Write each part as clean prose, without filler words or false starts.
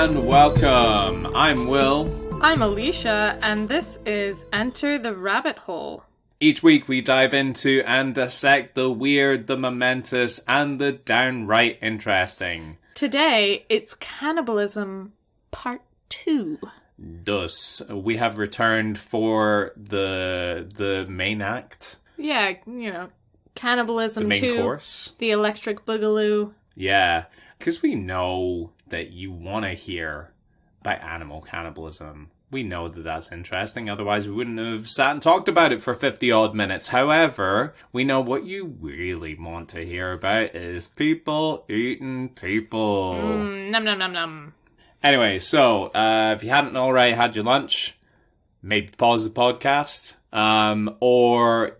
and welcome. I'm Will. I'm Alisha, and this is Enter the Rabbit Hole. Each week we dive into and dissect the weird, the momentous, and the downright interesting. Today, it's Cannibalism Part II. Thus, we have returned for the main act. Yeah, Cannibalism The main 2, course. The Electric Boogaloo. Yeah, because we know that you want to hear about animal cannibalism. We know that that's interesting, otherwise we wouldn't have sat and talked about it for 50 odd minutes. However, we know what you really want to hear about is people eating people. Num num num num. Anyway, so if you hadn't already had your lunch, maybe pause the podcast, or,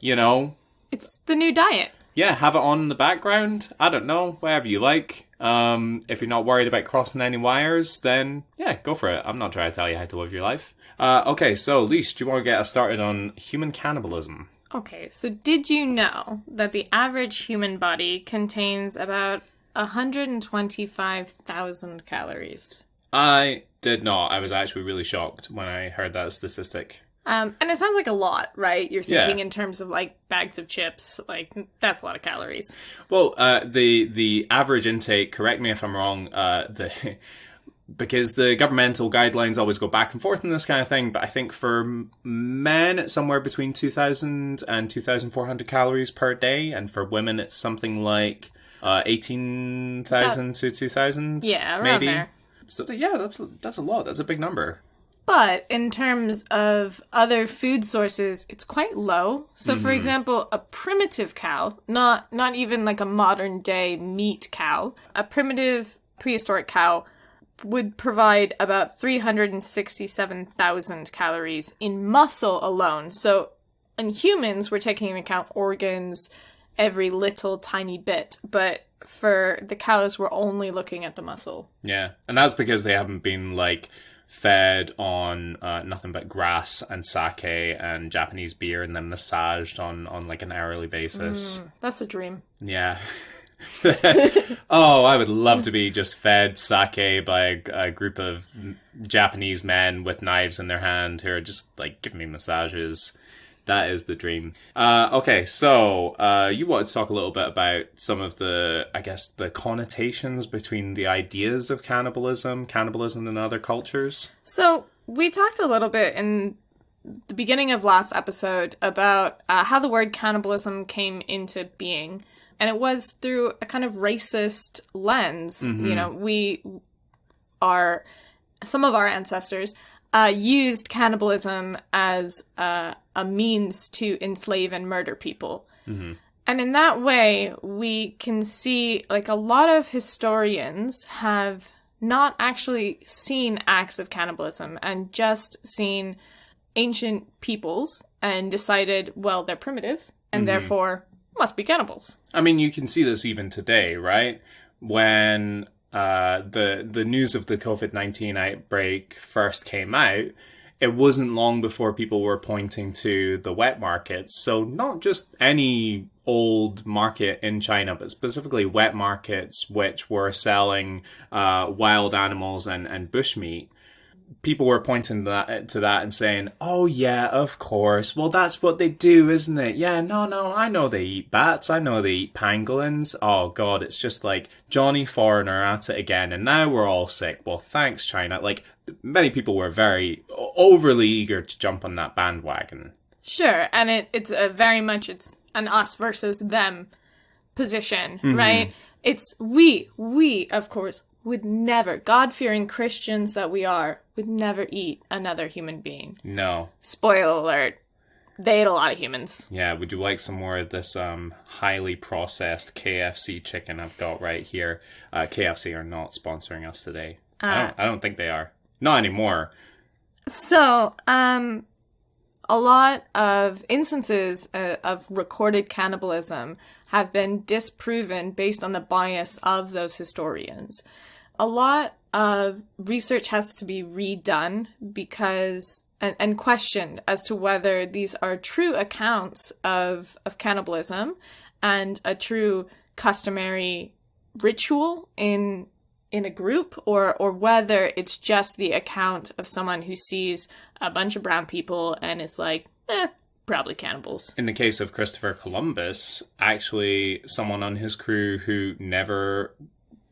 It's the new diet. yeah, have it on in the background. I don't know, whatever you like. If you're not worried about crossing any wires, then yeah, go for it. I'm not trying to tell you how to live your life. Okay, so Leash, do you want to get us started on human cannibalism? Okay, so did you know that the average human body contains about 125,000 calories? I did not. I was actually really shocked when I heard that statistic. And it sounds like a lot, right? You're thinking Yeah. in terms of, like, bags of chips. Like, that's a lot of calories. Well, the average intake, correct me if I'm wrong, because the governmental guidelines always go back and forth in this kind of thing, but I think for men it's somewhere between 2,000 and 2,400 calories per day, and for women it's something like 18,000 to 2,000, Yeah, around maybe. there. So yeah, that's a lot. That's a big number. But in terms of other food sources, it's quite low. So, for example, a primitive cow, not even like a modern day meat cow, a primitive prehistoric cow would provide about 367,000 calories in muscle alone. So, in humans, we're taking into account organs, every little tiny bit. But for the cows, we're only looking at the muscle. Yeah, and that's because they haven't been fed on nothing but grass and sake and Japanese beer, and then massaged on an hourly basis. That's a dream. Yeah. Oh, I would love to be just fed sake by a group of Japanese men with knives in their hand who are just giving me massages. That is the dream. Okay, so you wanted to talk a little bit about some of the connotations between the ideas of cannibalism in other cultures. So we talked a little bit in the beginning of last episode about how the word cannibalism came into being. And it was through a kind of racist lens. Mm-hmm. Some of our ancestors used cannibalism as a means to enslave and murder people. Mm-hmm. And in that way, we can see, a lot of historians have not actually seen acts of cannibalism and just seen ancient peoples and decided, well, they're primitive and therefore must be cannibals. I mean, you can see this even today, right? When the news of the COVID-19 outbreak first came out, it wasn't long before people were pointing to the wet markets. So not just any old market in China, but specifically wet markets which were selling wild animals and bushmeat. People were pointing to that and saying, oh yeah, of course. Well, that's what they do, isn't it? Yeah, no, I know they eat bats. I know they eat pangolins. Oh God, it's just Johnny Foreigner at it again. And now we're all sick. Well, thanks, China. Many people were very overly eager to jump on that bandwagon. Sure, and it's very much an us versus them position, right? It's we, of course, would never, God-fearing Christians that we are, would never eat another human being. No. Spoiler alert. They ate a lot of humans. Yeah, would you like some more of this highly processed KFC chicken I've got right here? KFC are not sponsoring us today. I don't think they are. Not anymore. So, a lot of instances of recorded cannibalism have been disproven based on the bias of those historians. A lot of research has to be redone because and questioned as to whether these are true accounts of cannibalism and a true customary ritual in in a group or whether it's just the account of someone who sees a bunch of brown people and is like, probably cannibals. In the case of Christopher Columbus, actually someone on his crew who never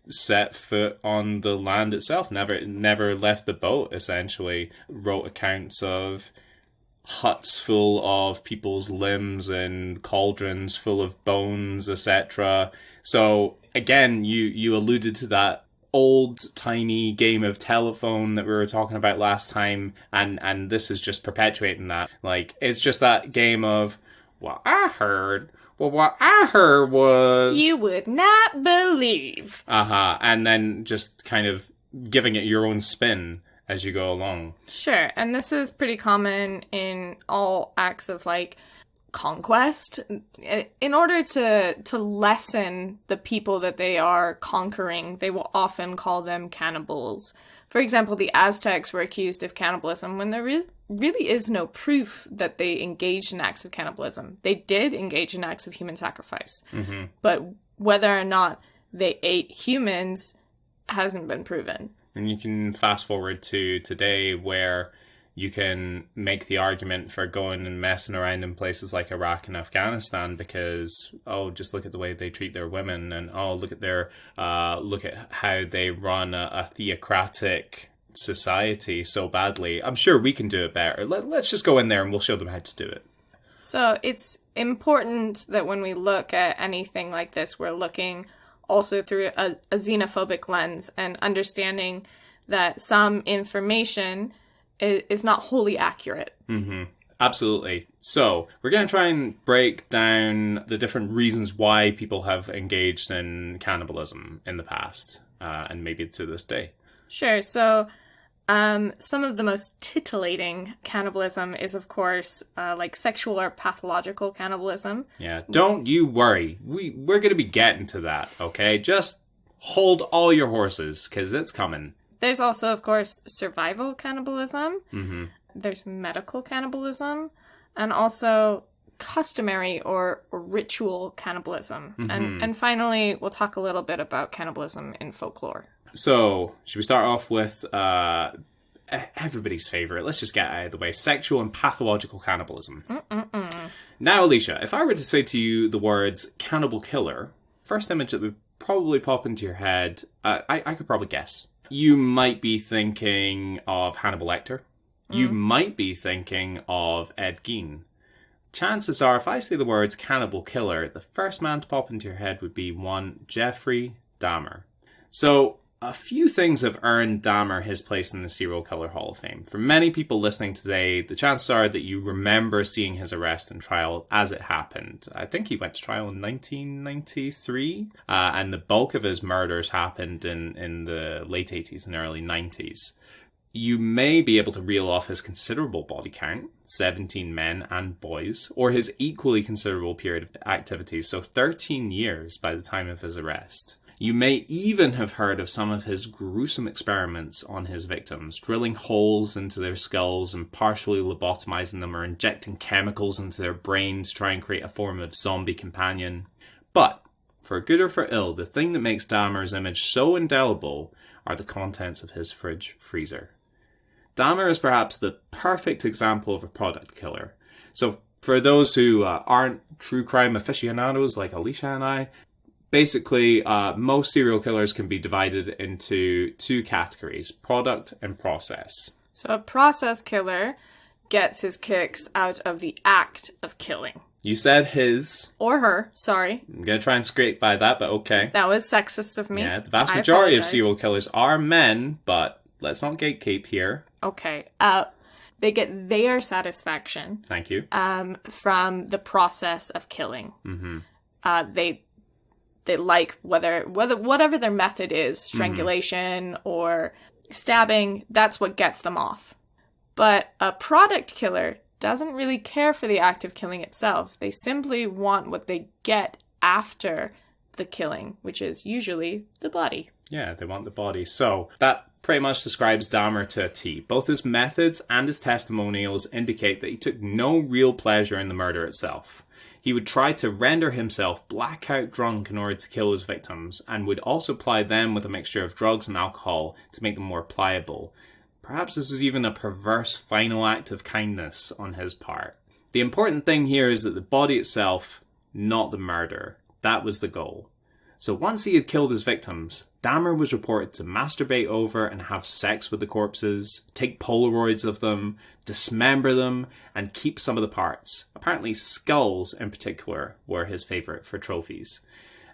set foot on the land itself, never left the boat, essentially, wrote accounts of huts full of people's limbs and cauldrons full of bones, etc. So again, you alluded to that old tiny game of telephone that we were talking about last time, and this is just perpetuating that. Like, it's just that game of what I heard was you would not believe. And then just kind of giving it your own spin as you go along. Sure, and this is pretty common in all acts of, like, conquest. In order to lessen the people that they are conquering, they will often call them cannibals. For example, the Aztecs were accused of cannibalism when there really is no proof that they engaged in acts of cannibalism. They did engage in acts of human sacrifice. Mm-hmm. But whether or not they ate humans hasn't been proven. And you can fast forward to today where you can make the argument for going and messing around in places like Iraq and Afghanistan because, just look at the way they treat their women, and look at how they run a theocratic society so badly. I'm sure we can do it better. Let's just go in there and we'll show them how to do it. So it's important that when we look at anything like this, we're looking also through a xenophobic lens and understanding that some information is not wholly accurate. Mm-hmm. Absolutely. So we're going to try and break down the different reasons why people have engaged in cannibalism in the past, and maybe to this day. Sure. So some of the most titillating cannibalism is, of course, like sexual or pathological cannibalism. Yeah, don't you worry. We're going to be getting to that, okay? Just hold all your horses, because it's coming. There's also, of course, survival cannibalism. Mm-hmm. There's medical cannibalism, and also customary or ritual cannibalism. Mm-hmm. And finally, we'll talk a little bit about cannibalism in folklore. So, should we start off with everybody's favorite? Let's just get out of the way. Sexual and pathological cannibalism. Now, Alisha, if I were to say to you the words cannibal killer, first image that would probably pop into your head, I could probably guess. You might be thinking of Hannibal Lecter. You might be thinking of Ed Gein. Chances are, if I say the words cannibal killer, the first man to pop into your head would be one Jeffrey Dahmer. So, a few things have earned Dahmer his place in the Serial Killer Hall of Fame. For many people listening today, the chances are that you remember seeing his arrest and trial as it happened. I think he went to trial in 1993, and the bulk of his murders happened in the late 80s and early 90s. You may be able to reel off his considerable body count, 17 men and boys, or his equally considerable period of activities, so 13 years by the time of his arrest. You may even have heard of some of his gruesome experiments on his victims, drilling holes into their skulls and partially lobotomizing them or injecting chemicals into their brains to try and create a form of zombie companion. But, for good or for ill, the thing that makes Dahmer's image so indelible are the contents of his fridge freezer. Dahmer is perhaps the perfect example of a product killer. So, for those who aren't true crime aficionados like Alisha and I, basically, most serial killers can be divided into two categories, product and process. So a process killer gets his kicks out of the act of killing. You said his. Or her, sorry. I'm going to try and scrape by that, but okay. That was sexist of me. Yeah, the vast majority of serial killers are men, but let's not gatekeep here. Okay. They get their satisfaction. Thank you. From the process of killing. Mm-hmm. They like whatever their method is, strangulation or stabbing, that's what gets them off. But a product killer doesn't really care for the act of killing itself. They simply want what they get after the killing, which is usually the body. Yeah, they want the body. So that pretty much describes Dahmer to a T. Both his methods and his testimonials indicate that he took no real pleasure in the murder itself. He would try to render himself blackout drunk in order to kill his victims, and would also ply them with a mixture of drugs and alcohol to make them more pliable. Perhaps this was even a perverse final act of kindness on his part. The important thing here is that the body itself, not the murder. That was the goal. So once he had killed his victims, Dahmer was reported to masturbate over and have sex with the corpses, take Polaroids of them, dismember them, and keep some of the parts. Apparently skulls, in particular, were his favourite for trophies.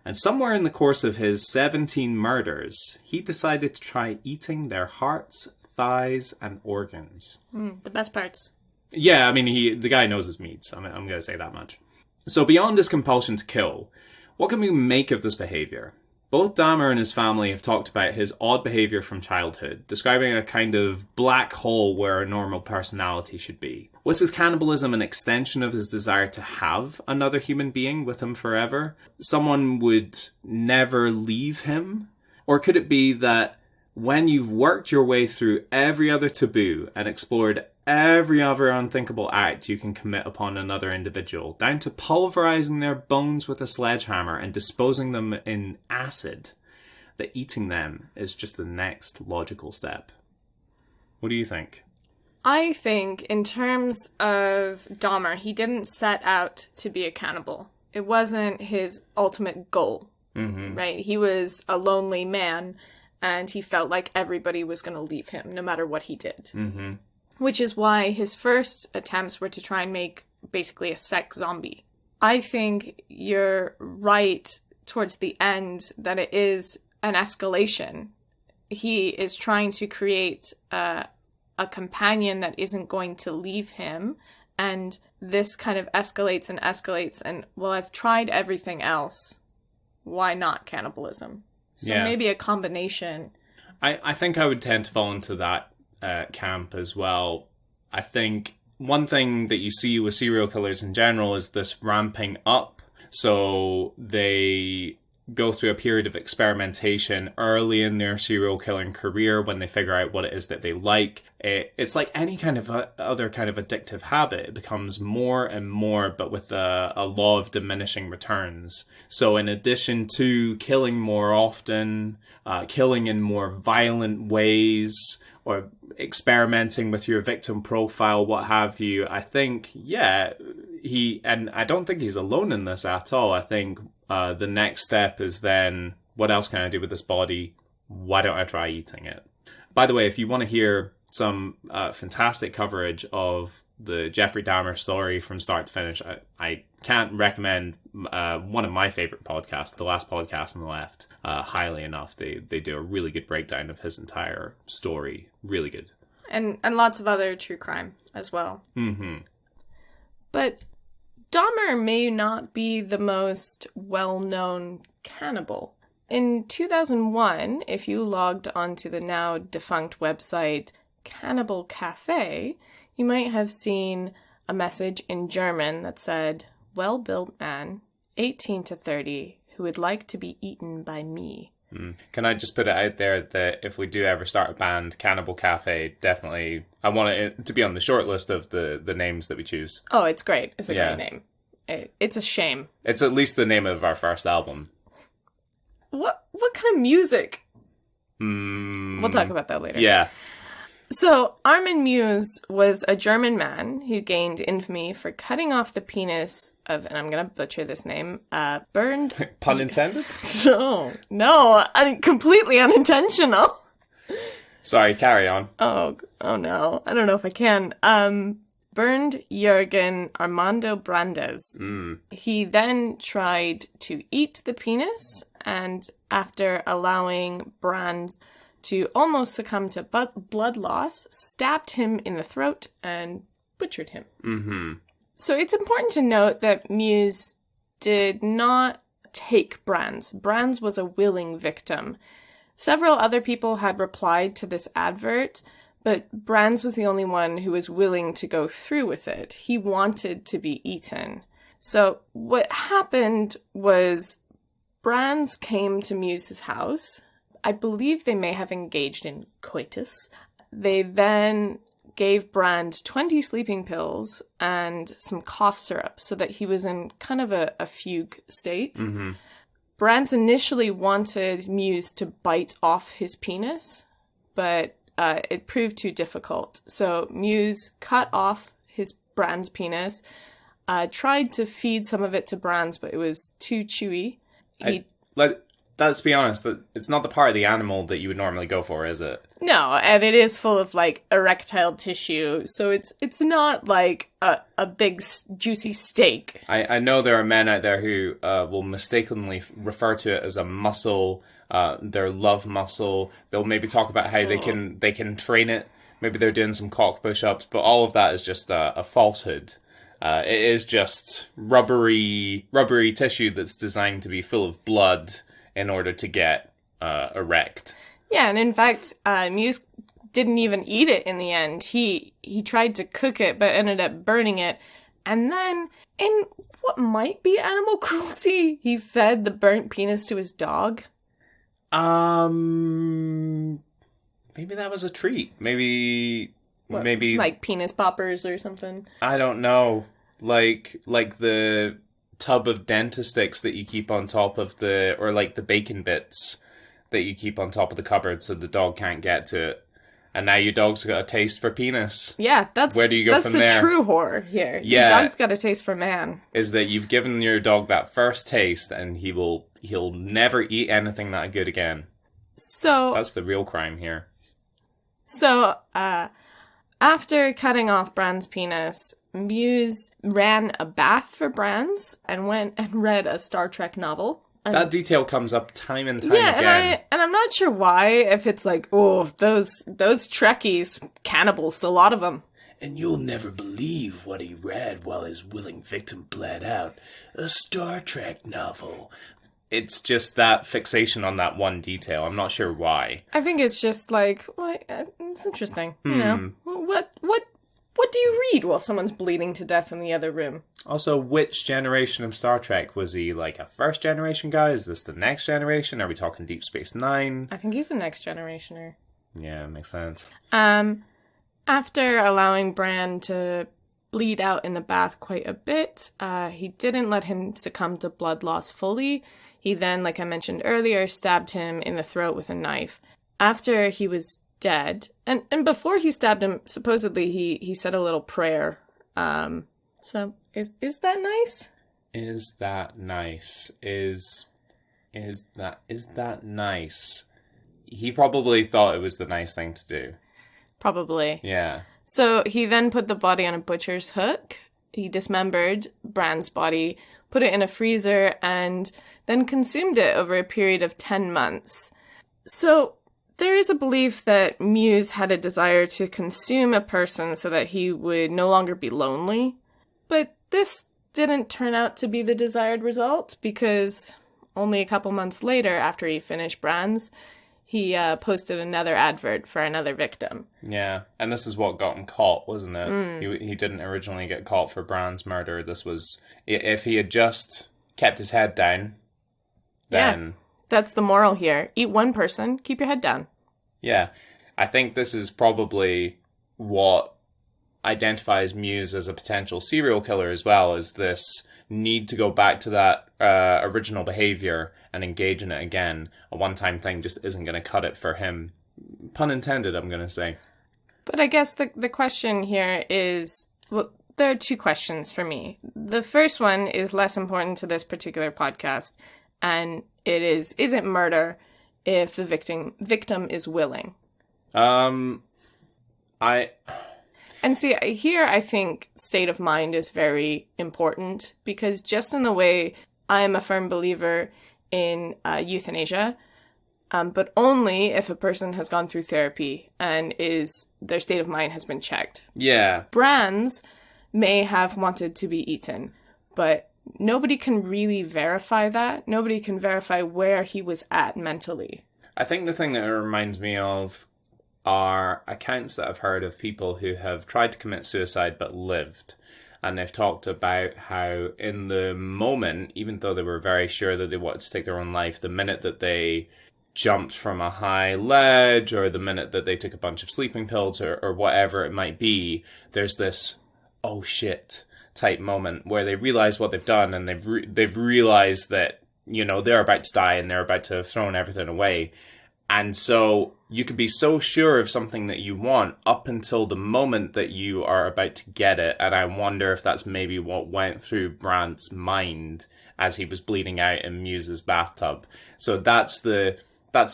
And somewhere in the course of his 17 murders, he decided to try eating their hearts, thighs, and organs. The best parts. Yeah, I mean, the guy knows his meats. I'm going to say that much. So beyond his compulsion to kill, what can we make of this behaviour? Both Dahmer and his family have talked about his odd behaviour from childhood, describing a kind of black hole where a normal personality should be. Was his cannibalism an extension of his desire to have another human being with him forever? Someone would never leave him? Or could it be that when you've worked your way through every other taboo and explored every other unthinkable act you can commit upon another individual, down to pulverizing their bones with a sledgehammer and disposing them in acid, that eating them is just the next logical step? What do you think? I think, in terms of Dahmer, he didn't set out to be a cannibal. It wasn't his ultimate goal, right? He was a lonely man, and he felt like everybody was going to leave him, no matter what he did. Which is why his first attempts were to try and make basically a sex zombie. I think you're right towards the end that it is an escalation. He is trying to create a companion that isn't going to leave him, and this kind of escalates and escalates, and, well, I've tried everything else. Why not cannibalism? So maybe a combination. I think I would tend to fall into that camp as well. I think one thing that you see with serial killers in general is this ramping up. So they go through a period of experimentation early in their serial killing career when they figure out what it is that they like. It's like any kind of other kind of addictive habit. It becomes more and more, but with a law of diminishing returns. So in addition to killing more often, killing in more violent ways, or experimenting with your victim profile, what have you, I think, and I don't think he's alone in this at all. I think the next step is then, what else can I do with this body? Why don't I try eating it? By the way, if you want to hear some fantastic coverage of the Jeffrey Dahmer story from start to finish, I can't recommend one of my favorite podcasts, The Last Podcast on the Left, highly enough. They do a really good breakdown of his entire story. Really good. And lots of other true crime as well. But Dahmer may not be the most well-known cannibal. In 2001, if you logged onto the now defunct website Cannibal Cafe, you might have seen a message in German that said, "Well-built man, 18 to 30, who would like to be eaten by me." Can I just put it out there that if we do ever start a band, Cannibal Cafe, definitely, I want it to be on the short list of the names that we choose. Oh, it's great. It's a great name. It's a shame. It's at least the name of our first album. What kind of music? We'll talk about that later. Yeah. So, Armin Muse was a German man who gained infamy for cutting off the penis of, and I'm going to butcher this name, Bernd... Pun intended? No, completely unintentional. Sorry, carry on. Oh no, I don't know if I can. Bernd Jürgen Armando Brandes. He then tried to eat the penis, and after allowing Brandes to almost succumb to blood loss, stabbed him in the throat and butchered him. So it's important to note that Muse did not take Brandes. Brandes was a willing victim. Several other people had replied to this advert, but Brandes was the only one who was willing to go through with it. He wanted to be eaten. So what happened was Brandes came to Muse's house. I believe they may have engaged in coitus. They then gave Brand 20 sleeping pills and some cough syrup so that he was in kind of a fugue state. Mm-hmm. Brand initially wanted Muse to bite off his penis, but it proved too difficult. So Muse cut off Brand's penis, tried to feed some of it to Brand's, but it was too chewy. Let's be honest, it's not the part of the animal that you would normally go for, is it? No, and it is full of, like, erectile tissue, so it's not like a big, juicy steak. I know there are men out there who will mistakenly refer to it as a muscle, their love muscle. They'll maybe talk about how they can train it. Maybe they're doing some cock push-ups, but all of that is just a falsehood. It is just rubbery tissue that's designed to be full of blood in order to get erect. Yeah, and in fact, Muse didn't even eat it in the end. He tried to cook it, but ended up burning it. And then, in what might be animal cruelty, he fed the burnt penis to his dog. Maybe that was a treat. Maybe Like penis poppers or something. I don't know. Like the tub of Dentasticks that you keep on top of or like the bacon bits that you keep on top of the cupboard so the dog can't get to it. And now your dog's got a taste for penis. Yeah, where do you go from there? That's the true horror here. Yeah, your dog's got a taste for man. Is that you've given your dog that first taste and he'll never eat anything that good again. So that's the real crime here. So after cutting off Brand's penis, Muse ran a bath for Brand's and went and read a Star Trek novel. That detail comes up time and time again. And I'm not sure why, if it's like, oh, those Trekkies, cannibals, the lot of them. And you'll never believe what he read while his willing victim bled out. A Star Trek novel. It's just that fixation on that one detail. I'm not sure why. I think it's just like, well, it's interesting. You know, what do you read while someone's bleeding to death in the other room? Also, which generation of Star Trek? Was he like a first generation guy? Is this the next generation? Are we talking Deep Space Nine? I think he's the next generationer. Yeah, makes sense. After allowing Brand to bleed out in the bath quite a bit, he didn't let him succumb to blood loss fully. He then, like I mentioned earlier, stabbed him in the throat with a knife. After he was dead, and before he stabbed him, supposedly he said a little prayer. So is that nice? Is that nice? Is that nice? He probably thought it was the nice thing to do. Probably. Yeah. So he then put the body on a butcher's hook. He dismembered Brand's body, put it in a freezer, and then consumed it over a period of 10 months. So there is a belief that Muse had a desire to consume a person so that he would no longer be lonely. But this didn't turn out to be the desired result, because only a couple months later, after he finished Brand's, he posted another advert for another victim. Yeah, and this is what got him caught, wasn't it? He didn't originally get caught for Brand's murder. This was, if he had just kept his head down, then... Yeah, that's the moral here. Eat one person, keep your head down. Yeah, I think this is probably what identifies Muse as a potential serial killer as well, is this need to go back to that original behavior and engage in it again. A one-time thing just isn't going to cut it for him. Pun intended, I'm going to say. But I guess the question here is, well, there are two questions for me. The first one is less important to this particular podcast, and it is it murder if the victim is willing? And see, here I think state of mind is very important, because just in the way I am a firm believer in euthanasia, but only if a person has gone through therapy and their state of mind has been checked. Yeah. Brands may have wanted to be eaten, but nobody can really verify that. Nobody can verify where he was at mentally. I think the thing that it reminds me of are accounts that I've heard of people who have tried to commit suicide but lived. And they've talked about how in the moment, even though they were very sure that they wanted to take their own life, the minute that they jumped from a high ledge, or the minute that they took a bunch of sleeping pills, or whatever it might be, there's this, oh shit, type moment where they realize what they've done, and they've realized that, you know, they're about to die and they're about to have thrown everything away. And so you could be so sure of something that you want up until the moment that you are about to get it. And I wonder if that's maybe what went through Brant's mind as he was bleeding out in Muse's bathtub. So that's the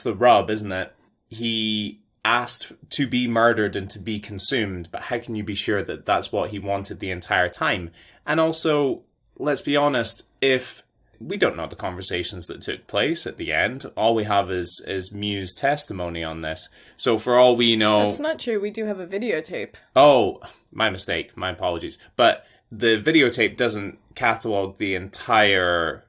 rub, isn't it? He asked to be murdered and to be consumed, but how can you be sure that that's what he wanted the entire time? And also, let's be honest, if we don't know the conversations that took place at the end, all we have is Muse's testimony on this. So for all we know... That's not true. We do have a videotape. Oh, my mistake. My apologies. But the videotape doesn't catalogue the entire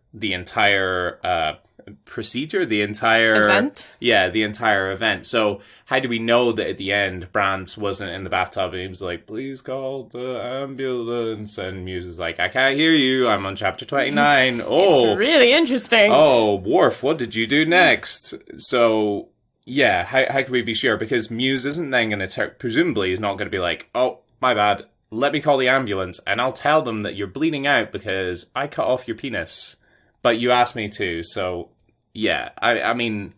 procedure, the entire event. Yeah, the entire event. So how do we know that at the end Brandt wasn't in the bathtub and he was like, please call the ambulance, and Muse is like, I can't hear you, I'm on chapter 29. Oh, it's really interesting. Oh, Worf, what did you do next? So yeah, how can we be sure? Because Muse isn't then going to presumably he's not going to be like, oh, my bad, let me call the ambulance and I'll tell them that you're bleeding out because I cut off your penis. But you asked me to, so yeah, I mean,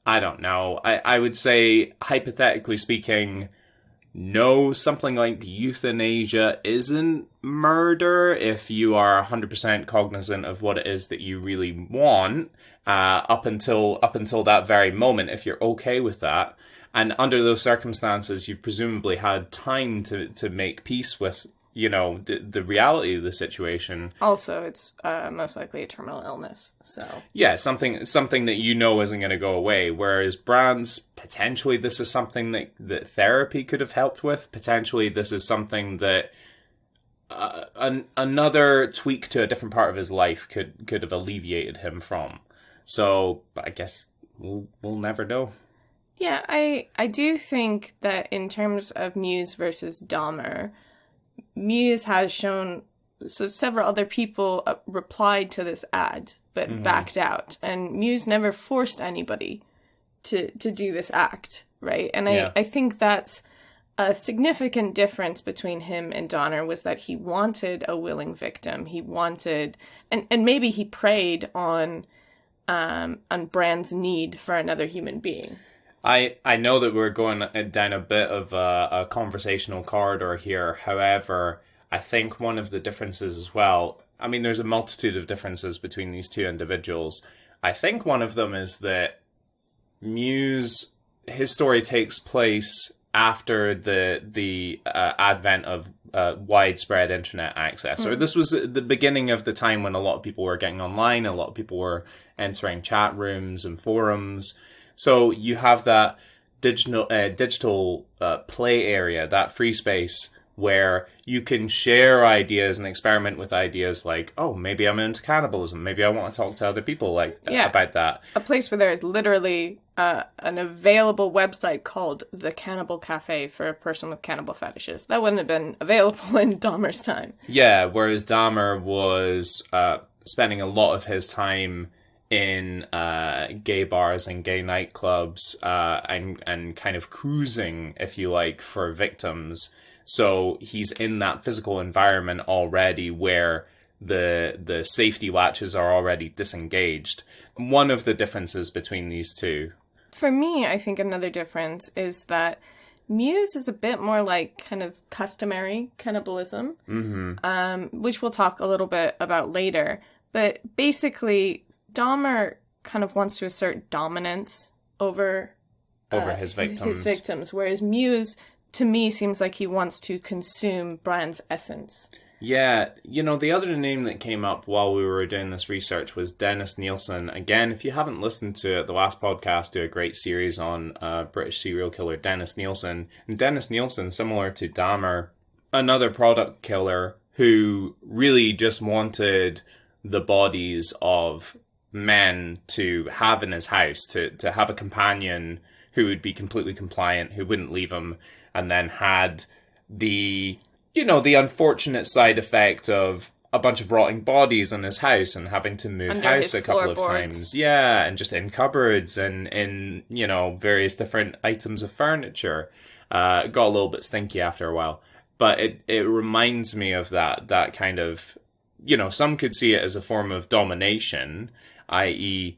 I don't know. I would say, hypothetically speaking, no, something like euthanasia isn't murder if you are 100% cognizant of what it is that you really want, up until that very moment, if you're okay with that. And under those circumstances, you've presumably had time to make peace with, you know, the reality of the situation. Also, it's most likely a terminal illness, so... Yeah, something that you know isn't going to go away, whereas Brand's, potentially this is something that therapy could have helped with. Potentially this is something that another tweak to a different part of his life could have alleviated him from. So, I guess we'll never know. Yeah, I do think that in terms of Muse versus Dahmer... Muse has shown, so several other people replied to this ad, but backed out. And Muse never forced anybody to do this act, right? And I think that's a significant difference between him and Donner, was that he wanted a willing victim. He wanted, and maybe he preyed on Brand's need for another human being. I know that we're going down a bit of a conversational corridor here. However, I think one of the differences as well, I mean, there's a multitude of differences between these two individuals. I think one of them is that Muse, his story takes place after the advent of widespread internet access. Or this was the beginning of the time when a lot of people were getting online, a lot of people were entering chat rooms and forums. So you have that digital play area, that free space, where you can share ideas and experiment with ideas like, oh, maybe I'm into cannibalism. Maybe I want to talk to other people about that. A place where there is literally an available website called The Cannibal Cafe for a person with cannibal fetishes. That wouldn't have been available in Dahmer's time. Yeah, whereas Dahmer was spending a lot of his time in gay bars and gay nightclubs and kind of cruising, if you like, for victims. So he's in that physical environment already where the safety latches are already disengaged. One of the differences between these two. For me, I think another difference is that Muse is a bit more like kind of customary cannibalism, which we'll talk a little bit about later. But basically, Dahmer kind of wants to assert dominance over his victims. Whereas Muse, to me, seems like he wants to consume Brand's essence. Yeah, you know, the other name that came up while we were doing this research was Dennis Nielsen. Again, if you haven't listened to it, the last podcast did a great series on British serial killer Dennis Nielsen. And Dennis Nielsen, similar to Dahmer, another product killer who really just wanted the bodies of men to have in his house, to have a companion who would be completely compliant, who wouldn't leave him, and then had the unfortunate side effect of a bunch of rotting bodies in his house and having to move Under house his a couple of floorboards. times. Yeah, and just in cupboards and in, various different items of furniture. It got a little bit stinky after a while. But it reminds me of that kind of, some could see it as a form of domination, i.e.,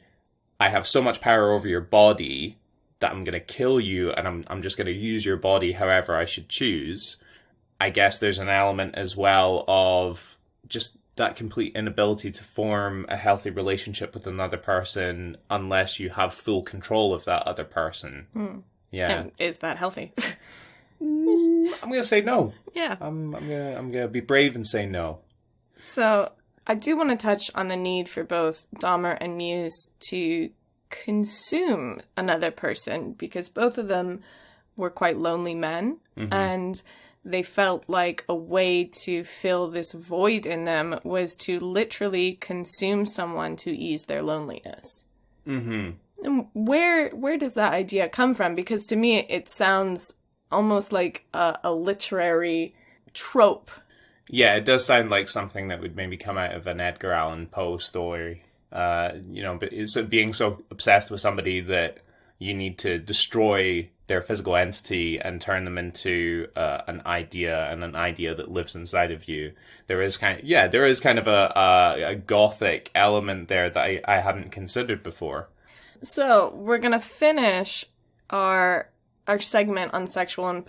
I have so much power over your body that I'm going to kill you, and I'm just going to use your body however I should choose. I guess there's an element as well of just that complete inability to form a healthy relationship with another person unless you have full control of that other person. Yeah. And is that healthy? I'm going to say no. Yeah. I'm going to be brave and say no. So I do want to touch on the need for both Dahmer and Muse to consume another person, because both of them were quite lonely men, and they felt like a way to fill this void in them was to literally consume someone to ease their loneliness. And where does that idea come from? Because to me, it sounds almost like a literary trope. Yeah, it does sound like something that would maybe come out of an Edgar Allan Poe story. But it's being so obsessed with somebody that you need to destroy their physical entity and turn them into an idea, and an idea that lives inside of you. There is kind of a gothic element there that I hadn't considered before. So we're gonna finish our segment on sexual and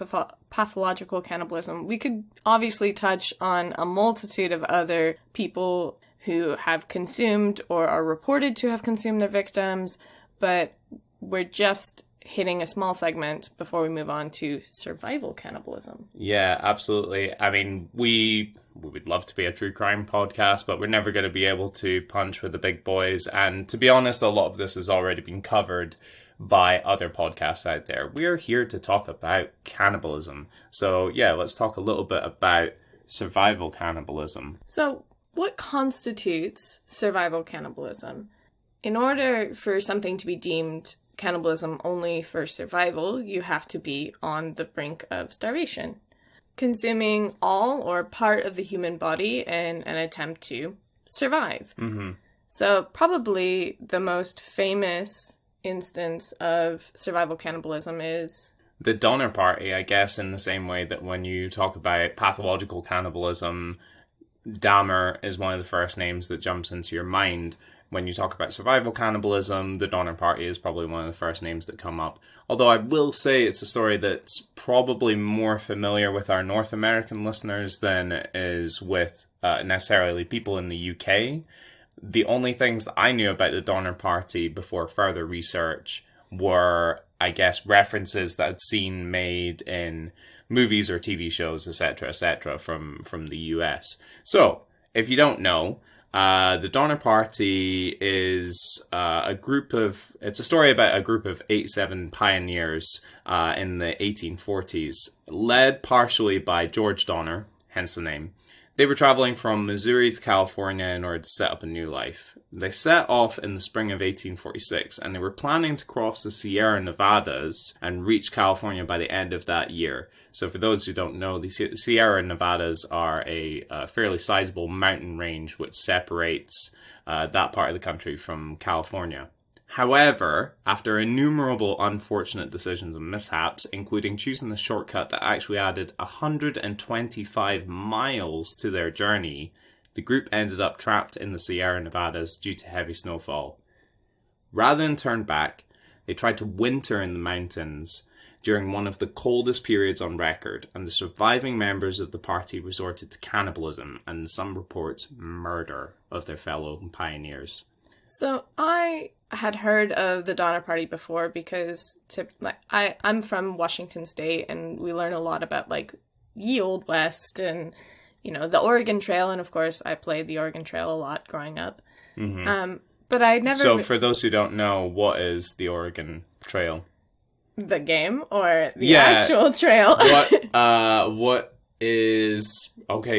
pathological cannibalism. We could obviously touch on a multitude of other people who have consumed or are reported to have consumed their victims, but we're just hitting a small segment before we move on to survival cannibalism. Yeah, absolutely. I mean, we would love to be a true crime podcast, but we're never going to be able to punch with the big boys. And to be honest, a lot of this has already been covered by other podcasts out there. We are here to talk about cannibalism. So yeah, let's talk a little bit about survival cannibalism. So what constitutes survival cannibalism? In order for something to be deemed cannibalism only for survival, you have to be on the brink of starvation, consuming all or part of the human body in an attempt to survive. So probably the most famous instance of survival cannibalism is the Donner Party, I guess, in the same way that when you talk about pathological cannibalism, Dahmer is one of the first names that jumps into your mind. When you talk about survival cannibalism, the Donner Party is probably one of the first names that come up. Although I will say it's a story that's probably more familiar with our North American listeners than it is with necessarily people in the UK. The only things that I knew about the Donner Party before further research were, I guess, references that I'd seen made in movies or TV shows, etc., from the US. So, if you don't know, the Donner Party is it's a story about a group of 8-7 pioneers in the 1840s, led partially by George Donner, hence the name. They were traveling from Missouri to California in order to set up a new life. They set off in the spring of 1846, and they were planning to cross the Sierra Nevadas and reach California by the end of that year. So for those who don't know, the Sierra Nevadas are a fairly sizable mountain range which separates that part of the country from California. However, after innumerable unfortunate decisions and mishaps, including choosing the shortcut that actually added 125 miles to their journey, the group ended up trapped in the Sierra Nevadas due to heavy snowfall. Rather than turn back, they tried to winter in the mountains during one of the coldest periods on record, and the surviving members of the party resorted to cannibalism and, in some reports, murder of their fellow pioneers. So I had heard of the Donner Party before because I'm from Washington State, and we learn a lot about ye old West and the Oregon Trail, and of course I played the Oregon Trail a lot growing up. But I never. So for those who don't know, what is the Oregon Trail? The game or the actual trail? What is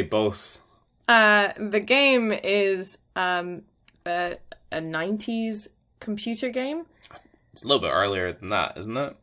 both? The game is a 90s computer game. It's a little bit earlier than that, isn't it?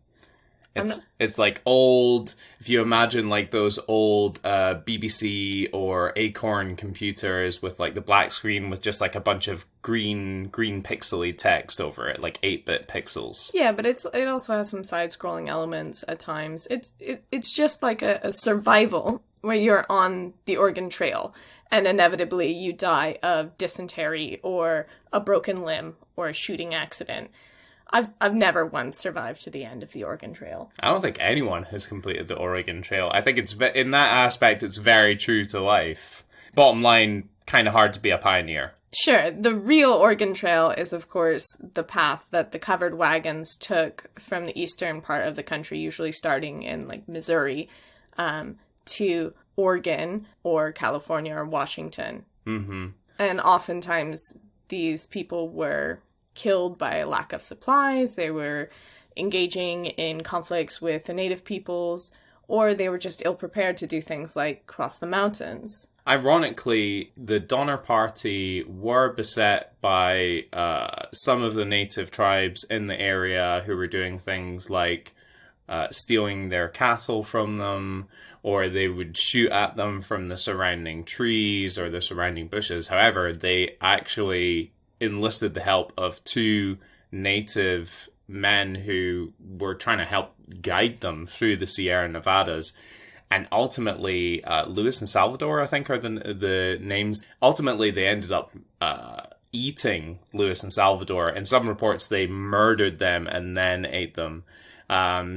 It's like old, if you imagine like those old BBC or Acorn computers with like the black screen with just like a bunch of green pixely text over it, like 8-bit pixels. Yeah, but it also has some side-scrolling elements at times. It's just like a survival where you're on the Oregon Trail and inevitably you die of dysentery or a broken limb or a shooting accident. I've never once survived to the end of the Oregon Trail. I don't think anyone has completed the Oregon Trail. I think it's in that aspect, it's very true to life. Bottom line, kind of hard to be a pioneer. Sure, the real Oregon Trail is, of course, the path that the covered wagons took from the eastern part of the country, usually starting in like Missouri, to Oregon or California or Washington. Mm-hmm. And oftentimes these people were killed by a lack of supplies, they were engaging in conflicts with the native peoples, or they were just ill-prepared to do things like cross the mountains. Ironically, the Donner Party were beset by some of the native tribes in the area who were doing things like stealing their cattle from them, or they would shoot at them from the surrounding trees or the surrounding bushes. However, they actually enlisted the help of 2 native men who were trying to help guide them through the Sierra Nevadas. And ultimately, Luis and Salvador, I think, are the names. Ultimately, they ended up eating Luis and Salvador. In some reports, they murdered them and then ate them.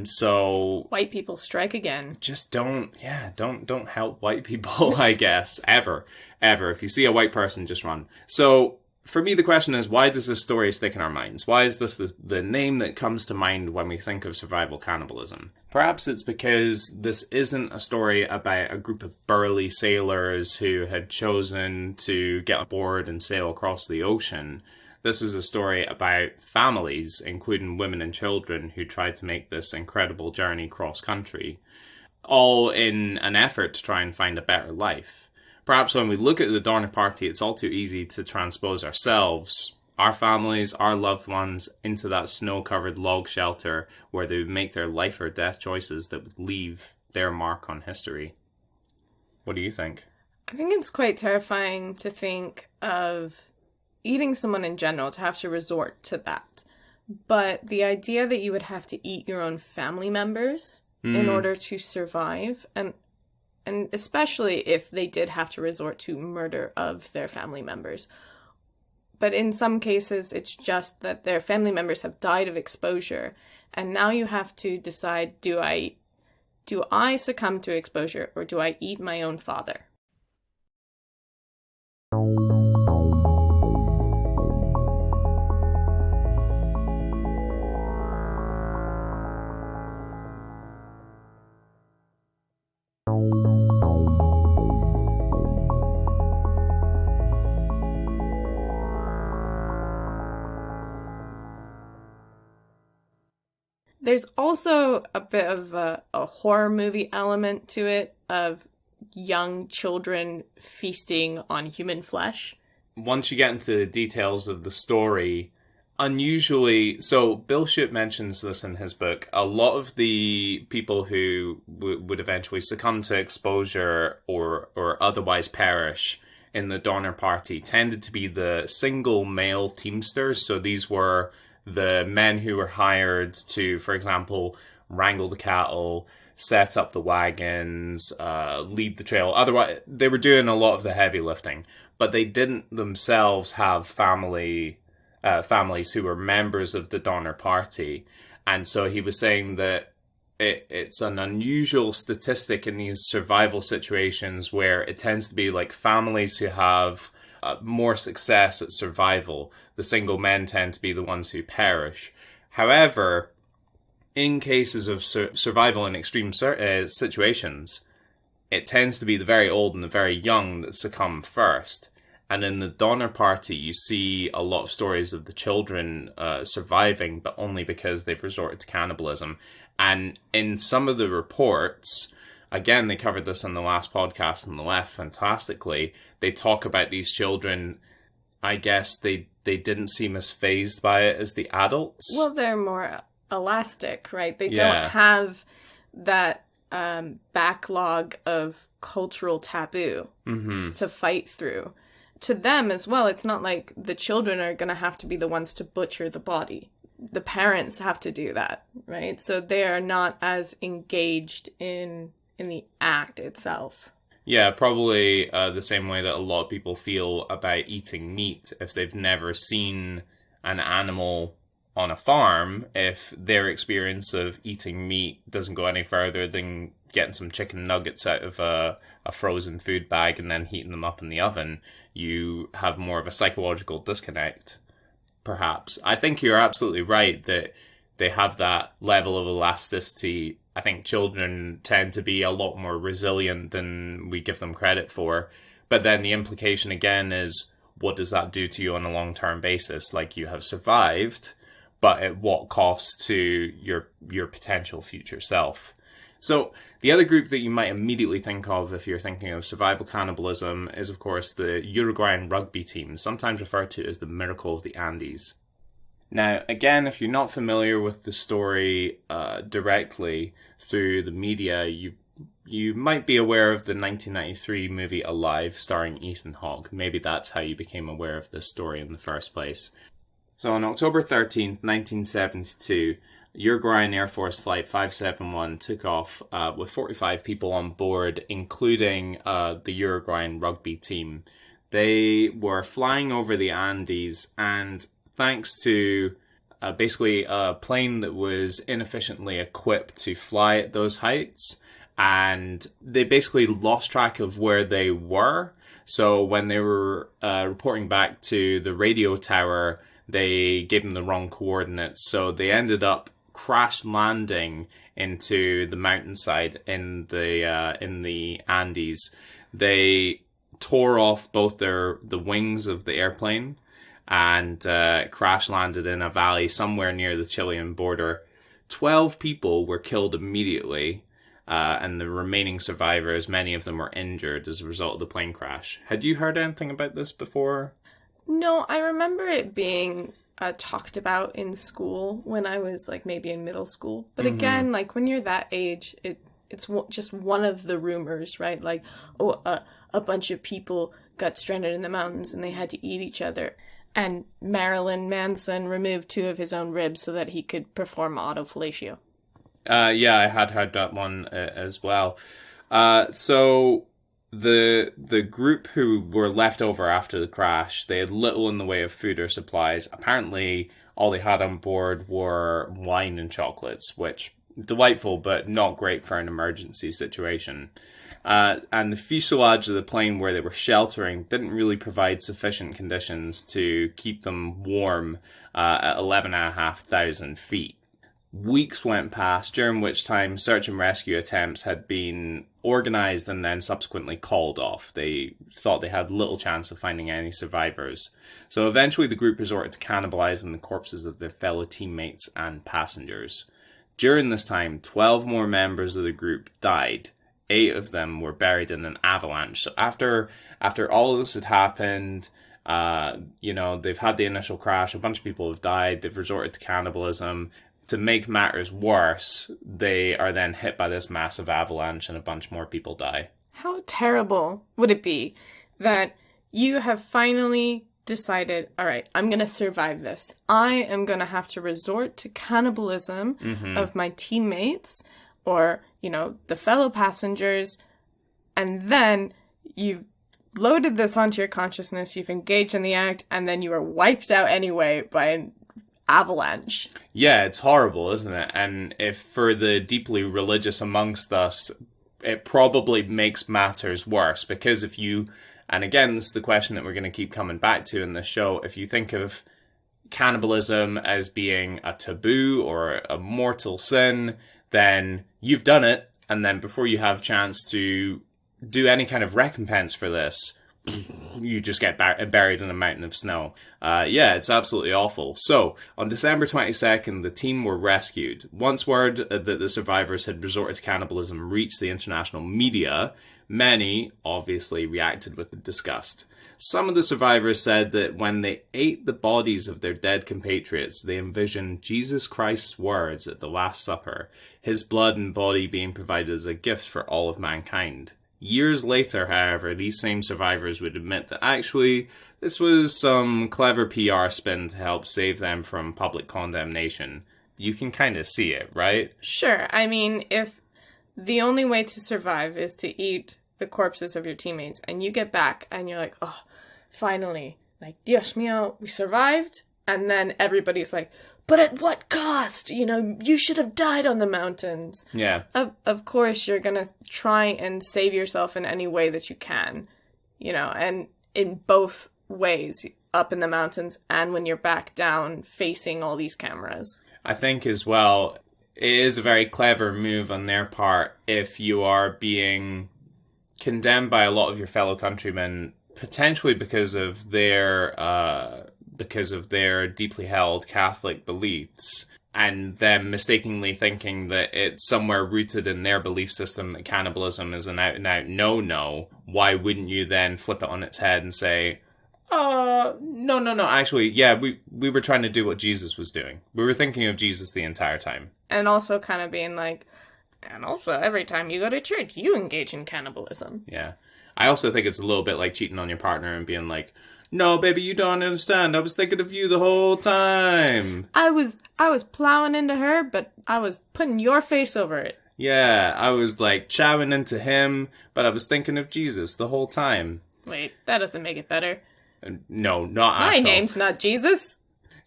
So white people strike again. Just don't help white people, I guess, ever. If you see a white person, just run. So for me, the question is, why does this story stick in our minds? Why is this the name that comes to mind when we think of survival cannibalism? Perhaps it's because this isn't a story about a group of burly sailors who had chosen to get aboard and sail across the ocean. This is a story about families, including women and children, who tried to make this incredible journey cross-country, all in an effort to try and find a better life. Perhaps when we look at the Donner Party, it's all too easy to transpose ourselves, our families, our loved ones, into that snow-covered log shelter where they would make their life or death choices that would leave their mark on history. What do you think? I think it's quite terrifying to think of eating someone in general, to have to resort to that. But the idea that you would have to eat your own family members in order to survive, and especially if they did have to resort to murder of their family members. But in some cases, it's just that their family members have died of exposure, and now you have to decide, do I succumb to exposure, or do I eat my own father? There's also a bit of a horror movie element to it, of young children feasting on human flesh. Once you get into the details of the story, unusually, so Bill Schutt mentions this in his book, a lot of the people who would eventually succumb to exposure or otherwise perish in the Donner Party tended to be the single male teamsters. So these were the men who were hired to, for example, wrangle the cattle, set up the wagons, lead the trail. Otherwise, they were doing a lot of the heavy lifting, but they didn't themselves have families who were members of the Donner Party. And so he was saying that it's an unusual statistic in these survival situations where it tends to be like families who have more success at survival. The single men tend to be the ones who perish. However, in cases of survival in extreme situations, it tends to be the very old and the very young that succumb first. And in the Donner Party, you see a lot of stories of the children surviving, but only because they've resorted to cannibalism. And in some of the reports, again, they covered this in the last podcast on the left fantastically, they talk about these children, I guess they didn't seem as fazed by it as the adults. Well, they're more elastic, right? They Yeah. don't have that backlog of cultural taboo to fight through. To them as well, it's not like the children are going to have to be the ones to butcher the body. The parents have to do that, right? So they are not as engaged in the act itself. Yeah, probably the same way that a lot of people feel about eating meat if they've never seen an animal on a farm, if their experience of eating meat doesn't go any further than getting some chicken nuggets out of a frozen food bag and then heating them up in the oven, you have more of a psychological disconnect, perhaps. I think you're absolutely right that they have that level of elasticity. I think children tend to be a lot more resilient than we give them credit for. But then the implication again is, what does that do to you on a long-term basis? Like, you have survived, but at what cost to your potential future self? So the other group that you might immediately think of if you're thinking of survival cannibalism is, of course, the Uruguayan rugby team, sometimes referred to as the Miracle of the Andes. Now, again, if you're not familiar with the story directly through the media, you might be aware of the 1993 movie Alive, starring Ethan Hawke. Maybe that's how you became aware of this story in the first place. So on October 13th, 1972, Uruguayan Air Force Flight 571 took off with 45 people on board, including the Uruguayan rugby team. They were flying over the Andes, and thanks to basically a plane that was inefficiently equipped to fly at those heights, and they basically lost track of where they were. So when they were reporting back to the radio tower, they gave them the wrong coordinates. So they ended up crash landing into the mountainside in the Andes. They tore off both the wings of the airplane and crash landed in a valley somewhere near the Chilean border. 12 people were killed immediately, and the remaining survivors, many of them were injured as a result of the plane crash. Had you heard anything about this before? No, I remember it being talked about in school when I was like maybe in middle school. But again, like when you're that age, it's just one of the rumors, right? Like, a bunch of people got stranded in the mountains and they had to eat each other. And Marilyn Manson removed 2 of his own ribs so that he could perform autofellatio. Yeah, I had heard that one as well. So the group who were left over after the crash, they had little in the way of food or supplies. Apparently, all they had on board were wine and chocolates, which delightful, but not great for an emergency situation. And the fuselage of the plane where they were sheltering didn't really provide sufficient conditions to keep them warm at 11,500 feet. Weeks went past, during which time search and rescue attempts had been organized and then subsequently called off. They thought they had little chance of finding any survivors. So eventually the group resorted to cannibalizing the corpses of their fellow teammates and passengers. During this time, 12 more members of the group died. 8 of them were buried in an avalanche. So after all of this had happened, they've had the initial crash, a bunch of people have died, they've resorted to cannibalism. To make matters worse, they are then hit by this massive avalanche and a bunch more people die. How terrible would it be that you have finally decided, all right, I'm going to survive this. I am going to have to resort to cannibalism of my teammates or, the fellow passengers. And then you've loaded this onto your consciousness, you've engaged in the act, and then you are wiped out anyway by an avalanche. Yeah, it's horrible, isn't it? And if for the deeply religious amongst us, it probably makes matters worse, because if you, and again, this is the question that we're going to keep coming back to in this show, if you think of cannibalism as being a taboo or a mortal sin, then you've done it, and then before you have chance to do any kind of recompense for this, you just get buried in a mountain of snow. Yeah, it's absolutely awful. So, on December 22nd, the team were rescued. Once word that the survivors had resorted to cannibalism reached the international media, many obviously reacted with disgust. Some of the survivors said that when they ate the bodies of their dead compatriots, they envisioned Jesus Christ's words at the Last Supper, his blood and body being provided as a gift for all of mankind. Years later, however, these same survivors would admit that actually this was some clever PR spin to help save them from public condemnation. You can kind of see it, right? Sure. I mean, if the only way to survive is to eat the corpses of your teammates and you get back and you're like, oh, finally, like, Dios mío, we survived. And then everybody's like, but at what cost? You know, you should have died on the mountains. Yeah. Of course, you're going to try and save yourself in any way that you can, you know, and in both ways, up in the mountains and when you're back down facing all these cameras. I think as well, it is a very clever move on their part if you are being condemned by a lot of your fellow countrymen, potentially because of their deeply held Catholic beliefs, and them mistakenly thinking that it's somewhere rooted in their belief system that cannibalism is an out-and-out no-no. Why wouldn't you then flip it on its head and say, no, actually, yeah, we were trying to do what Jesus was doing. We were thinking of Jesus the entire time. And also kind of being like, and also every time you go to church, you engage in cannibalism. Yeah. I also think it's a little bit like cheating on your partner and being like, no, baby, you don't understand. I was thinking of you the whole time. I was plowing into her, but I was putting your face over it. Yeah, I was like chowing into him, but I was thinking of Jesus the whole time. Wait, that doesn't make it better. No, not at all. My name's not Jesus.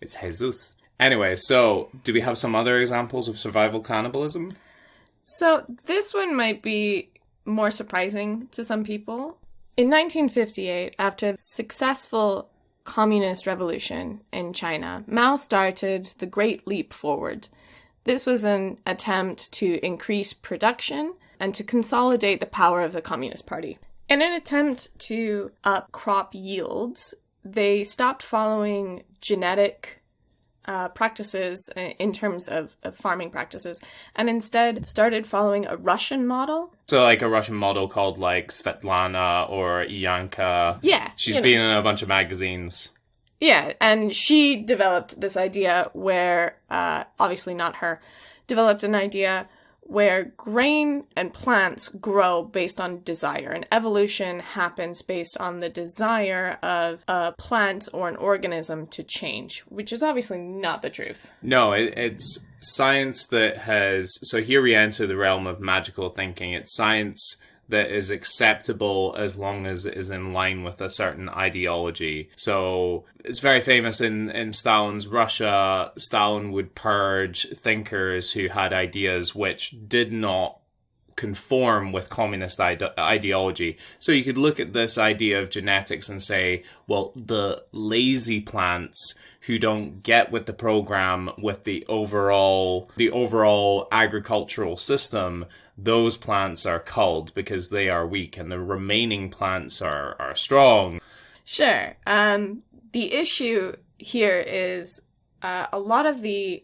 It's Jesus. Anyway, so do we have some other examples of survival cannibalism? So this one might be more surprising to some people. In 1958, after the successful communist revolution in China, Mao started the Great Leap Forward. This was an attempt to increase production and to consolidate the power of the Communist Party. In an attempt to up crop yields, they stopped following genetic practices in terms of farming practices, and instead started following a Russian model. So like a Russian model called like Svetlana or Iyanka. Yeah. She's been in a bunch of magazines. Yeah, and she developed this idea where, obviously not her, developed an idea where grain and plants grow based on desire, and evolution happens based on the desire of a plant or an organism to change, which is obviously not the truth. No, it's science that has... So here we enter the realm of magical thinking. It's science that is acceptable as long as it is in line with a certain ideology. So it's very famous in Stalin's Russia. Stalin would purge thinkers who had ideas which did not conform with communist ideology. So you could look at this idea of genetics and say, well, the lazy plants who don't get with the program, with the overall agricultural system, those plants are culled because they are weak, and the remaining plants are strong. Sure. The issue here is a lot of the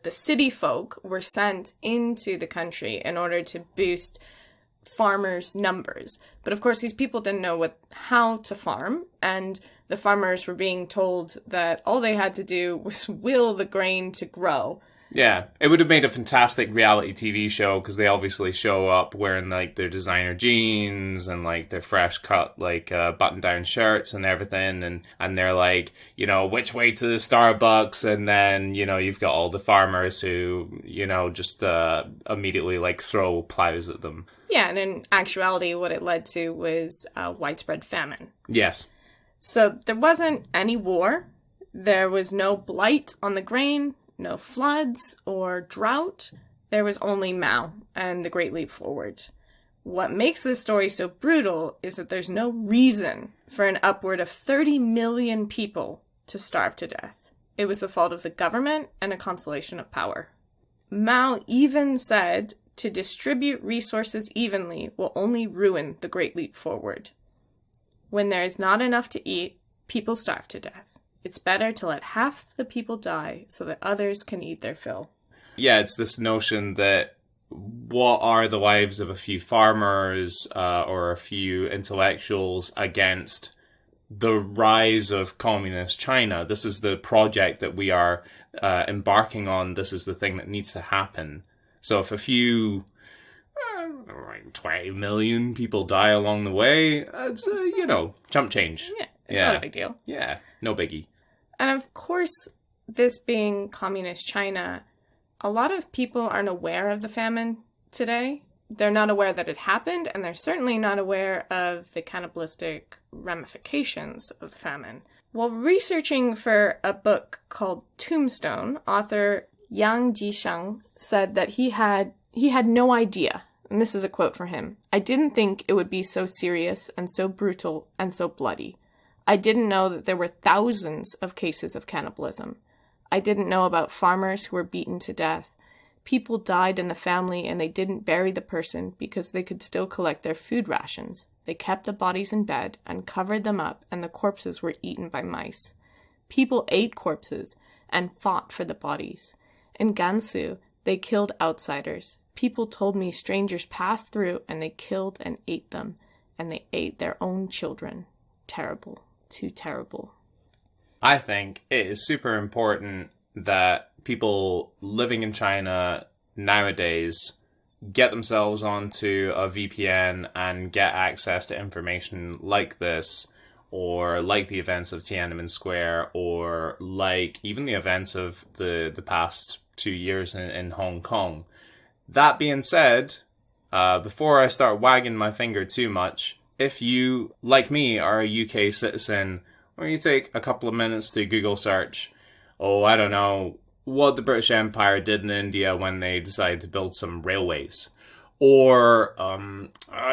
city folk were sent into the country in order to boost farmers' numbers. But of course, these people didn't know how to farm, and the farmers were being told that all they had to do was will the grain to grow. Yeah, it would have made a fantastic reality TV show because they obviously show up wearing like their designer jeans and like their fresh cut like button-down shirts and everything, and they're like, you know, which way to the Starbucks, and then, you know, you've got all the farmers who, you know, just immediately like throw plows at them. Yeah, and in actuality what it led to was widespread famine. Yes. So there wasn't any war, there was no blight on the grain, no floods or drought. There was only Mao and the Great Leap Forward. What makes this story so brutal is that there's no reason for an upward of 30 million people to starve to death. It was the fault of the government and a constellation of power. Mao even said to distribute resources evenly will only ruin the Great Leap Forward. When there is not enough to eat, people starve to death. It's better to let half the people die so that others can eat their fill. Yeah, it's this notion that what are the lives of a few farmers or a few intellectuals against the rise of communist China? This is the project that we are embarking on. This is the thing that needs to happen. So if a few 20 million people die along the way, it's, chump change. Yeah, it's not a big deal. Yeah, no biggie. And of course, this being communist China, a lot of people aren't aware of the famine today. They're not aware that it happened, and they're certainly not aware of the cannibalistic ramifications of the famine. While researching for a book called Tombstone, author Yang Jisheng said that he had no idea, and this is a quote from him, "I didn't think it would be so serious and so brutal and so bloody. I didn't know that there were thousands of cases of cannibalism. I didn't know about farmers who were beaten to death. People died in the family and they didn't bury the person because they could still collect their food rations. They kept the bodies in bed and covered them up, and the corpses were eaten by mice. People ate corpses and fought for the bodies. In Gansu, they killed outsiders. People told me strangers passed through and they killed and ate them, and they ate their own children. Terrible. Too terrible." I think it is super important that people living in China nowadays get themselves onto a VPN and get access to information like this, or like the events of Tiananmen Square, or like even the events of the past 2 years in Hong Kong. That being said, before I start wagging my finger too much, if you, like me, are a UK citizen, or you take a couple of minutes to Google search, I don't know, what the British Empire did in India when they decided to build some railways. Or,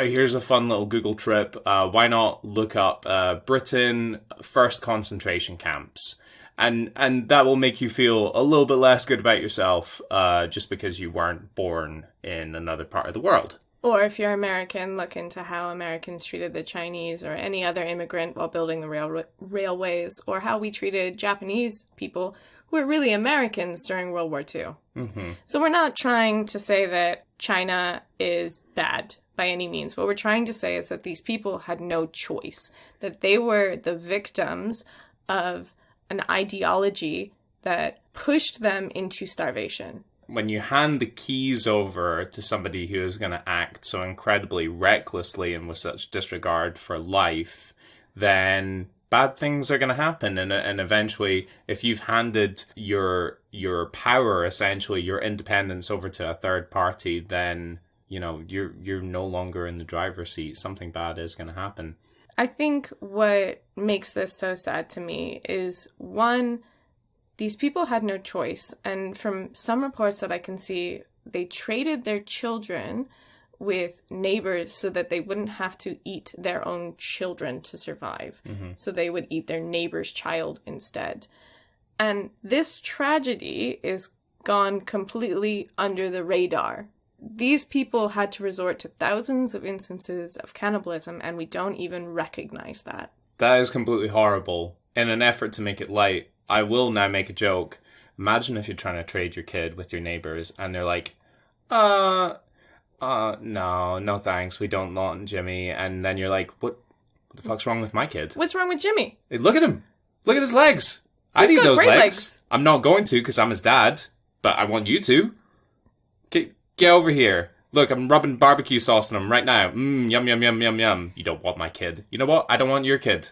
here's a fun little Google trip. Why not look up Britain first concentration camps? And that will make you feel a little bit less good about yourself, just because you weren't born in another part of the world. Or if you're American, look into how Americans treated the Chinese or any other immigrant while building the railways, or how we treated Japanese people who were really Americans during World War II. Mm-hmm. So we're not trying to say that China is bad by any means. What we're trying to say is that these people had no choice, that they were the victims of an ideology that pushed them into starvation. When you hand the keys over to somebody who is going to act so incredibly recklessly and with such disregard for life, then bad things are going to happen. And eventually, if you've handed your power, essentially your independence, over to a third party, then you're no longer in the driver's seat. Something bad is going to happen. I think what makes this so sad to me is, one, these people had no choice, and from some reports that I can see, they traded their children with neighbors so that they wouldn't have to eat their own children to survive. Mm-hmm. So they would eat their neighbor's child instead. And this tragedy is gone completely under the radar. These people had to resort to thousands of instances of cannibalism, and we don't even recognize that. That is completely horrible. In an effort to make it light, I will now make a joke. Imagine if you're trying to trade your kid with your neighbors and they're like, no thanks, we don't want Jimmy. And then you're like, what the fuck's wrong with my kid? What's wrong with Jimmy? Hey, look at him. Look at his legs. I need those legs. I'm not going to because I'm his dad, but I want you to. Get over here. Look, I'm rubbing barbecue sauce on him right now. Yum, yum, yum, yum, yum. You don't want my kid. You know what? I don't want your kid.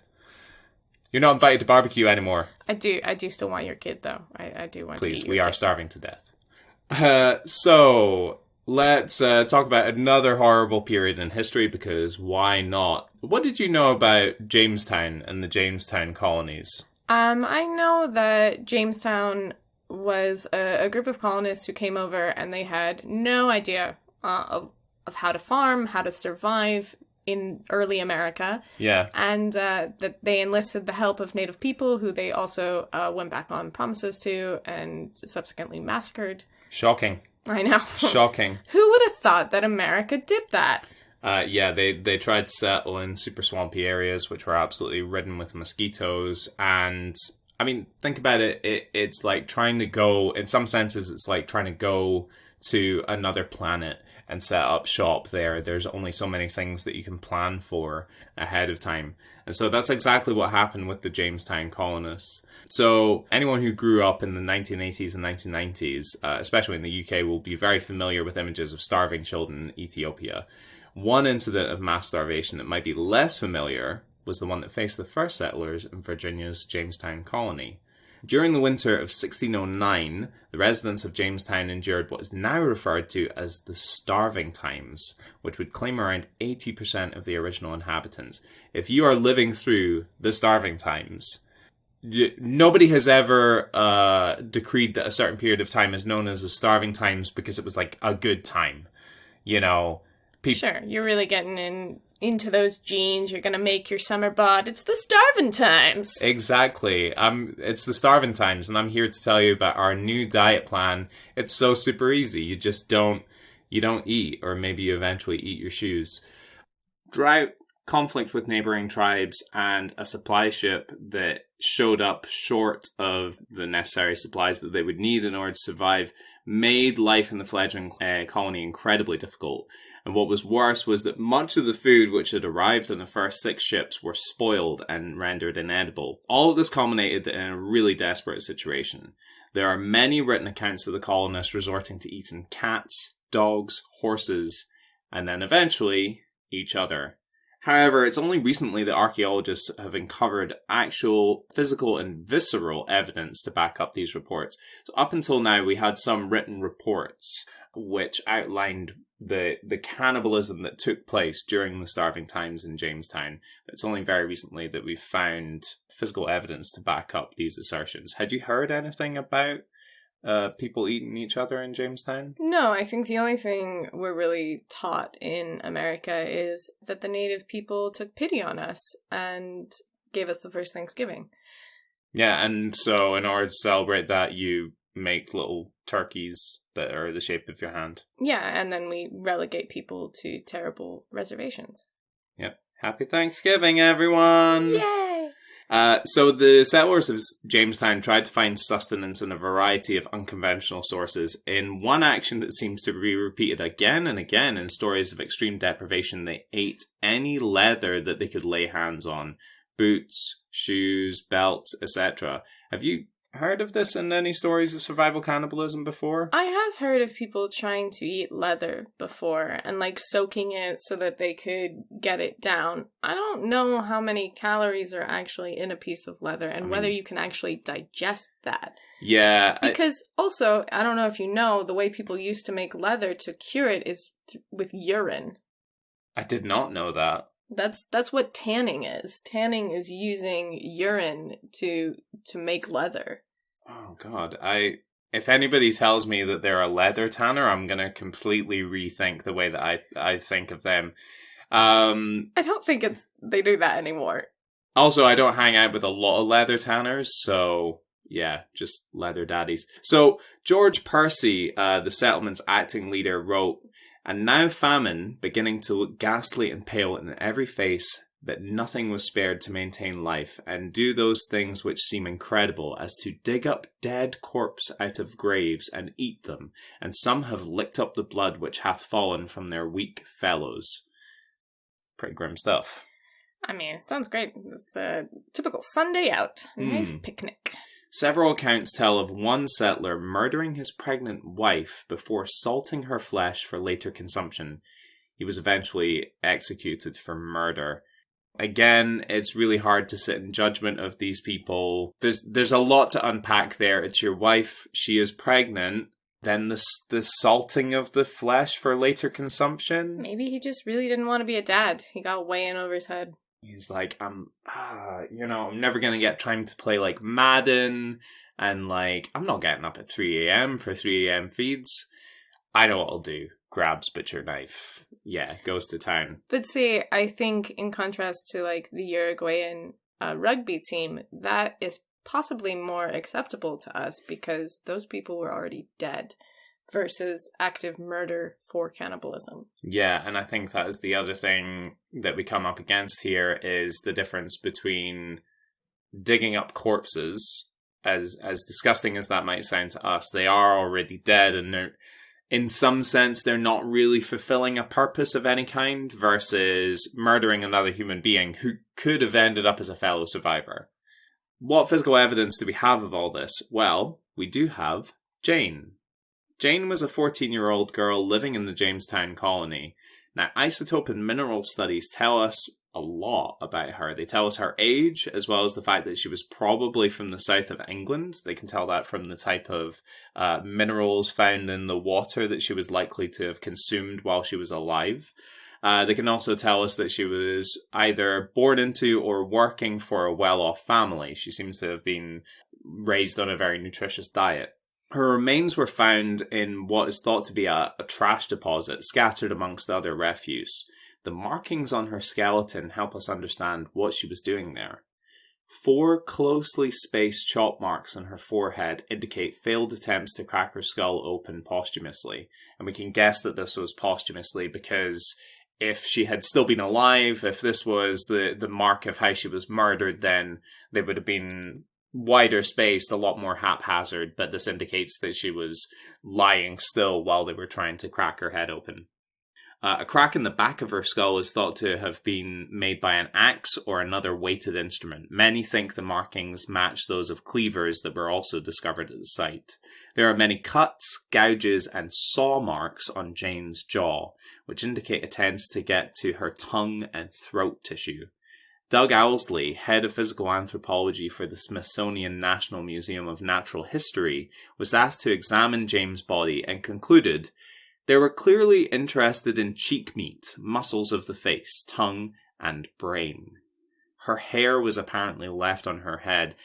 You're not invited to barbecue anymore. I do still want your kid, though. I do want to eat your kid. Please, we are starving to death. So, let's talk about another horrible period in history, because why not? What did you know about Jamestown and the Jamestown colonies? I know that Jamestown was a group of colonists who came over and they had no idea of how to farm, how to survive in early America. Yeah. And that they enlisted the help of native people who they also went back on promises to and subsequently massacred. Shocking. I know. Shocking. Who would have thought that America did that? They tried to settle in super swampy areas, which were absolutely ridden with mosquitoes. And, I mean, think about it. It's like trying to go, in some senses, it's like trying to go to another planet and set up shop there. There's only so many things that you can plan for ahead of time. And so that's exactly what happened with the Jamestown colonists. So anyone who grew up in the 1980s and 1990s, especially in the UK, will be very familiar with images of starving children in Ethiopia. One incident of mass starvation that might be less familiar was the one that faced the first settlers in Virginia's Jamestown colony. During the winter of 1609, the residents of Jamestown endured what is now referred to as the starving times, which would claim around 80% of the original inhabitants. If you are living through the starving times, nobody has ever decreed that a certain period of time is known as the starving times because it was like a good time. You know, Sure, you're really getting into those genes. You're going to make your summer bod. It's the starving times. Exactly. It's the starving times, and I'm here to tell you about our new diet plan. It's so super easy. You just don't eat, or maybe you eventually eat your shoes. Drought, conflict with neighboring tribes, and a supply ship that showed up short of the necessary supplies that they would need in order to survive made life in the fledgling colony incredibly difficult. And what was worse was that much of the food which had arrived on the first 6 ships were spoiled and rendered inedible. All of this culminated in a really desperate situation. There are many written accounts of the colonists resorting to eating cats, dogs, horses, and then eventually each other. However, it's only recently that archaeologists have uncovered actual physical and visceral evidence to back up these reports. So up until now, we had some written reports which outlined the cannibalism that took place during the starving times in Jamestown. It's only very recently that we've found physical evidence to back up these assertions. Had you heard anything about people eating each other in Jamestown? No, I think the only thing we're really taught in America is that the native people took pity on us and gave us the first Thanksgiving. Yeah, and so in order to celebrate that, you make little turkeys that are the shape of your hand. Yeah, and then we relegate people to terrible reservations. Yep. Happy Thanksgiving, everyone! Yay! So the settlers of Jamestown tried to find sustenance in a variety of unconventional sources. In one action that seems to be repeated again and again in stories of extreme deprivation, they ate any leather that they could lay hands on. Boots, shoes, belts, etc. Have you heard of this in any stories of survival cannibalism before? I have heard of people trying to eat leather before and like soaking it so that they could get it down. I don't know how many calories are actually in a piece of leather and whether you can actually digest that. Yeah. Because also, I don't know if you know, the way people used to make leather to cure it is with urine. I did not know that. That's what tanning is. Tanning is using urine to make leather. Oh God, if anybody tells me that they're a leather tanner, I'm gonna completely rethink the way that I think of them. I don't think they do that anymore. Also, I don't hang out with a lot of leather tanners, so yeah, just leather daddies. So George Percy, the settlement's acting leader, wrote, "And now famine, beginning to look ghastly and pale in every face, that nothing was spared to maintain life, and do those things which seem incredible, as to dig up dead corpse out of graves, and eat them, and some have licked up the blood which hath fallen from their weak fellows." Pretty grim stuff. I mean, it sounds great. It's a typical Sunday out. Nice picnic. Several accounts tell of one settler murdering his pregnant wife before salting her flesh for later consumption. He was eventually executed for murder. Again, it's really hard to sit in judgment of these people. There's a lot to unpack there. It's your wife, she is pregnant, then the salting of the flesh for later consumption. Maybe he just really didn't want to be a dad. He got way in over his head. He's like, I'm never going to get time to play like Madden, and like, I'm not getting up at 3 a.m. for 3 a.m. feeds. I know what I'll do. Grabs butcher knife. Yeah, goes to town. But see, I think in contrast to like the Uruguayan rugby team, that is possibly more acceptable to us because those people were already dead versus active murder for cannibalism. Yeah, and I think that is the other thing that we come up against here is the difference between digging up corpses, as disgusting as that might sound to us. They are already dead, and they're, in some sense, they're not really fulfilling a purpose of any kind, versus murdering another human being who could have ended up as a fellow survivor. What physical evidence do we have of all this? Well, we do have Jane. Jane was a 14-year-old girl living in the Jamestown colony. Now, isotope and mineral studies tell us a lot about her. They tell us her age, as well as the fact that she was probably from the south of England. They can tell that from the type of minerals found in the water that she was likely to have consumed while she was alive. They can also tell us that she was either born into or working for a well-off family. She seems to have been raised on a very nutritious diet. Her remains were found in what is thought to be a trash deposit scattered amongst other refuse. The markings on her skeleton help us understand what she was doing there. 4 closely spaced chop marks on her forehead indicate failed attempts to crack her skull open posthumously. And we can guess that this was posthumously because if she had still been alive, if this was the mark of how she was murdered, then they would have been wider spaced, a lot more haphazard, but this indicates that she was lying still while they were trying to crack her head open. A crack in the back of her skull is thought to have been made by an axe or another weighted instrument. Many think the markings match those of cleavers that were also discovered at the site. There are many cuts, gouges, and saw marks on Jane's jaw, which indicate attempts to get to her tongue and throat tissue. Doug Owsley, head of physical anthropology for the Smithsonian National Museum of Natural History, was asked to examine Jane's body and concluded they were clearly interested in cheek meat, muscles of the face, tongue, and brain. Her hair was apparently left on her head.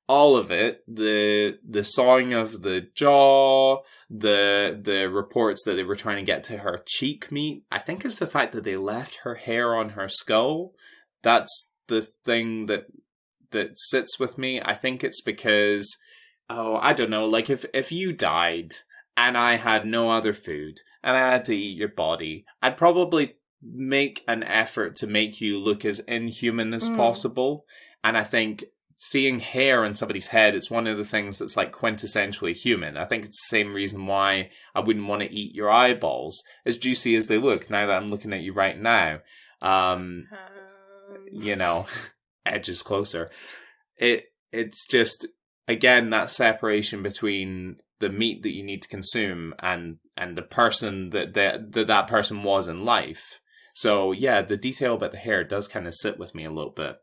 All of it, the sawing of the jaw, the reports that they were trying to get to her cheek meat, I think it's the fact that they left her hair on her skull. That's the thing that sits with me. I think it's because, I don't know, like if you died and I had no other food, and I had to eat your body, I'd probably make an effort to make you look as inhuman as possible. And I think seeing hair on somebody's head, it's one of the things that's like quintessentially human. I think it's the same reason why I wouldn't want to eat your eyeballs, as juicy as they look, now that I'm looking at you right now. You know, edges closer. It's just, again, that separation between the meat that you need to consume and the person that person was in life. So yeah, the detail about the hair does kind of sit with me a little bit.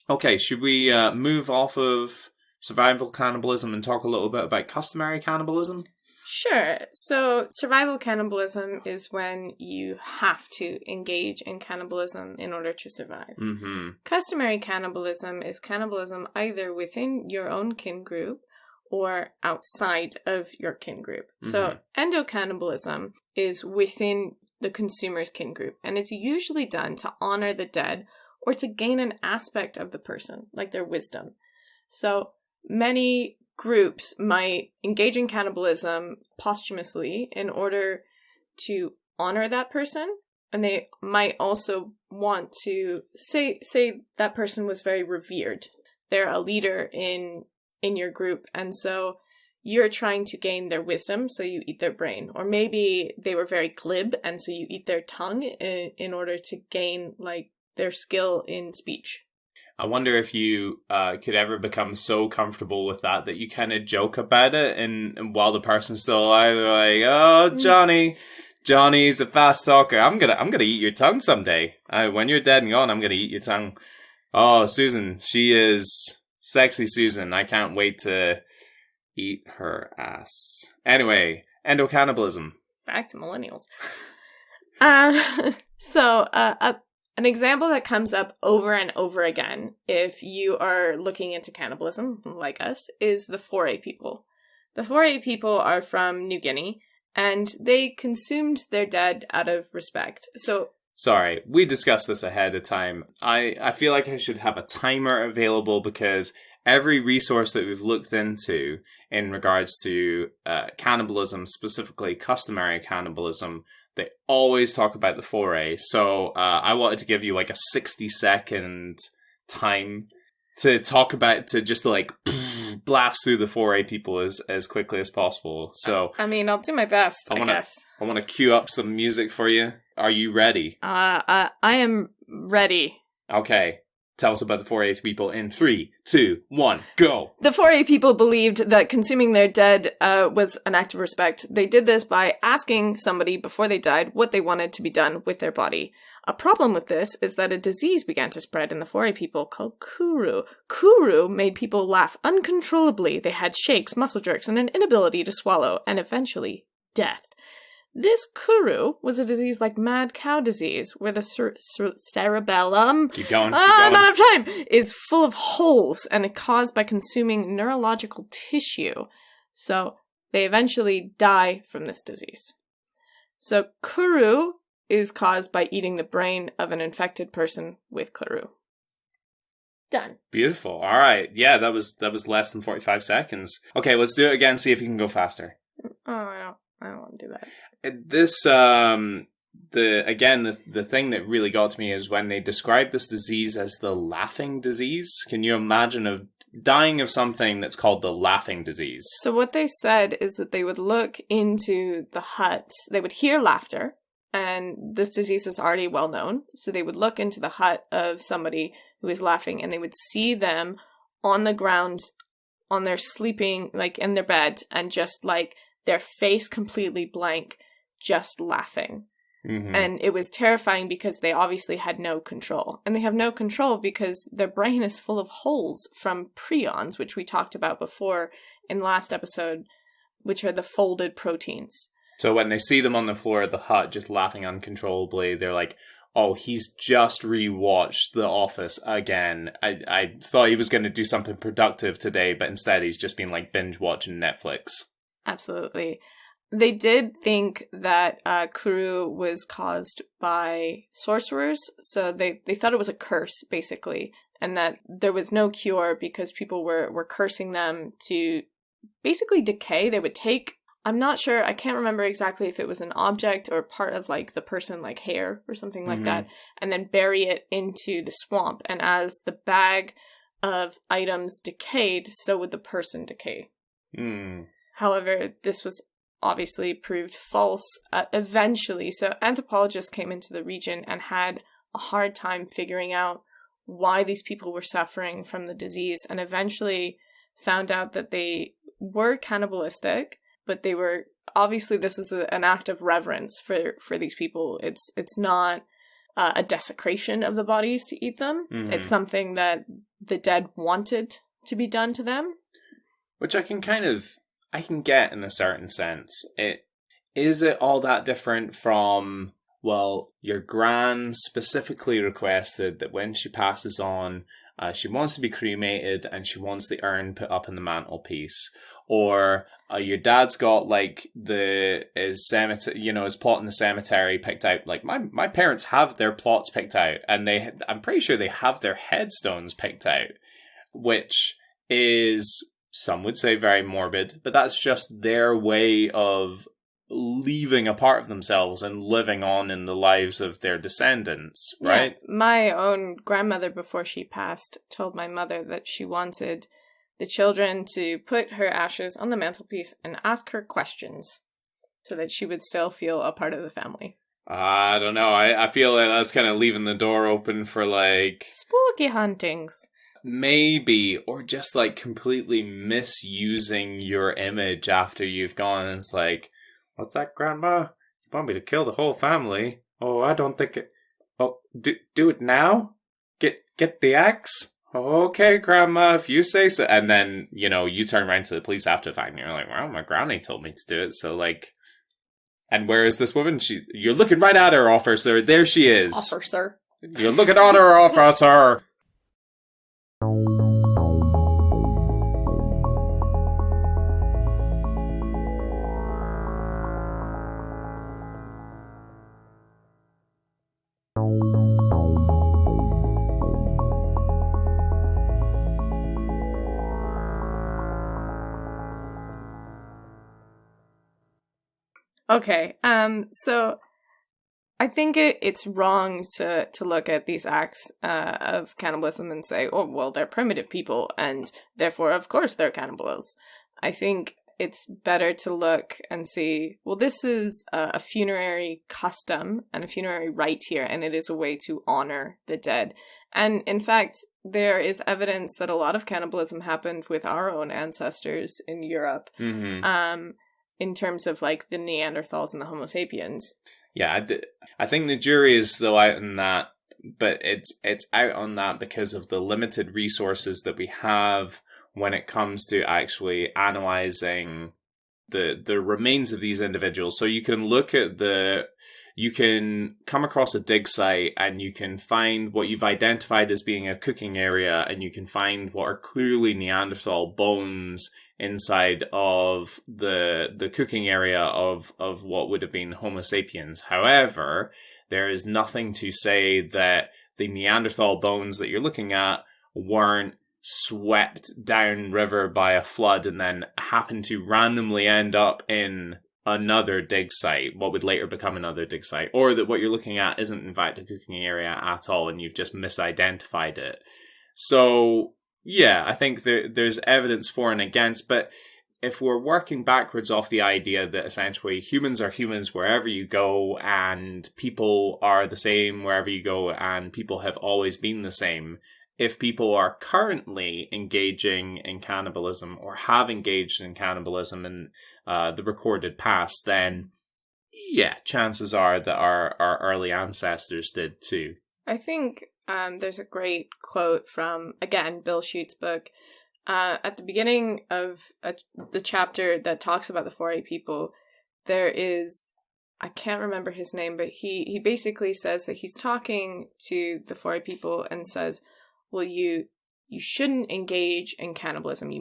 Okay, should we move off of survival cannibalism and talk a little bit about customary cannibalism? Sure. So survival cannibalism is when you have to engage in cannibalism in order to survive. Mm-hmm. Customary cannibalism is cannibalism either within your own kin group or outside of your kin group. Mm-hmm. So endocannibalism is within the consumer's kin group, and it's usually done to honor the dead or to gain an aspect of the person, like their wisdom. So many groups might engage in cannibalism posthumously in order to honor that person, and they might also want to say that person was very revered. They're a leader in your group, and so you're trying to gain their wisdom, so you eat their brain. Or maybe they were very glib, and so you eat their tongue in order to gain like their skill in speech. I wonder if you could ever become so comfortable with that you kind of joke about it, and while the person's still alive, they're like, "Oh, Johnny's a fast talker. I'm gonna eat your tongue someday. When you're dead and gone, I'm gonna eat your tongue. Oh, Susan, she is sexy Susan. I can't wait to eat her ass." Anyway, endocannibalism. Back to millennials. An example that comes up over and over again, if you are looking into cannibalism, like us, is the Foray people. The Foray people are from New Guinea, and they consumed their dead out of respect. So, sorry, we discussed this ahead of time. I feel like I should have a timer available because every resource that we've looked into in regards to cannibalism, specifically customary cannibalism, they always talk about the foray. So I wanted to give you like a 60-second time to talk about, to just like blast through the foray people as quickly as possible. So I mean, I'll do my best, I guess. I want to cue up some music for you. Are you ready? I am ready. Okay. Tell us about the 4A people in 3, 2, 1, go! The 4A people believed that consuming their dead was an act of respect. They did this by asking somebody before they died what they wanted to be done with their body. A problem with this is that a disease began to spread in the 4A people called kuru. Kuru made people laugh uncontrollably. They had shakes, muscle jerks, and an inability to swallow, and eventually death. This kuru was a disease like mad cow disease, where the cerebellum, keep going. I'm out of time, is full of holes and is caused by consuming neurological tissue. So they eventually die from this disease. So kuru is caused by eating the brain of an infected person with kuru. Done. Beautiful. All right. Yeah, that was less than 45 seconds. Okay, let's do it again. See if you can go faster. Oh, I don't want to do that. This the thing that really got to me is when they describe this disease as the laughing disease. Can you imagine dying of something that's called the laughing disease? So what they said is that they would look into the hut. They would hear laughter, and this disease is already well known. So they would look into the hut of somebody who is laughing, and they would see them on the ground, on their sleeping, like in their bed, and just like their face completely blank, just laughing. Mm-hmm. And it was terrifying because they obviously had no control. And they have no control because their brain is full of holes from prions, which we talked about before in last episode, which are the folded proteins. So when they see them on the floor of the hut just laughing uncontrollably, they're like, oh, he's just rewatched The Office again. I thought he was going to do something productive today, but instead he's just been like binge watching Netflix. Absolutely. They did think that kuru was caused by sorcerers, so they thought it was a curse, basically, and that there was no cure because people were cursing them to basically decay. They would take, I'm not sure, I can't remember exactly if it was an object or part of like the person, like hair or something like that, and then bury it into the swamp. And as the bag of items decayed, so would the person decay. However, this was obviously proved false eventually. So anthropologists came into the region and had a hard time figuring out why these people were suffering from the disease, and eventually found out that they were cannibalistic, but they were, obviously this is an act of reverence for these people. It's not a desecration of the bodies to eat them. It's something that the dead wanted to be done to them. Which I can get in a certain sense. Is it all that different from, well, your gran specifically requested that when she passes on, she wants to be cremated and she wants the urn put up in the mantelpiece? Or your dad's got like his cemetery, his plot in the cemetery picked out. Like my parents have their plots picked out, and I'm pretty sure they have their headstones picked out, which is, some would say, very morbid, but that's just their way of leaving a part of themselves and living on in the lives of their descendants, right? Yeah. My own grandmother, before she passed, told my mother that she wanted the children to put her ashes on the mantelpiece and ask her questions so that she would still feel a part of the family. I don't know. I feel like that's kind of leaving the door open for like spooky hauntings. Maybe, or just like completely misusing your image after you've gone. And it's like, what's that, Grandma? You want me to kill the whole family? Oh, I don't think it. Oh, do it now? Get the axe? Okay, Grandma, if you say so. And then, you turn around to the police after the fact and you're like, well, my granny told me to do it. So like, and where is this woman? You're looking right at her, officer. There she is. Officer. You're looking at her, officer. Okay. So I think it's wrong to look at these acts of cannibalism and say, oh, well, they're primitive people, and therefore, of course, they're cannibals. I think it's better to look and see, well, this is a funerary custom and a funerary rite here, and it is a way to honor the dead. And in fact, there is evidence that a lot of cannibalism happened with our own ancestors in Europe, in terms of like the Neanderthals and the Homo sapiens. Yeah, I think the jury is still out on that, but it's out on that because of the limited resources that we have when it comes to actually analyzing the remains of these individuals. So you can look at you can come across a dig site and you can find what you've identified as being a cooking area, and you can find what are clearly Neanderthal bones inside of the cooking area of what would have been Homo sapiens. However, there is nothing to say that the Neanderthal bones that you're looking at weren't swept down river by a flood and then happened to randomly end up in another dig site, what would later become another dig site, or that what you're looking at isn't in fact a cooking area at all and you've just misidentified it. So yeah, I think there's evidence for and against, but if we're working backwards off the idea that essentially humans are humans wherever you go and people are the same wherever you go and people have always been the same, if people are currently engaging in cannibalism or have engaged in cannibalism in the recorded past, then yeah, chances are that our early ancestors did too. I think there's a great quote from, again, Bill Schutt's book. At the beginning of the chapter that talks about the 4A people, there is, I can't remember his name, but he basically says that he's talking to the 4A people and says, well, you shouldn't engage in cannibalism.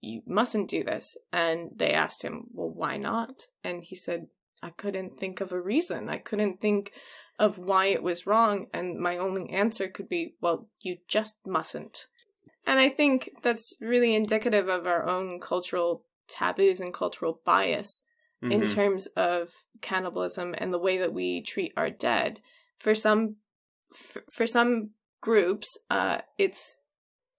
You mustn't do this. And they asked him, well, why not? And he said, I couldn't think of a reason. I couldn't think of why it was wrong. And my only answer could be, well, you just mustn't. And I think that's really indicative of our own cultural taboos and cultural bias in terms of cannibalism and the way that we treat our dead. For some groups, it's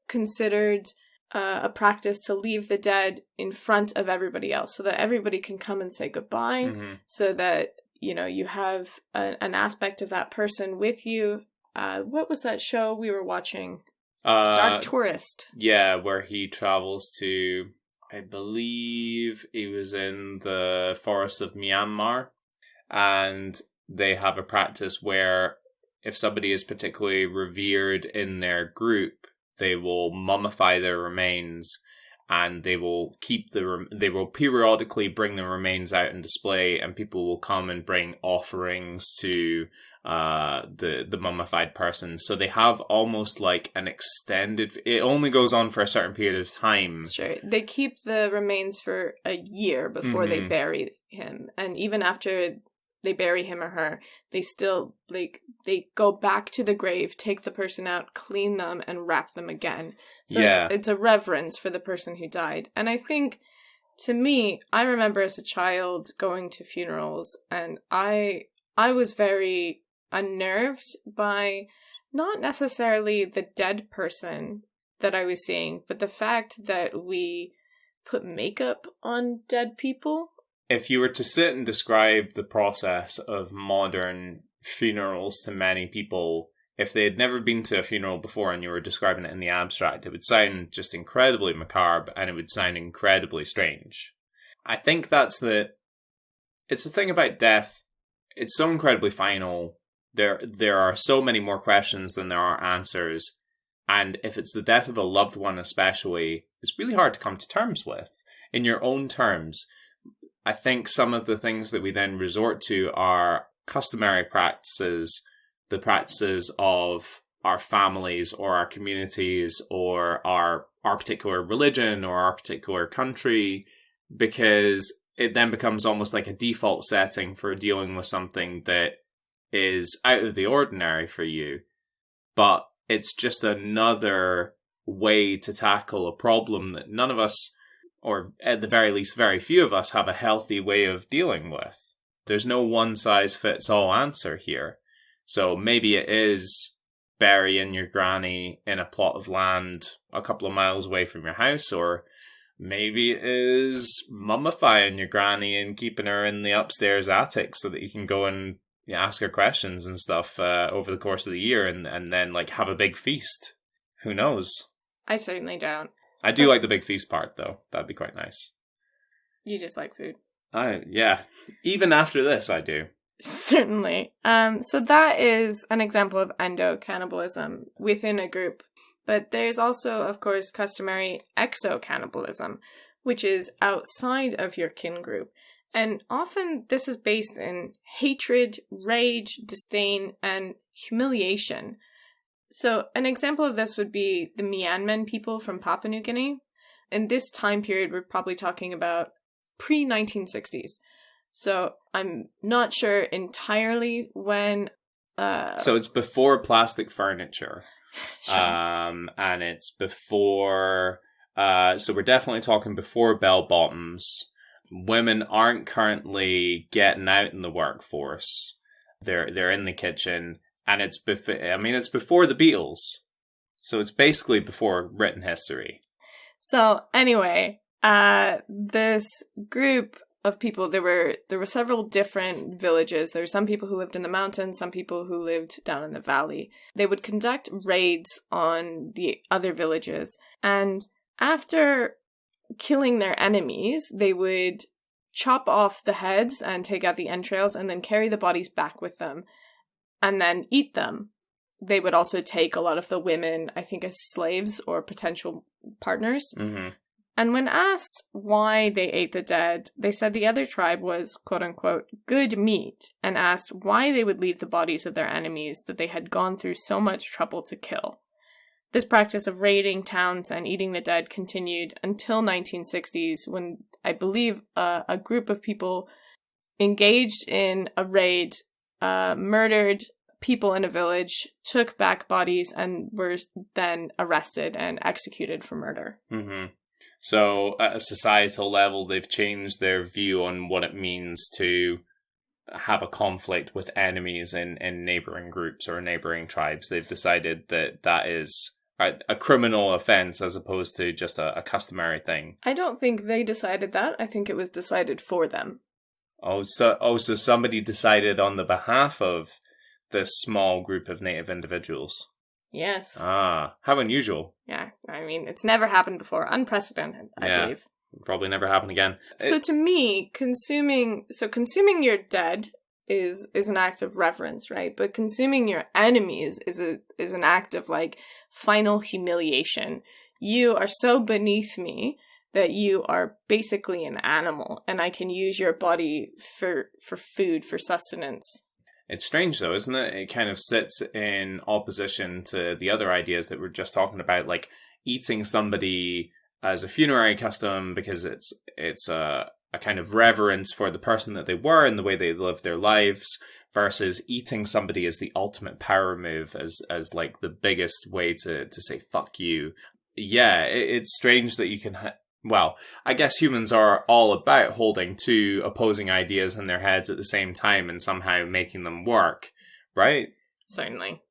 considered a practice to leave the dead in front of everybody else so that everybody can come and say goodbye, so that, you know, you have an aspect of that person with you. What was that show we were watching? Dark Tourist. Yeah, where he travels to, I believe he was in the forest of Myanmar, and they have a practice where if somebody is particularly revered in their group, they will mummify their remains, and they will they will periodically bring the remains out and display, and people will come and bring offerings to the mummified person. So they have almost like an extended. It only goes on for a certain period of time. Sure, they keep the remains for a year before they bury him, and even after they bury him or her, they still, like, they go back to the grave, take the person out, clean them, and wrap them again. So it's a reverence for the person who died. And I think, to me, I remember as a child going to funerals, and I was very unnerved by not necessarily the dead person that I was seeing, but the fact that we put makeup on dead people. If you were to sit and describe the process of modern funerals to many people, if they had never been to a funeral before and you were describing it in the abstract, it would sound just incredibly macabre and it would sound incredibly strange. I think it's the thing about death. It's so incredibly final. There are so many more questions than there are answers. And if it's the death of a loved one especially, it's really hard to come to terms with in your own terms. I think some of the things that we then resort to are customary practices, the practices of our families or our communities or our particular religion or our particular country, because it then becomes almost like a default setting for dealing with something that is out of the ordinary for you. But it's just another way to tackle a problem that none of us, or at the very least, very few of us, have a healthy way of dealing with. there's no one-size-fits-all answer here. So maybe it is burying your granny in a plot of land a couple of miles away from your house, or maybe it is mummifying your granny and keeping her in the upstairs attic so that you can go and ask her questions and stuff over the course of the year and then like have a big feast. Who knows? I certainly don't. I do like the big feast part, though. That'd be quite nice. You just like food. Yeah. Even after this, I do. Certainly. So that is an example of endocannibalism within a group. But there's also, of course, customary exocannibalism, which is outside of your kin group. And often this is based in hatred, rage, disdain, and humiliation. So an example of this would be the Myanmar people from Papua New Guinea. In this time period, we're probably talking about pre-1960s. So I'm not sure entirely when... So it's before plastic furniture. Sure. And it's before... so we're definitely talking before bell bottoms. Women aren't currently getting out in the workforce. They're in the kitchen. And it's before the Beatles. So it's basically before written history. So anyway, this group of people, there were several different villages. There were some people who lived in the mountains, some people who lived down in the valley. They would conduct raids on the other villages. And after killing their enemies, they would chop off the heads and take out the entrails and then carry the bodies back with them and then eat them. They would also take a lot of the women, I think, as slaves or potential partners. Mm-hmm. And when asked why they ate the dead, they said the other tribe was, quote-unquote, good meat, and asked why they would leave the bodies of their enemies that they had gone through so much trouble to kill. This practice of raiding towns and eating the dead continued until 1960s, when I believe a group of people engaged in a raid, murdered people in a village, took back bodies, and were then arrested and executed for murder. Mm-hmm. So at a societal level, they've changed their view on what it means to have a conflict with enemies in neighboring groups or neighboring tribes. They've decided that is a criminal offense as opposed to just a customary thing. I don't think they decided that. I think it was decided for them. So somebody decided on the behalf of this small group of native individuals. Yes. Ah, how unusual. Yeah, I mean, it's never happened before. Unprecedented, I believe. Probably never happen again. So to me, consuming your dead is an act of reverence, right? But consuming your enemies is an act of like final humiliation. You are so beneath me that you are basically an animal, and I can use your body for food, for sustenance. It's strange, though, isn't it? It kind of sits in opposition to the other ideas that we're just talking about, like eating somebody as a funerary custom because it's a kind of reverence for the person that they were and the way they lived their lives, versus eating somebody as the ultimate power move, as like the biggest way to say fuck you. Yeah, it's strange that you can... Well, I guess humans are all about holding two opposing ideas in their heads at the same time and somehow making them work, right? Certainly.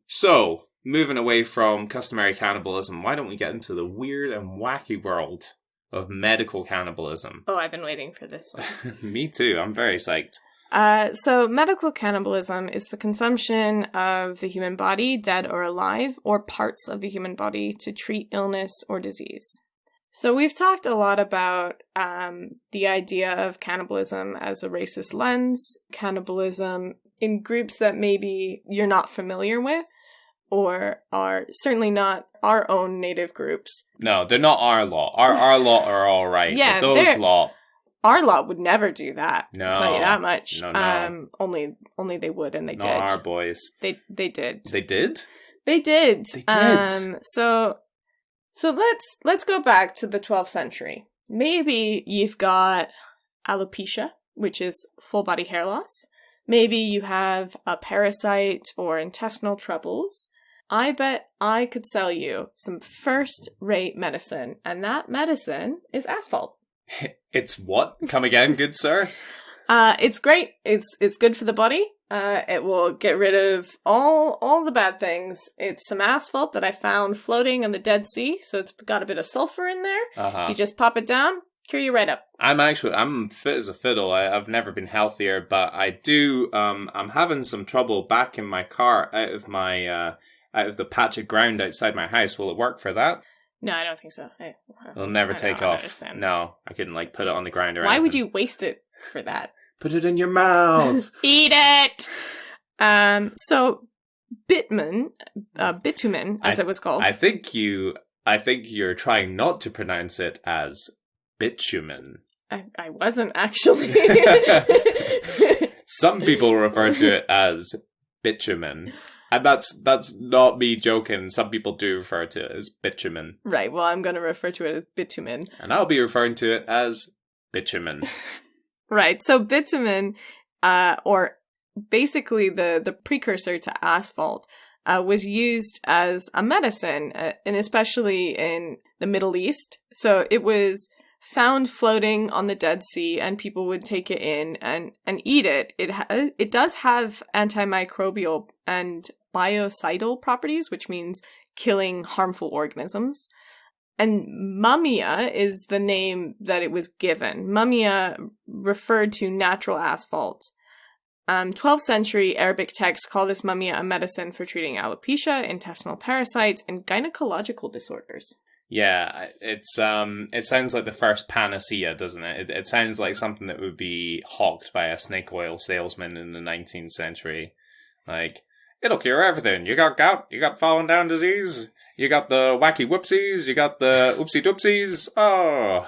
So, moving away from customary cannibalism, why don't we get into the weird and wacky world of medical cannibalism? Oh, I've been waiting for this one. Me too. I'm very psyched. So medical cannibalism is the consumption of the human body, dead or alive, or parts of the human body to treat illness or disease. So we've talked a lot about the idea of cannibalism as a racist lens, cannibalism in groups that maybe you're not familiar with, or are certainly not our own native groups. No, they're not our law. Our law are all right. Yeah, but those law... Our law would never do that. No. I'll tell you that much. No. Only they would, and they did. Not our boys. They did. They did? They did. They did. So let's go back to the 12th century. Maybe you've got alopecia, which is full body hair loss. Maybe you have a parasite or intestinal troubles. I bet I could sell you some first-rate medicine, and that medicine is asphalt. It's what? Come again, good sir? It's great. It's good for the body. It will get rid of all the bad things. It's some asphalt that I found floating in the Dead Sea, so it's got a bit of sulfur in there. Uh-huh. You just pop it down, cure you right up. I'm fit as a fiddle. I've never been healthier, but I do. I'm having some trouble backing my car out of the patch of ground outside my house. Will it work for that? No, I don't think so. It'll never take off. No, I couldn't put it on the ground or anything. Why would you waste it for that? Put it in your mouth. Eat it. So bitumen, as it was called. I think you're trying not to pronounce it as bitumen. I wasn't actually. Some people refer to it as bitumen. And that's not me joking. Some people do refer to it as bitumen. Right, well, I'm going to refer to it as bitumen. And I'll be referring to it as bitumen. Right, so bitumen, or basically the precursor to asphalt, was used as a medicine, and especially in the Middle East. So it was found floating on the Dead Sea, and people would take it in and eat it. It does have antimicrobial and biocidal properties, which means killing harmful organisms. And mummia is the name that it was given. Mummia referred to natural asphalt. 12th century Arabic texts call this mummia a medicine for treating alopecia, intestinal parasites, and gynecological disorders. Yeah, it sounds like the first panacea, doesn't it? It sounds like something that would be hawked by a snake oil salesman in the 19th century. Like, it'll cure everything. You got gout, you got falling down disease, you got the wacky whoopsies, you got the oopsie doopsies. Oh.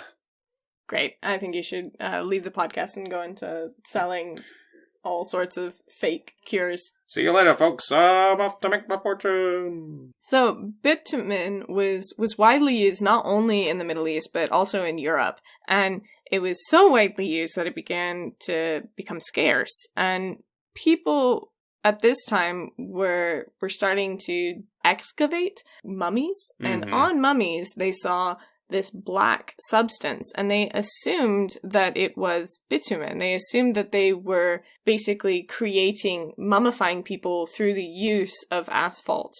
Great. I think you should leave the podcast and go into selling all sorts of fake cures. See you later, folks. I'm off to make my fortune. So bitumen was widely used not only in the Middle East, but also in Europe. And it was so widely used that it began to become scarce. And people at this time were starting to excavate mummies. Mm-hmm. And on mummies, they saw this black substance, and they assumed that it was bitumen. They assumed that they were basically mummifying people through the use of asphalt.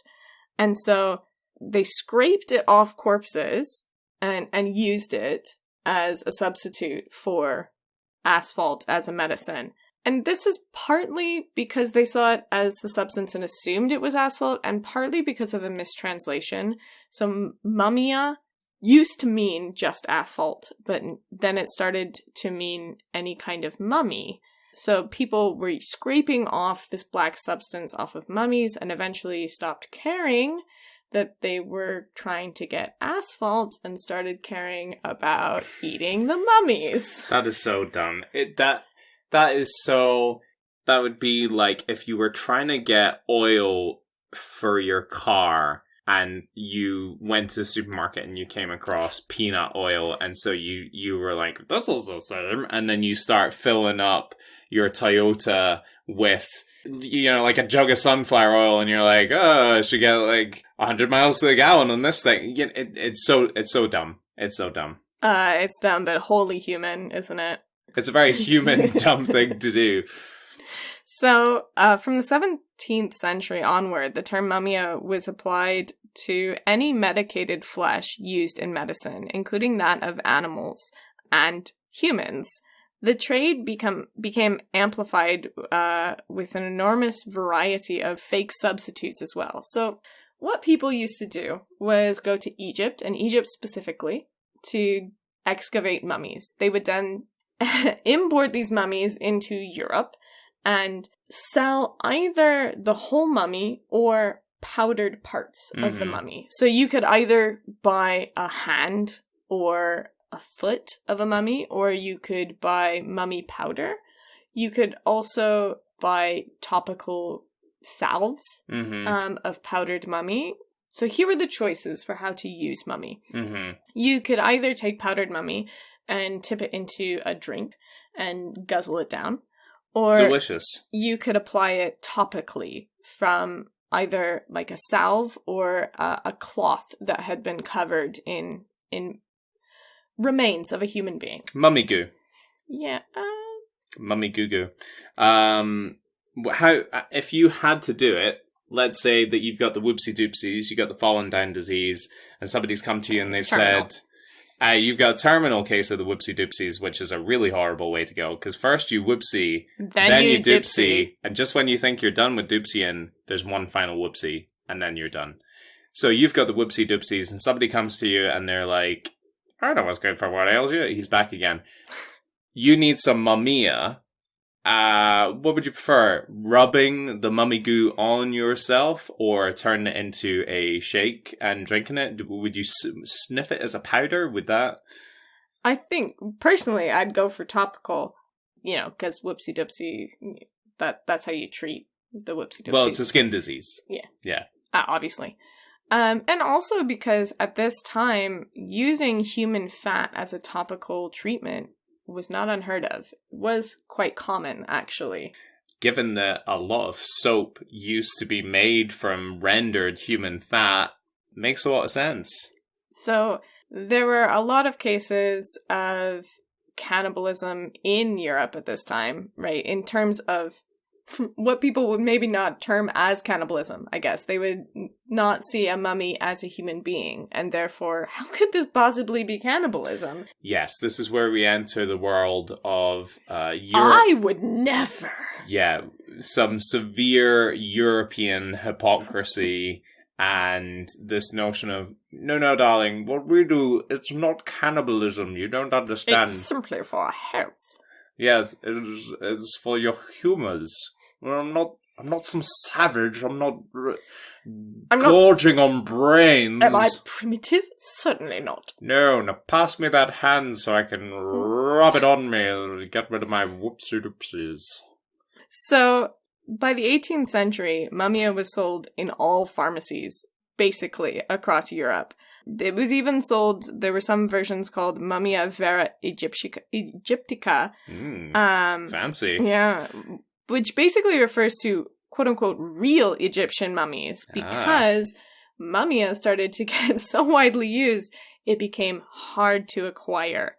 And so they scraped it off corpses and used it as a substitute for asphalt as a medicine. And this is partly because they saw it as the substance and assumed it was asphalt, and partly because of a mistranslation. So mummia used to mean just asphalt, but then it started to mean any kind of mummy. So people were scraping off this black substance off of mummies and eventually stopped caring that they were trying to get asphalt and started caring about eating the mummies. That is so dumb. That would be like if you were trying to get oil for your car and you went to the supermarket and you came across peanut oil, and so you were like, this is the same, and then you start filling up your Toyota with, like a jug of sunflower oil, and you're like, oh, I should get like 100 miles to the gallon on this thing. It's so dumb. It's so dumb. It's dumb, but wholly human, isn't it? It's a very human, dumb thing to do. So, from the 17th century onward, the term mummia was applied to any medicated flesh used in medicine, including that of animals and humans. The trade became amplified with an enormous variety of fake substitutes as well. So, what people used to do was go to Egypt, and Egypt specifically, to excavate mummies. They would then import these mummies into Europe and sell either the whole mummy or powdered parts of the mummy. So you could either buy a hand or a foot of a mummy, or you could buy mummy powder. You could also buy topical salves of powdered mummy. So here were the choices for how to use mummy. Mm-hmm. You could either take powdered mummy and tip it into a drink and guzzle it down. Or delicious. You could apply it topically from either like a salve or a cloth that had been covered in remains of a human being. Mummy goo. Yeah. Mummy goo goo. How, if you had to do it, let's say that you've got the whoopsie doopsies, you got the fallen down disease, and somebody's come to you and they've said, you've got a terminal case of the whoopsie doopsies, which is a really horrible way to go, because first you whoopsie, then you doopsie, and just when you think you're done with doopsying, there's one final whoopsie, and then you're done. So you've got the whoopsie doopsies, and somebody comes to you and they're like, I know what's good for what ails you. He's back again. You need some mumia. What would you prefer? Rubbing the mummy goo on yourself or turning it into a shake and drinking it? Would you sniff it as a powder? Would that? I think, personally, I'd go for topical, because whoopsie doopsie, that's how you treat the whoopsie doopsies. Well, it's a skin disease. Yeah. Yeah. Obviously. And also because at this time, using human fat as a topical treatment was not unheard of. It was quite common, actually. Given that a lot of soap used to be made from rendered human fat, makes a lot of sense. So there were a lot of cases of cannibalism in Europe at this time, right? In terms of what people would maybe not term as cannibalism, I guess. They would not see a mummy as a human being, and therefore, how could this possibly be cannibalism? Yes, this is where we enter the world of Europe. I would never! Yeah, some severe European hypocrisy and this notion of, no, darling, what we do, it's not cannibalism, you don't understand. It's simply for health. Yes, it's for your humours. Well, I'm not some savage. I'm not gorging on brains. Am I primitive? Certainly not. No, now pass me that hand so I can rub it on me and get rid of my whoopsie-doopsies. So, by the 18th century, mummia was sold in all pharmacies, basically, across Europe. It was even sold, there were some versions called Mummia Vera Egyptica. Fancy. Yeah. Which basically refers to, quote-unquote, real Egyptian mummies. Because mummia started to get so widely used, it became hard to acquire.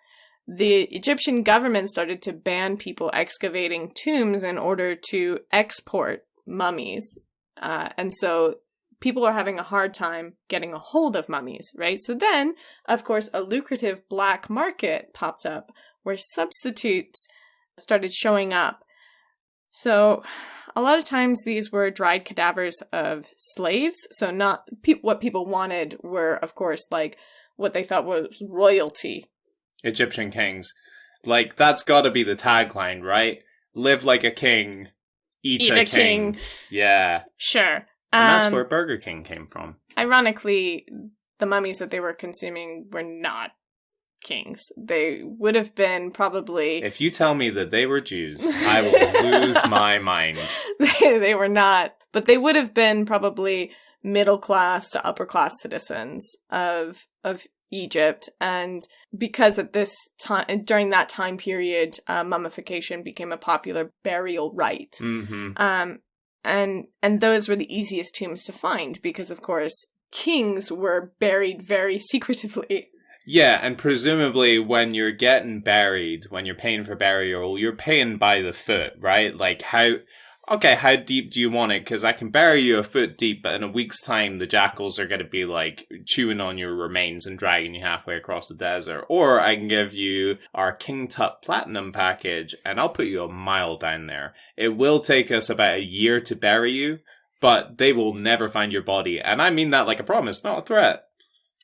The Egyptian government started to ban people excavating tombs in order to export mummies. And so people are having a hard time getting a hold of mummies, right? So then, of course, a lucrative black market popped up where substitutes started showing up. So a lot of times these were dried cadavers of slaves. So not what people wanted were, of course, like what they thought was royalty. Egyptian kings. Like, that's gotta be the tagline, right? Live like a king, eat a king. Yeah. Sure. And that's where Burger King came from. Ironically, the mummies that they were consuming were not kings. They would have been probably... If you tell me that they were Jews, I will lose my mind. They were not. But they would have been probably middle class to upper class citizens of Egypt. And because at this time, during that time period, mummification became a popular burial rite. Mm-hmm. And those were the easiest tombs to find because, of course, kings were buried very secretively. Yeah, and presumably when you're getting buried, when you're paying for burial, you're paying by the foot, right? Like, how deep do you want it? Because I can bury you a foot deep, but in a week's time, the jackals are going to be, like, chewing on your remains and dragging you halfway across the desert. Or I can give you our King Tut Platinum package, and I'll put you a mile down there. It will take us about a year to bury you, but they will never find your body. And I mean that like a promise, not a threat.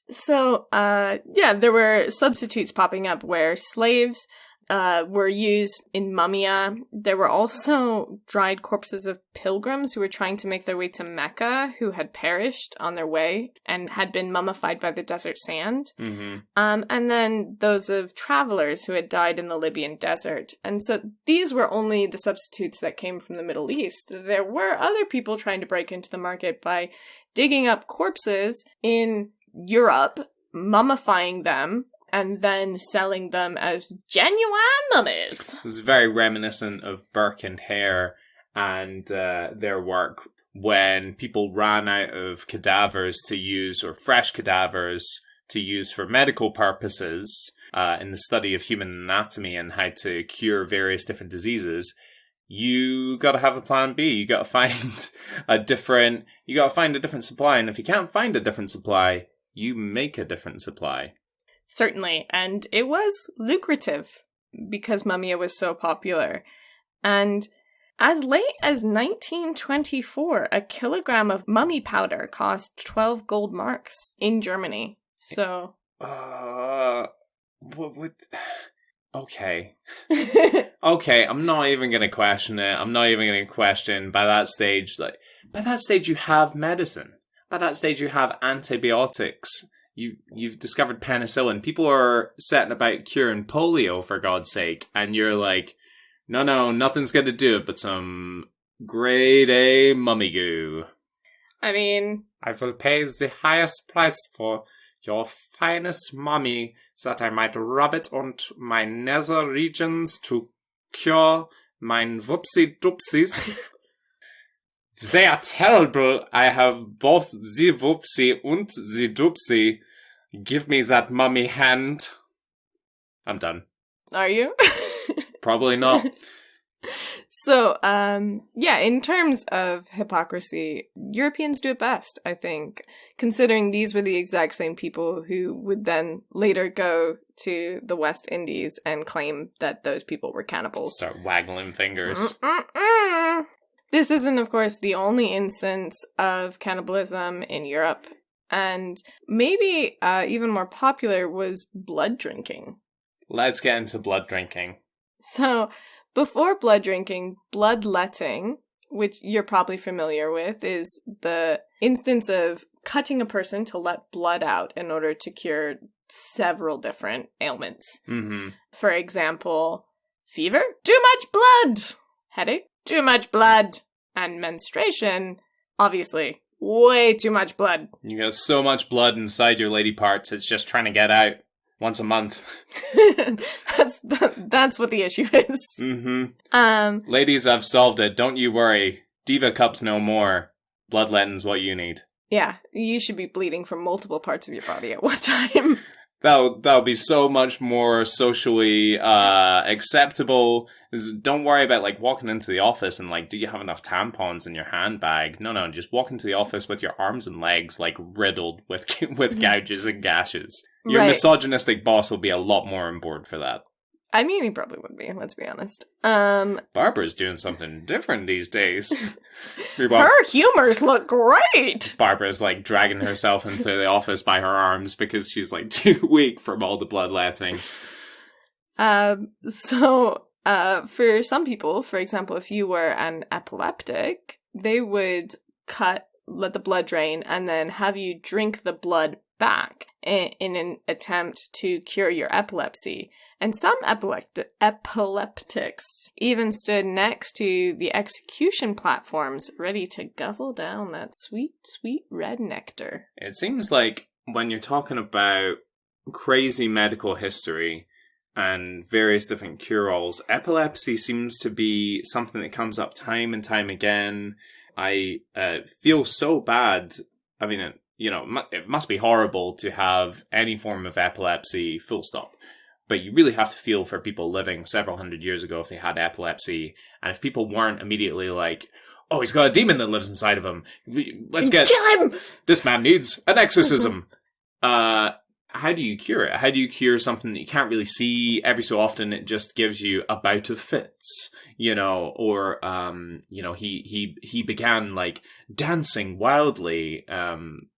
So, there were substitutes popping up where slaves were used in mummia. There were also dried corpses of pilgrims who were trying to make their way to Mecca, who had perished on their way and had been mummified by the desert sand. Mm-hmm. And then those of travelers who had died in the Libyan desert. And so these were only the substitutes that came from the Middle East. There were other people trying to break into the market by digging up corpses in Europe, mummifying them, and then selling them as genuine mummies. This is very reminiscent of Burke and Hare and their work when people ran out of cadavers to use, or fresh cadavers to use for medical purposes. in the study of human anatomy and how to cure various different diseases, you got to have a plan B. You got to find a different supply. And if you can't find a different supply, you make a different supply. Certainly. And it was lucrative because Mumia was so popular. And as late as 1924, a kilogram of mummy powder cost 12 gold marks in Germany. So... Okay. Okay, I'm not even going to question it. I'm not even going to question by that stage you have medicine. By that stage you have antibiotics. You've discovered penicillin. People are setting about curing polio, for God's sake, and you're like, no, nothing's going to do it but some grade A mummy goo. I mean, I will pay the highest price for your finest mummy, so that I might rub it on my nether regions to cure mine whoopsie-doopsies. They are terrible. I have both the whoopsie and the doopsie. Give me that mummy hand. I'm done. Are you? Probably not. So, in terms of hypocrisy, Europeans do it best, I think, considering these were the exact same people who would then later go to the West Indies and claim that those people were cannibals. Start waggling fingers. This isn't, of course, the only instance of cannibalism in Europe, and maybe even more popular was blood drinking. Let's get into blood drinking. So... before blood drinking, bloodletting, which you're probably familiar with, is the instance of cutting a person to let blood out in order to cure several different ailments. Mm-hmm. For example, fever, too much blood. Headache, too much blood. And menstruation, obviously, way too much blood. You got so much blood inside your lady parts, it's just trying to get out. Once a month. That's what the issue is. Mm-hmm. Ladies, I've solved it. Don't you worry. Diva cups no more. Bloodletting's what you need. Yeah, you should be bleeding from multiple parts of your body at one time. That'll be so much more socially acceptable. Don't worry about walking into the office and do you have enough tampons in your handbag? No, just walk into the office with your arms and legs riddled with gouges and gashes. Your misogynistic boss will be a lot more on board for that. I mean, he probably would be, let's be honest. Barbara's doing something different these days. Her humors look great! Barbara's dragging herself into the office by her arms because she's too weak from all the bloodletting. For some people, for example, if you were an epileptic, they would let the blood drain, and then have you drink the blood back in an attempt to cure your epilepsy. And some epileptics even stood next to the execution platforms, ready to guzzle down that sweet, sweet red nectar. It seems like when you're talking about crazy medical history and various different cure-alls, epilepsy seems to be something that comes up time and time again. I feel so bad. I mean, it must be horrible to have any form of epilepsy, full stop. But you really have to feel for people living several hundred years ago if they had epilepsy. And if people weren't immediately oh, he's got a demon that lives inside of him. Kill him! This man needs an exorcism. How do you cure it? How do you cure something that you can't really see? Every so often it just gives you a bout of fits, or, he began dancing wildly,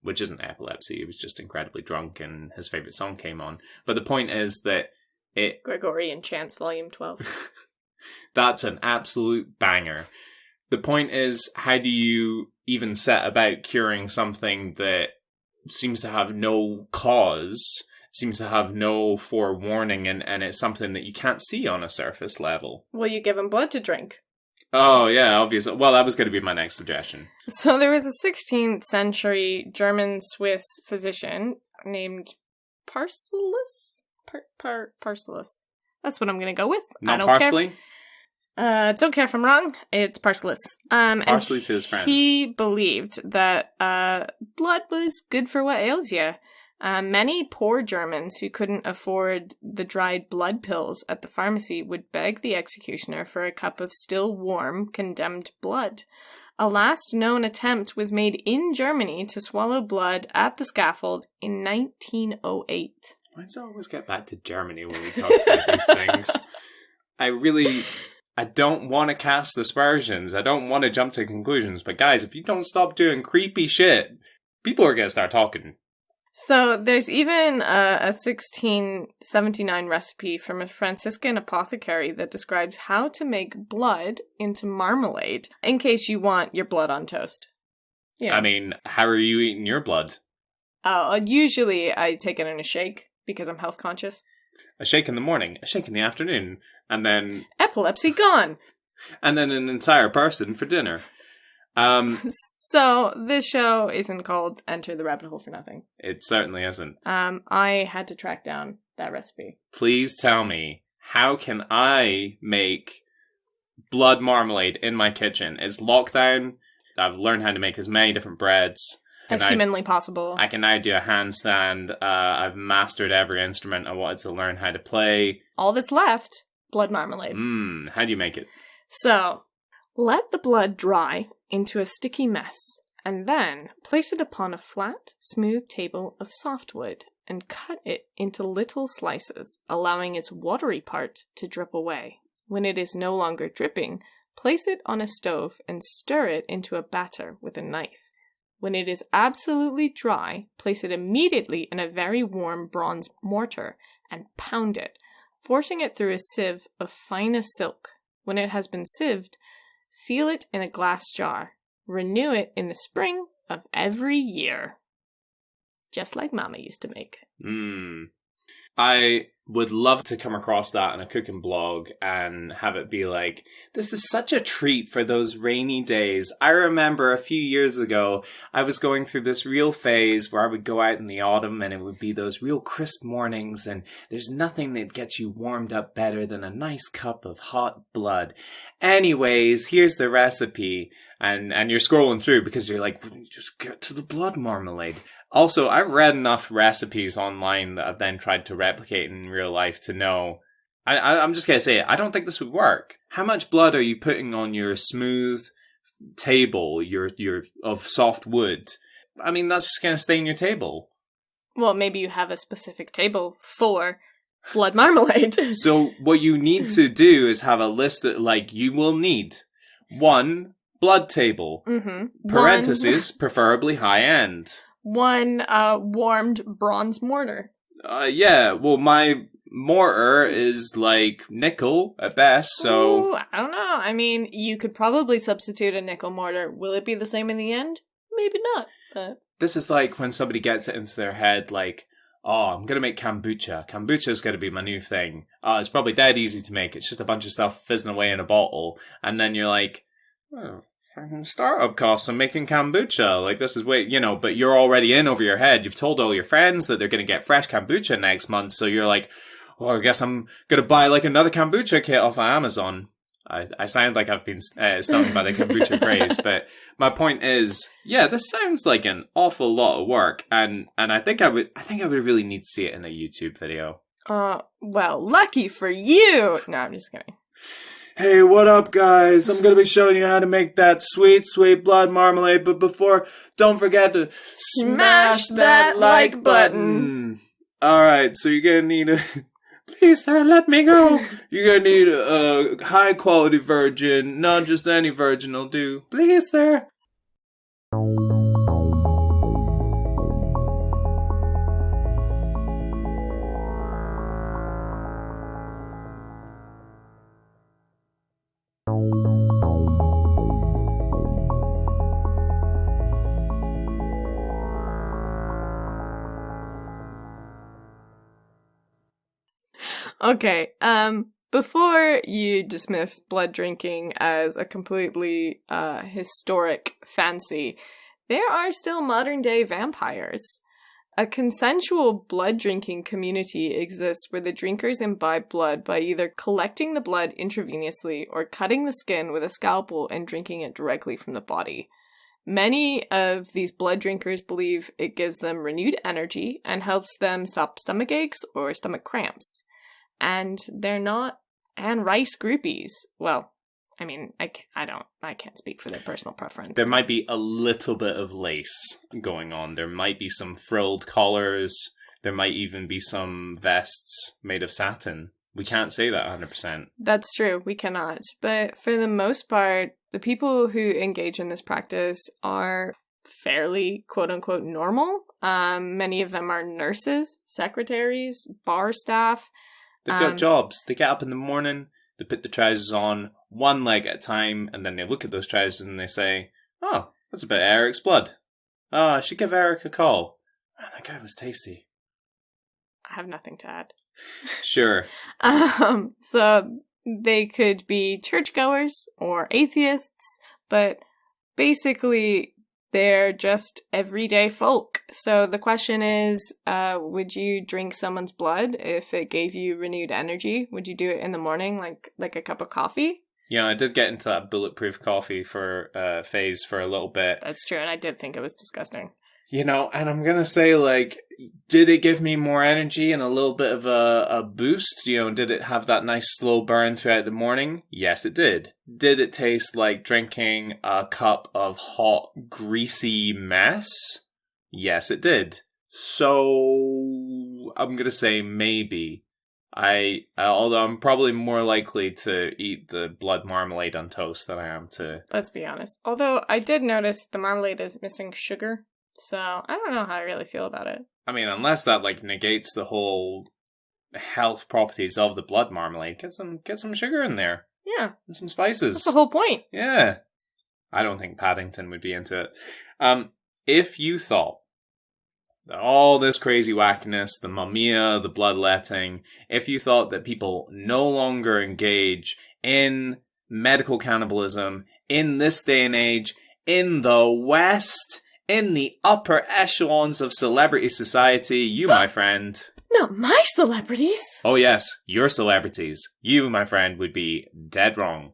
which isn't epilepsy. He was just incredibly drunk and his favorite song came on. But the point is that Gregorian Chants, Volume 12. That's an absolute banger. The point is, how do you even set about curing something that seems to have no cause, seems to have no forewarning, and it's something that you can't see on a surface level? Well, you give him blood to drink. Oh, yeah, obviously. Well, that was going to be my next suggestion. So there was a 16th century German-Swiss physician named Paracelsus? Paracelsus. That's what I'm going to go with. Not parsley? Don't care if I'm wrong. It's Paracelsus. Parsley to his friends. He believed that blood was good for what ails you. Many poor Germans who couldn't afford the dried blood pills at the pharmacy would beg the executioner for a cup of still warm, condemned blood. A last known attempt was made in Germany to swallow blood at the scaffold in 1908. Why does it always get back to Germany when we talk about these things? I don't want to cast aspersions. I don't want to jump to conclusions. But guys, if you don't stop doing creepy shit, people are going to start talking. So there's even a 1679 recipe from a Franciscan apothecary that describes how to make blood into marmalade in case you want your blood on toast. Yeah. I mean, how are you eating your blood? Usually I take it in a shake because I'm health conscious. A shake in the morning, a shake in the afternoon, and then... Epilepsy gone! And then an entire person for dinner. So this show isn't called Enter the Rabbit Hole for nothing. It certainly isn't. I had to track down that recipe. Please tell me, how can I make blood marmalade in my kitchen? It's lockdown. I've learned how to make as many different breads as humanly possible. I can now do a handstand. I've mastered every instrument I wanted to learn how to play. All that's left, blood marmalade. How do you make it? So, let the blood dry into a sticky mess, and then place it upon a flat, smooth table of softwood and cut it into little slices, allowing its watery part to drip away. When it is no longer dripping, place it on a stove and stir it into a batter with a knife. When it is absolutely dry, place it immediately in a very warm bronze mortar and pound it, forcing it through a sieve of finest silk. When it has been sieved, seal it in a glass jar. Renew it in the spring of every year. Just like Mama used to make. I would love to come across that in a cooking blog and have it be like, this is such a treat for those rainy days. I remember a few years ago, I was going through this real phase where I would go out in the autumn and it would be those real crisp mornings, and there's nothing that gets you warmed up better than a nice cup of hot blood. Anyways, here's the recipe. And you're scrolling through because you're like, just get to the blood marmalade. Also, I've read enough recipes online that I've then tried to replicate in real life to know. I'm just going to say it. I don't think this would work. How much blood are you putting on your smooth table, your of soft wood? I mean, that's just going to stain your table. Well, maybe you have a specific table for blood marmalade. So what you need to do is have a list that, like, you will need 1 blood table. Parentheses, preferably high end. 1 warmed bronze mortar. Yeah, well, my mortar is like nickel at best, so... Ooh, I don't know. I mean, you could probably substitute a nickel mortar. Will it be the same in the end? Maybe not, but... This is like when somebody gets it into their head, like, oh, I'm going to make kombucha. Kombucha's going to be my new thing. It's probably dead easy to make. It's just a bunch of stuff fizzing away in a bottle. And then you're like, oh, startup costs of making kombucha. Like, this is way, but you're already in over your head. You've told all your friends that they're going to get fresh kombucha next month. So you're like, I guess I'm going to buy like another kombucha kit off of Amazon. I sound like I've been stung by the kombucha craze, but my point is, yeah, this sounds like an awful lot of work, and I think I would really need to see it in a YouTube video. Well, lucky for you. No, I'm just kidding. Hey, what up, guys? I'm gonna be showing you how to make that sweet, sweet blood marmalade, but before, don't forget to smash that like button. Alright, so you're gonna need a... Please, sir, let me go. You're gonna need a high-quality virgin, not just any virgin will do. Please, sir. Okay, before you dismiss blood drinking as a completely historic fancy, there are still modern-day vampires. A consensual blood drinking community exists where the drinkers imbibe blood by either collecting the blood intravenously or cutting the skin with a scalpel and drinking it directly from the body. Many of these blood drinkers believe it gives them renewed energy and helps them stop stomach aches or stomach cramps. And they're not Anne Rice groupies. Well, I mean, I can't speak for their personal preference. There might be a little bit of lace going on. There might be some frilled collars. There might even be some vests made of satin. We can't say that 100%. That's true. We cannot. But for the most part, the people who engage in this practice are fairly, quote-unquote, normal. Many of them are nurses, secretaries, bar staff. They've got jobs. They get up in the morning, they put the trousers on, one leg at a time, and then they look at those trousers and they say, oh, that's a bit of Eric's blood. Oh, I should give Eric a call. Man, that guy was tasty. I have nothing to add. Sure. So they could be churchgoers or atheists, but basically they're just everyday folk. So the question is, would you drink someone's blood if it gave you renewed energy? Would you do it in the morning, like a cup of coffee? Yeah, I did get into that bulletproof coffee phase for a little bit. That's true, and I did think it was disgusting. You know, and I'm going to say, like, did it give me more energy and a little bit of a boost? You know, did it have that nice slow burn throughout the morning? Yes, it did. Did it taste like drinking a cup of hot, greasy mess? Yes, it did. So, I'm going to say maybe. Although I'm probably more likely to eat the blood marmalade on toast than I am to... Let's be honest. Although I did notice the marmalade is missing sugar. So, I don't know how I really feel about it. I mean, unless that, like, negates the whole health properties of the blood marmalade, get some sugar in there. Yeah. And some spices. That's the whole point. Yeah. I don't think Paddington would be into it. If you thought that all this crazy wackiness, the mumia, the bloodletting, if you thought that people no longer engage in medical cannibalism in this day and age, in the West... in the upper echelons of celebrity society, you, my friend... Not my celebrities! Oh yes, your celebrities. You, my friend, would be dead wrong.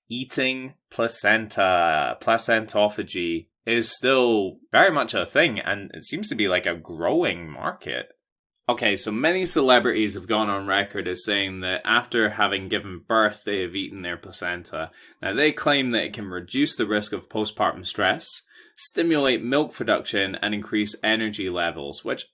Eating placenta, placentophagy, is still very much a thing, and it seems to be like a growing market. Okay, so many celebrities have gone on record as saying that after having given birth, they have eaten their placenta. Now, they claim that it can reduce the risk of postpartum stress, stimulate milk production, and increase energy levels, which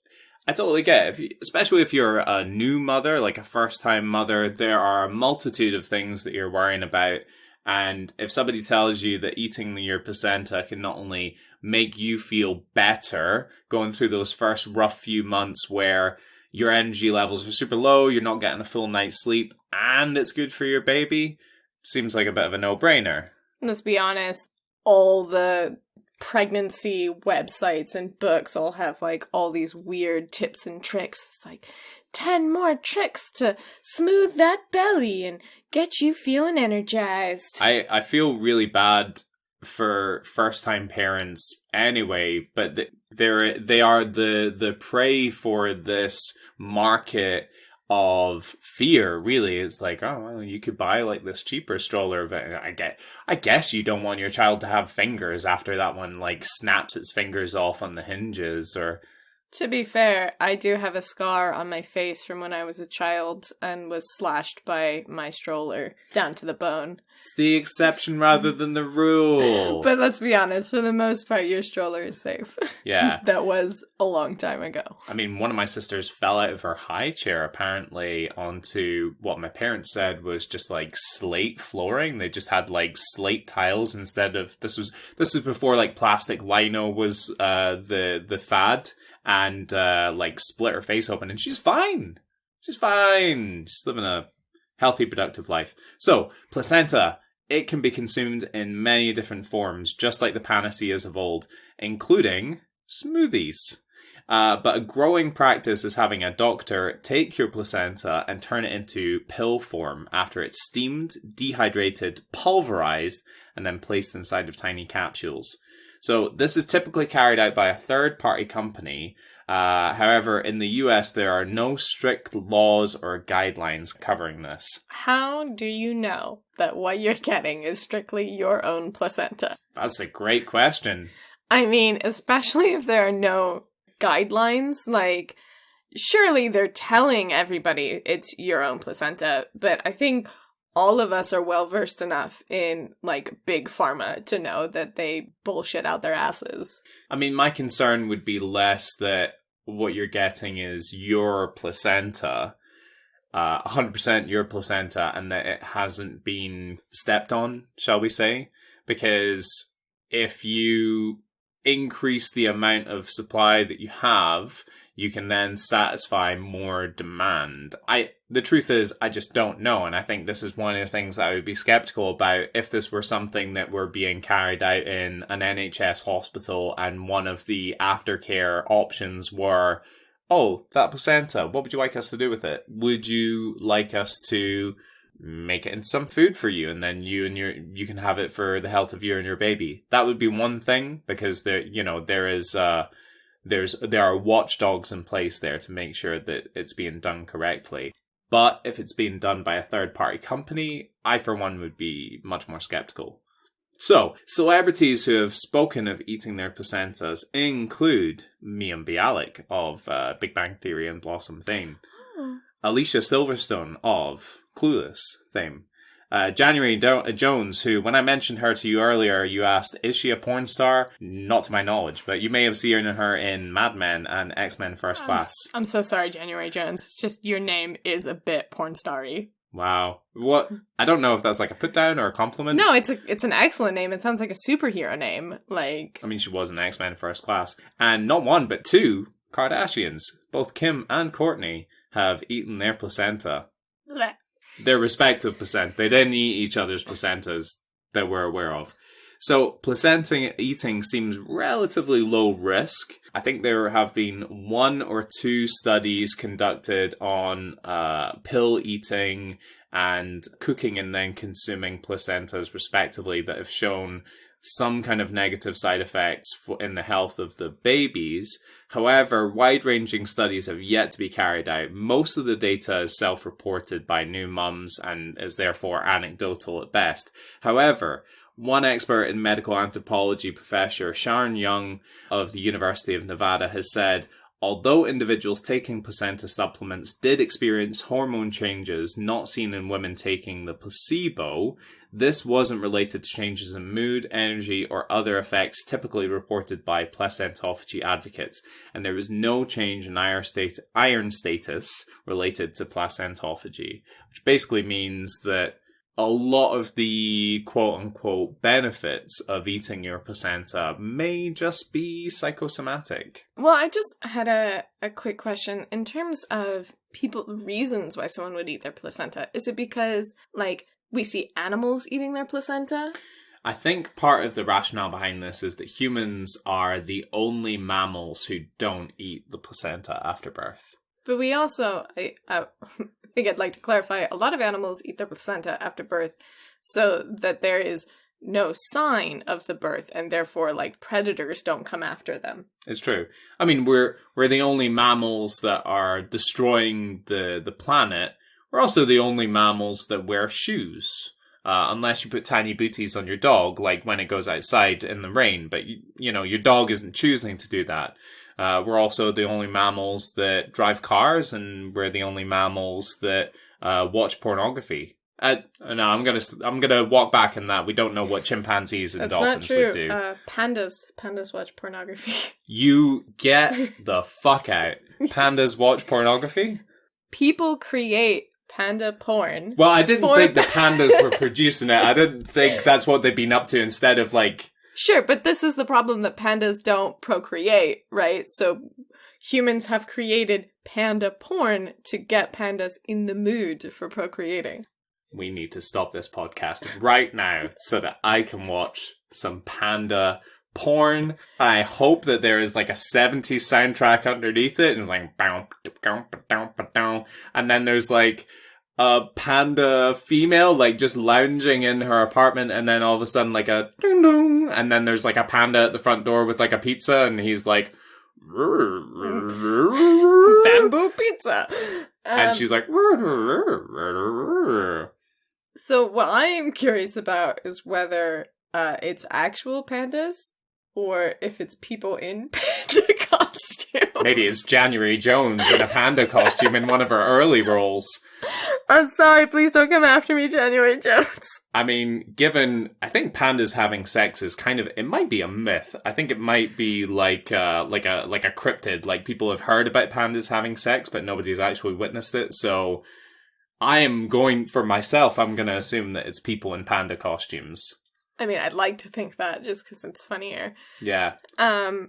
I totally get. Especially if you're a new mother, like a first-time mother, there are a multitude of things that you're worrying about. And if somebody tells you that eating your placenta can not only make you feel better going through those first rough few months where your energy levels are super low, you're not getting a full night's sleep, and it's good for your baby, seems like a bit of a no-brainer. Let's be honest, all the pregnancy websites and books all have like all these weird tips and tricks. It's like 10 more tricks to smooth that belly and get you feeling energized. I feel really bad for first-time parents anyway, but they are the prey for this market of fear, really. It's like, oh, well, you could buy like this cheaper stroller, but I guess you don't want your child to have fingers after that one like snaps its fingers off on the hinges. Or to be fair, I do have a scar on my face from when I was a child and was slashed by my stroller down to the bone. It's the exception rather than the rule. But let's be honest, for the most part, your stroller is safe. Yeah. That was a long time ago. I mean, one of my sisters fell out of her high chair, apparently, onto what my parents said was just like slate flooring. They just had like slate tiles instead of... This was before like plastic lino was the fad. And, like, split her face open, and she's fine. She's fine. She's living a healthy, productive life. So, placenta, it can be consumed in many different forms, just like the panaceas of old, including smoothies. But a growing practice is having a doctor take your placenta and turn it into pill form after it's steamed, dehydrated, pulverized, and then placed inside of tiny capsules. So this is typically carried out by a third-party company However, in the US, there are no strict laws or guidelines covering this. How do you know that what you're getting is strictly your own placenta? That's a great question. I mean, especially if there are no guidelines, like, surely they're telling everybody it's your own placenta, but I think all of us are well-versed enough in, like, big pharma to know that they bullshit out their asses. I mean, my concern would be less that what you're getting is your placenta, 100% your placenta, and that it hasn't been stepped on, shall we say? Because if you increase the amount of supply that you have, you can then satisfy more demand. The truth is, I just don't know, and I think this is one of the things that I would be skeptical about if this were something that were being carried out in an NHS hospital and one of the aftercare options were, oh, that placenta, what would you like us to do with it? Would you like us to make it into some food for you, and then you can have it for the health of you and your baby? That would be one thing, because there are watchdogs in place there to make sure that it's being done correctly. But if it's being done by a third-party company, I, for one, would be much more skeptical. So, celebrities who have spoken of eating their placentas include Mayim Bialik of Big Bang Theory and Blossom fame, Alisha Silverstone of Clueless fame, January Jones, who, when I mentioned her to you earlier, you asked, is she a porn star? Not to my knowledge, but you may have seen her in Mad Men and X-Men First Class. I'm so sorry, January Jones. It's just your name is a bit porn starry. Wow. What? I don't know if that's like a put down or a compliment. No, it's an excellent name. It sounds like a superhero name. Like, I mean, she was in X-Men First Class. And not one, but two Kardashians, both Kim and Kourtney, have eaten their placenta. bleh. Their respective placenta. They didn't eat each other's placentas that we're aware of. So placenta eating seems relatively low risk. I think there have been 1 or 2 studies conducted on pill eating and cooking and then consuming placentas respectively that have shown some kind of negative side effects in the health of the babies. However, wide-ranging studies have yet to be carried out. Most of the data is self-reported by new mums and is therefore anecdotal at best. However, one expert in medical anthropology, Professor Sharon Young of the University of Nevada, has said, although individuals taking placenta supplements did experience hormone changes not seen in women taking the placebo, this wasn't related to changes in mood, energy, or other effects typically reported by placentophagy advocates, and there was no change in iron status related to placentophagy, which basically means that a lot of the quote-unquote benefits of eating your placenta may just be psychosomatic. Well, I just had a quick question. In terms of reasons why someone would eat their placenta, is it because, like, we see animals eating their placenta? I think part of the rationale behind this is that humans are the only mammals who don't eat the placenta after birth. But we also, I think I'd like to clarify, a lot of animals eat their placenta after birth so that there is no sign of the birth and therefore, like, predators don't come after them. It's true. I mean, we're the only mammals that are destroying the planet. We're also the only mammals that wear shoes. Unless you put tiny booties on your dog, like when it goes outside in the rain. But, you know, your dog isn't choosing to do that. We're also the only mammals that drive cars, and we're the only mammals that watch pornography. No, I'm gonna walk back in that. We don't know what chimpanzees and dolphins would do. Pandas watch pornography. You get the fuck out. Pandas watch pornography? People create panda porn. Well, I didn't think the pandas were producing it. I didn't think that's what they've been up to instead of, like... Sure, but this is the problem, that pandas don't procreate, right? So humans have created panda porn to get pandas in the mood for procreating. We need to stop this podcast right now so that I can watch some panda porn. I hope that there is like a 70s soundtrack underneath it, and it's like... And then there's like a panda female, like, just lounging in her apartment, and then all of a sudden, like, a ding dong, and then there's like a panda at the front door with like a pizza, and he's like, Bamboo pizza. And she's like... So what I'm curious about is whether it's actual pandas or if it's people in panda costumes. Maybe it's January Jones in a panda costume in one of her early roles. I'm sorry, please don't come after me, January Jones. I mean, I think pandas having sex is kind of, it might be a myth. I think it might be like a cryptid. Like, people have heard about pandas having sex, but nobody's actually witnessed it. So I'm going to assume that it's people in panda costumes. I mean, I'd like to think that just because it's funnier. Yeah.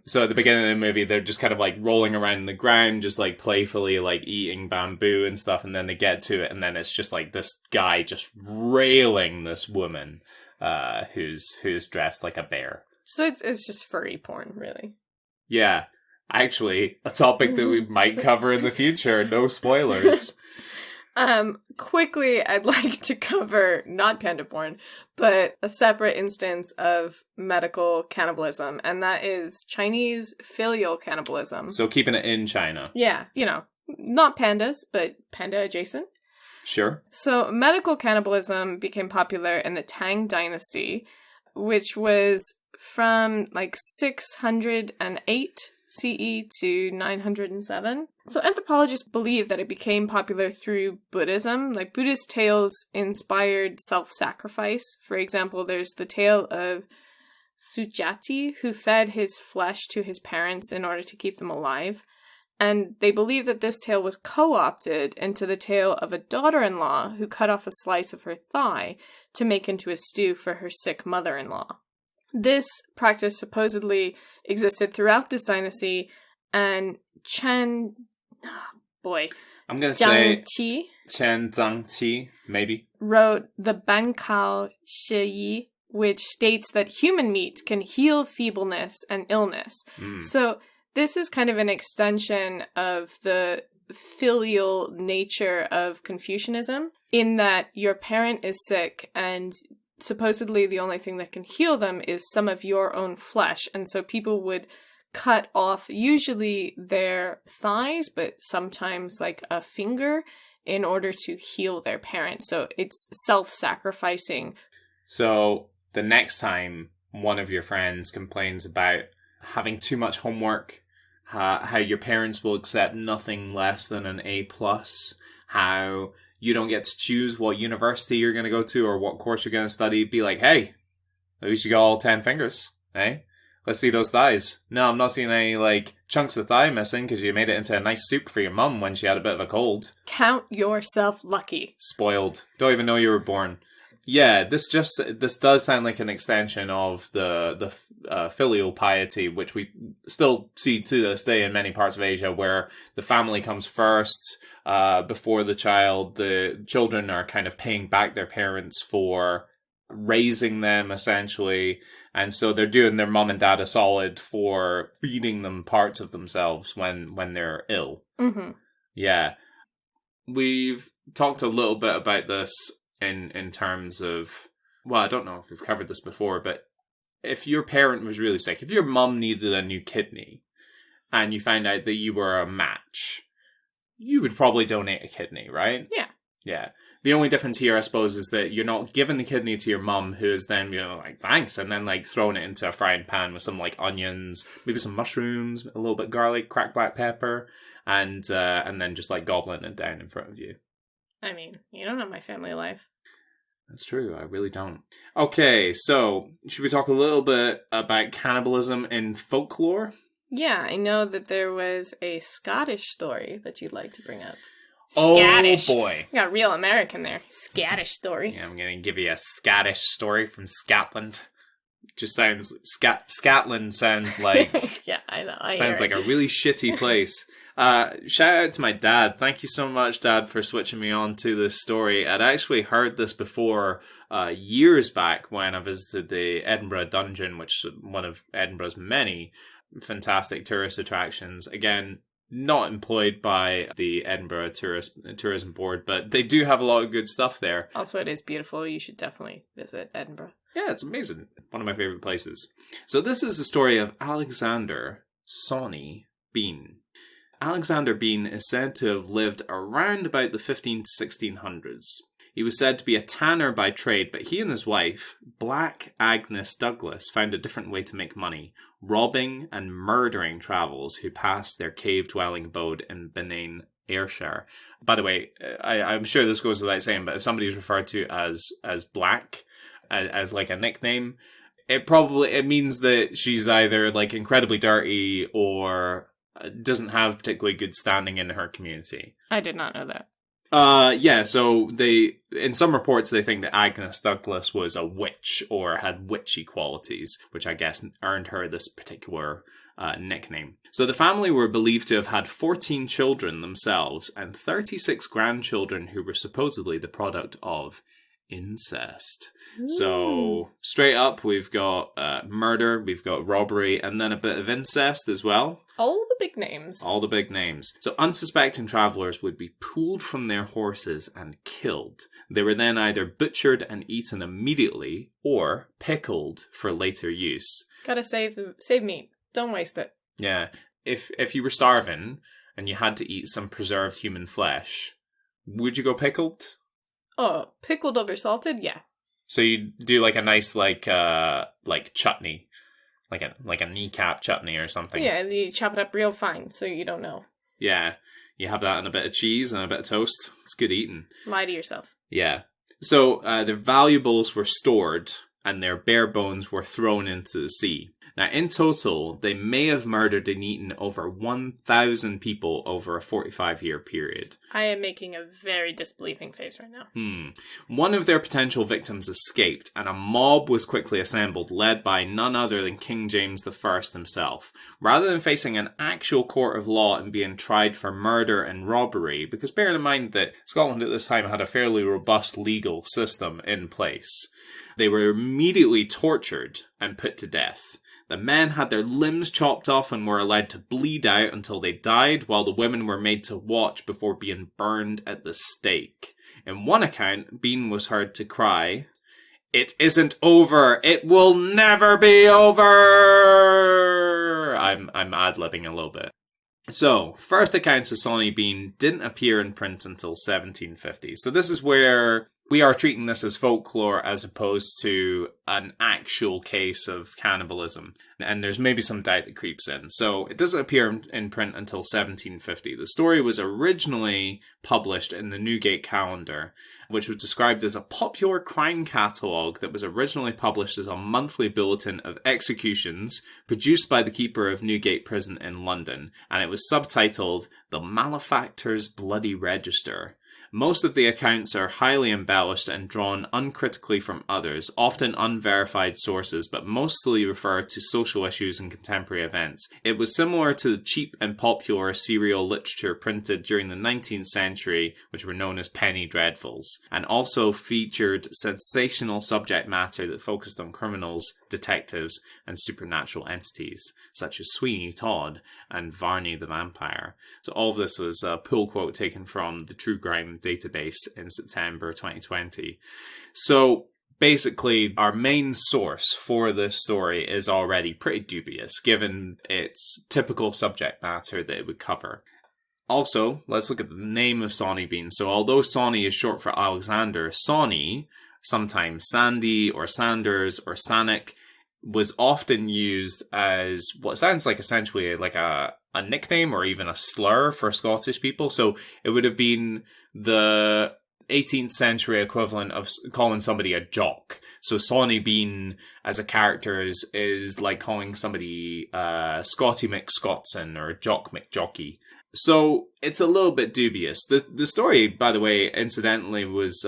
So at the beginning of the movie, they're just kind of like rolling around the ground, just like playfully like eating bamboo and stuff. And then they get to it. And then it's just like this guy just railing this woman who's dressed like a bear. So it's just furry porn, really. Yeah. Actually, a topic that we might cover in the future. No spoilers. Quickly, I'd like to cover not panda porn, but a separate instance of medical cannibalism, and that is Chinese filial cannibalism. So keeping it in China. Yeah, not pandas, but panda adjacent. Sure. So medical cannibalism became popular in the Tang Dynasty, which was from like 608 CE to 907. So anthropologists believe that it became popular through Buddhism. Like, Buddhist tales inspired self-sacrifice. For example, there's the tale of Sujati, who fed his flesh to his parents in order to keep them alive. And they believe that this tale was co-opted into the tale of a daughter-in-law who cut off a slice of her thigh to make into a stew for her sick mother-in-law. This practice supposedly existed throughout this dynasty, and I'm going to say Chen Zhangqi, maybe, wrote the Bankao Shiyi, which states that human meat can heal feebleness and illness. So this is kind of an extension of the filial nature of Confucianism, in that your parent is sick and supposedly the only thing that can heal them is some of your own flesh. And so people would cut off usually their thighs, but sometimes like a finger, in order to heal their parent. So it's self-sacrificing. So the next time one of your friends complains about having too much homework, how your parents will accept nothing less than an A+, how you don't get to choose what university you're going to go to or what course you're going to study, be like, hey, at least you got all 10 fingers, eh? Let's see those thighs. No, I'm not seeing any, like, chunks of thigh missing because you made it into a nice soup for your mum when she had a bit of a cold. Count yourself lucky. Spoiled. Don't even know you were born. Yeah, this does sound like an extension of the filial piety, which we still see to this day in many parts of Asia, where the family comes first before the child. The children are kind of paying back their parents for raising them, essentially, and so they're doing their mum and dad a solid for feeding them parts of themselves when they're ill. Mm-hmm. Yeah, we've talked a little bit about this in terms of, well, I don't know if we've covered this before, but if your parent was really sick, if your mum needed a new kidney and you found out that you were a match, you would probably donate a kidney, right? Yeah. Yeah. The only difference here, I suppose, is that you're not giving the kidney to your mum, who is then, like, thanks, and then, like, throwing it into a frying pan with some, like, onions, maybe some mushrooms, a little bit of garlic, cracked black pepper, and then just, like, gobbling it down in front of you. I mean, you don't know my family life. That's true, I really don't. Okay, so, should we talk a little bit about cannibalism in folklore? Yeah, I know that there was a Scottish story that you'd like to bring up. Scottish. Oh, boy. You got real American there. Scottish story. Yeah, I'm going to give you a Scottish story from Scotland. Just sounds... Scotland sounds like... Yeah, I know. Sounds like a really shitty place. Shout out to my dad. Thank you so much, Dad, for switching me on to this story. I'd actually heard this before years back when I visited the Edinburgh Dungeon, which is one of Edinburgh's many fantastic tourist attractions. Again, not employed by the Edinburgh Tourism Board, but they do have a lot of good stuff there. Also, it is beautiful. You should definitely visit Edinburgh. Yeah, it's amazing. One of my favorite places. So this is the story of Alexander Sawney Bean. Alexander Bean is said to have lived around about the 15 to 1600s. He was said to be a tanner by trade, but he and his wife, Black Agnes Douglas, found a different way to make money, robbing and murdering travellers who passed their cave-dwelling abode in Benin, Ayrshire. By the way, I'm sure this goes without saying, but if somebody is referred to as Black, as like a nickname, it means that she's either like incredibly dirty or doesn't have particularly good standing in her community. I did not know that. So in some reports they think that Agnes Douglas was a witch or had witchy qualities, which I guess earned her this particular nickname. So the family were believed to have had 14 children themselves and 36 grandchildren who were supposedly the product of incest. Ooh. So straight up we've got murder, we've got robbery, and then a bit of incest as well. All the big names. All the big names. So unsuspecting travellers would be pulled from their horses and killed. They were then either butchered and eaten immediately or pickled for later use. Gotta save meat. Don't waste it. Yeah. If you were starving and you had to eat some preserved human flesh, would you go pickled? Oh, pickled over salted? Yeah. So you do like a nice like chutney. Like a kneecap chutney or something. Yeah, you chop it up real fine so you don't know. Yeah. You have that and a bit of cheese and a bit of toast. It's good eating. Lie to yourself. Yeah. So their valuables were stored and their bare bones were thrown into the sea. Now, in total, they may have murdered and eaten over 1,000 people over a 45-year period. I am making a very disbelieving face right now. One of their potential victims escaped, and a mob was quickly assembled, led by none other than King James I himself. Rather than facing an actual court of law and being tried for murder and robbery, because bear in mind that Scotland at this time had a fairly robust legal system in place, they were immediately tortured and put to death. The men had their limbs chopped off and were allowed to bleed out until they died, while the women were made to watch before being burned at the stake. In one account, Bean was heard to cry, "It isn't over! It will never be over!" I'm ad-libbing a little bit. So, first accounts of Sawney Bean didn't appear in print until 1750. So this is where we are treating this as folklore as opposed to an actual case of cannibalism. And there's maybe some doubt that creeps in. So it doesn't appear in print until 1750. The story was originally published in the Newgate Calendar, which was described as a popular crime catalogue that was originally published as a monthly bulletin of executions produced by the keeper of Newgate Prison in London. And it was subtitled The Malefactor's Bloody Register. Most of the accounts are highly embellished and drawn uncritically from others, often unverified sources, but mostly refer to social issues and contemporary events. It was similar to the cheap and popular serial literature printed during the 19th century, which were known as penny dreadfuls, and also featured sensational subject matter that focused on criminals, detectives, and supernatural entities, such as Sweeney Todd and Varney the Vampire. So all of this was a pull quote taken from the True Crime database in September 2020. So basically, our main source for this story is already pretty dubious, given its typical subject matter that it would cover. Also, let's look at the name of Sawney Bean. So although Sawney is short for Alexander, Sawney, sometimes Sandy or Sanders or Sanic, was often used as what sounds like essentially like a nickname or even a slur for Scottish people. So it would have been the 18th century equivalent of calling somebody a jock. So Sawney Bean as a character is like calling somebody Scotty McScotson or Jock McJockey. So it's a little bit dubious. The story, by the way, incidentally, was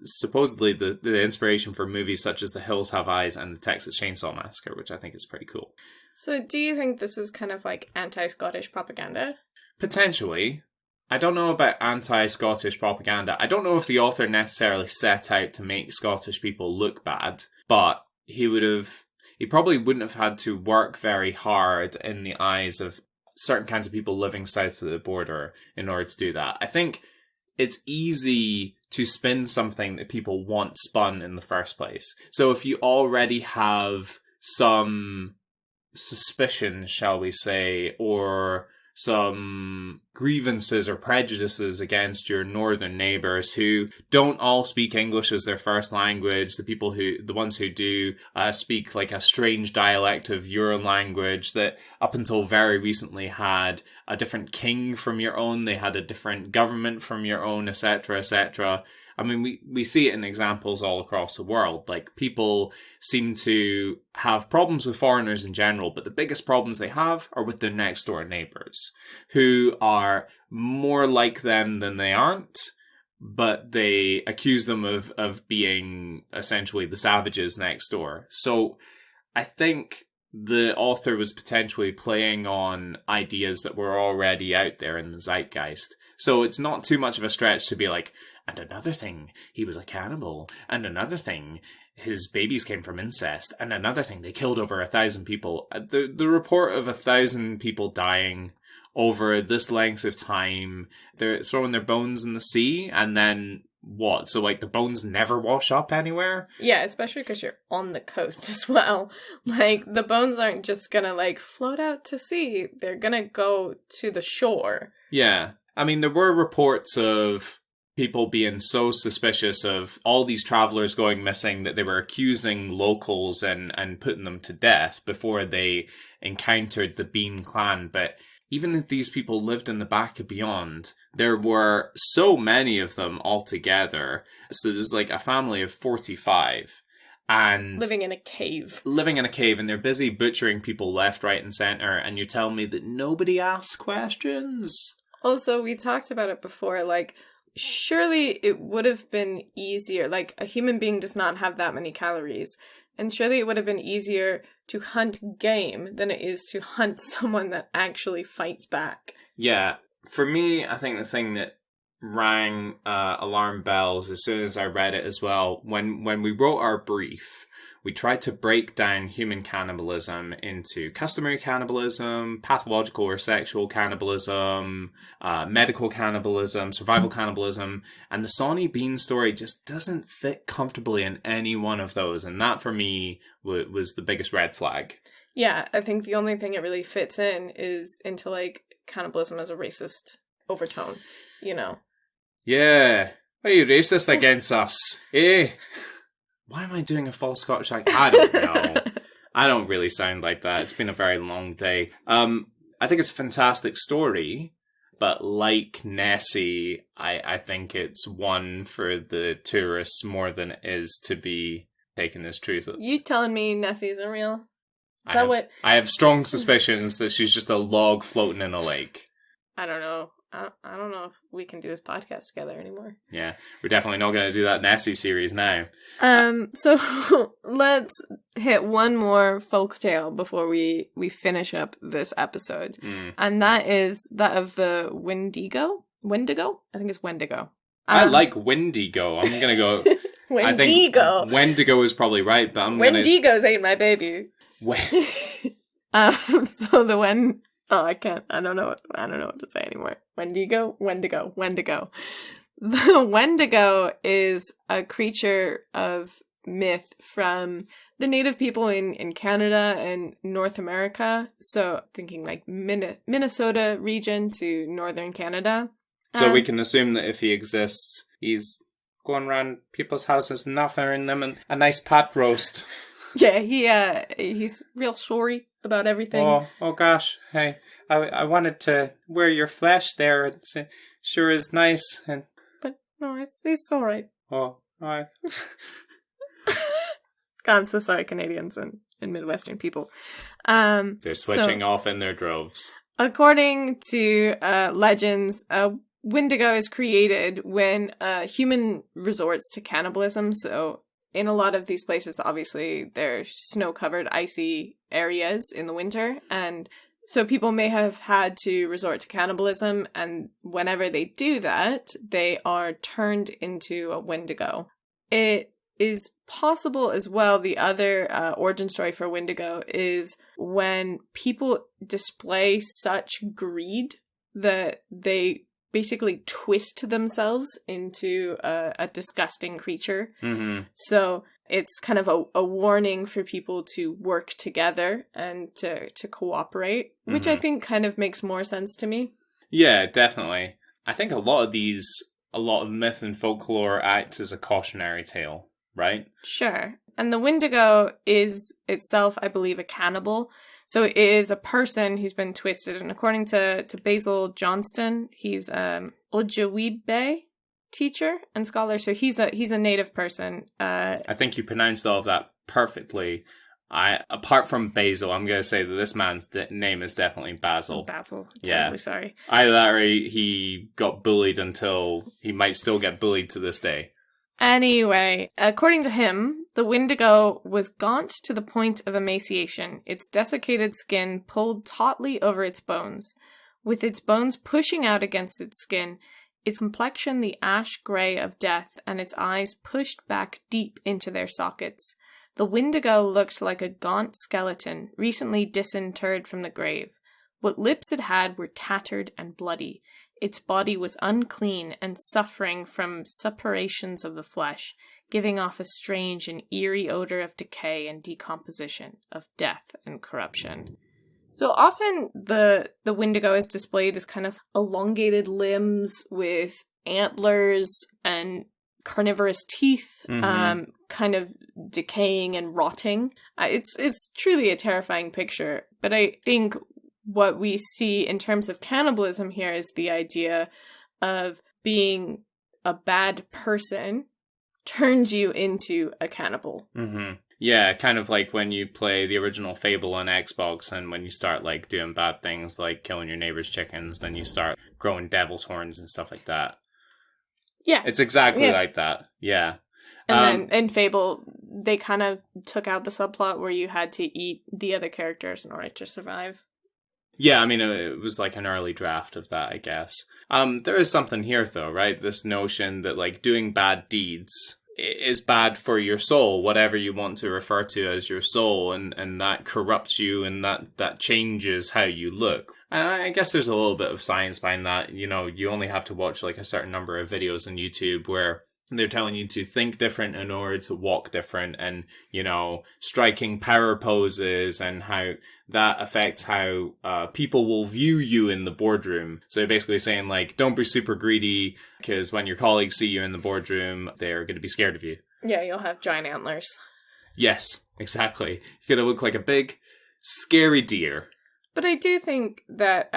supposedly the inspiration for movies such as The Hills Have Eyes and The Texas Chainsaw Massacre, which I think is pretty cool. So do you think this is kind of like anti-Scottish propaganda? Potentially. I don't know about anti-Scottish propaganda. I don't know if the author necessarily set out to make Scottish people look bad, but he probably wouldn't have had to work very hard in the eyes of certain kinds of people living south of the border in order to do that. I think it's easy to spin something that people want spun in the first place. So if you already have some suspicion, shall we say, or some grievances or prejudices against your northern neighbours who don't all speak English as their first language. The ones who do speak like a strange dialect of your own language that up until very recently had a different king from your own. They had a different government from your own, etc., etc. I mean, we see it in examples all across the world. Like, people seem to have problems with foreigners in general, but the biggest problems they have are with their next door neighbours, who are more like them than they aren't, but they accuse them of being essentially the savages next door. So I think the author was potentially playing on ideas that were already out there in the zeitgeist. So it's not too much of a stretch to be like, and another thing, he was a cannibal, and another thing, his babies came from incest, and another thing, they killed over 1,000 people. The report of 1,000 people dying over this length of time, they're throwing their bones in the sea, and then what? So, like, the bones never wash up anywhere? Yeah, especially because you're on the coast as well. Like, the bones aren't just gonna, like, float out to sea. They're gonna go to the shore. Yeah. I mean, there were reports of people being so suspicious of all these travelers going missing that they were accusing locals and putting them to death before they encountered the Bean clan. But even if these people lived in the back of beyond, there were so many of them altogether. So there's like a family of 45. And living in a cave, and they're busy butchering people left, right, and center. And you tell me that nobody asks questions. Also, we talked about it before, like, surely it would have been easier, like, a human being does not have that many calories, and surely it would have been easier to hunt game than it is to hunt someone that actually fights back. Yeah, for me, I think the thing that rang alarm bells as soon as I read it as well, when we wrote our brief, we tried to break down human cannibalism into customary cannibalism, pathological or sexual cannibalism, medical cannibalism, survival cannibalism, and the Sawney Bean story just doesn't fit comfortably in any one of those, and that for me was the biggest red flag. Yeah, I think the only thing it really fits in is into, like, cannibalism as a racist overtone, you know? Yeah. Are you racist against us? Eh? Why am I doing a false Scottish accent? I don't know. I don't really sound like that. It's been a very long day. I think it's a fantastic story, but like Nessie, I think it's one for the tourists more than it is to be taken as truth. You telling me Nessie isn't real? I have strong suspicions that she's just a log floating in a lake. I don't know. I don't know if we can do this podcast together anymore. Yeah, we're definitely not going to do that Nessie series now. So let's hit one more folktale before we finish up this episode. And that is that of the Wendigo? Wendigo? I think it's Wendigo. I like Wendigo. I'm going to go... Wendigo. I think Wendigo is probably right, but I'm Wendigos ain't my baby. So the Oh, I can't. I don't know what to say anymore. Wendigo. The Wendigo is a creature of myth from the native people in Canada and North America. So thinking like Minnesota region to northern Canada. So we can assume that if he exists, he's going around people's houses and offering them a nice pot roast. Yeah, he's real sorry about everything. Oh gosh, hey, I wanted to wear your flesh there. It sure is nice. But no, it's all right. Oh, all right. God, I'm so sorry, Canadians and Midwestern people. They're switching off in their droves. According to legends, Wendigo is created when a human resorts to cannibalism. So in a lot of these places, obviously, they're snow-covered, icy areas in the winter, and so people may have had to resort to cannibalism, and whenever they do that, they are turned into a Wendigo. It is possible as well, the other origin story for Wendigo is when people display such greed that they basically twist themselves into a disgusting creature. Mm-hmm. So it's kind of a warning for people to work together and to cooperate, which I think kind of makes more sense to me. Yeah, definitely. I think a lot of myth and folklore act as a cautionary tale, right? Sure. And the Wendigo is itself, I believe, a cannibal. So it is a person who's been twisted. And according to Basil Johnston, he's Ojibwe teacher and scholar. So he's a native person. I think you pronounced all of that perfectly. Apart from Basil, I'm going to say that this man's name is definitely Basil. Basil. Yeah. Terribly sorry. Larry, he got bullied until he might still get bullied to this day. Anyway, according to him, the Wendigo was gaunt to the point of emaciation, its desiccated skin pulled tautly over its bones. With its bones pushing out against its skin, its complexion the ash grey of death, and its eyes pushed back deep into their sockets. The Wendigo looked like a gaunt skeleton, recently disinterred from the grave. What lips it had were tattered and bloody. Its body was unclean and suffering from suppurations of the flesh, giving off a strange and eerie odor of decay and decomposition, of death and corruption. So often the Wendigo is displayed as kind of elongated limbs with antlers and carnivorous teeth, kind of decaying and rotting. It's truly a terrifying picture, but I think what we see in terms of cannibalism here is the idea of being a bad person turns you into a cannibal. Mm-hmm. Yeah, kind of like when you play the original Fable on Xbox, and when you start like doing bad things like killing your neighbor's chickens, then you start growing devil's horns and stuff like that. Yeah. It's exactly like that. Yeah. And then in Fable, they kind of took out the subplot where you had to eat the other characters in order to survive. Yeah, I mean, it was like an early draft of that, I guess. There is something here, though, right? This notion that, like, doing bad deeds is bad for your soul, whatever you want to refer to as your soul, and that corrupts you, and that changes how you look. And I guess there's a little bit of science behind that. You know, you only have to watch, like, a certain number of videos on YouTube where they're telling you to think different in order to walk different, and, you know, striking power poses and how that affects how people will view you in the boardroom. So basically saying, like, don't be super greedy, because when your colleagues see you in the boardroom, they're going to be scared of you. Yeah, you'll have giant antlers. Yes, exactly. You're going to look like a big, scary deer. But I do think that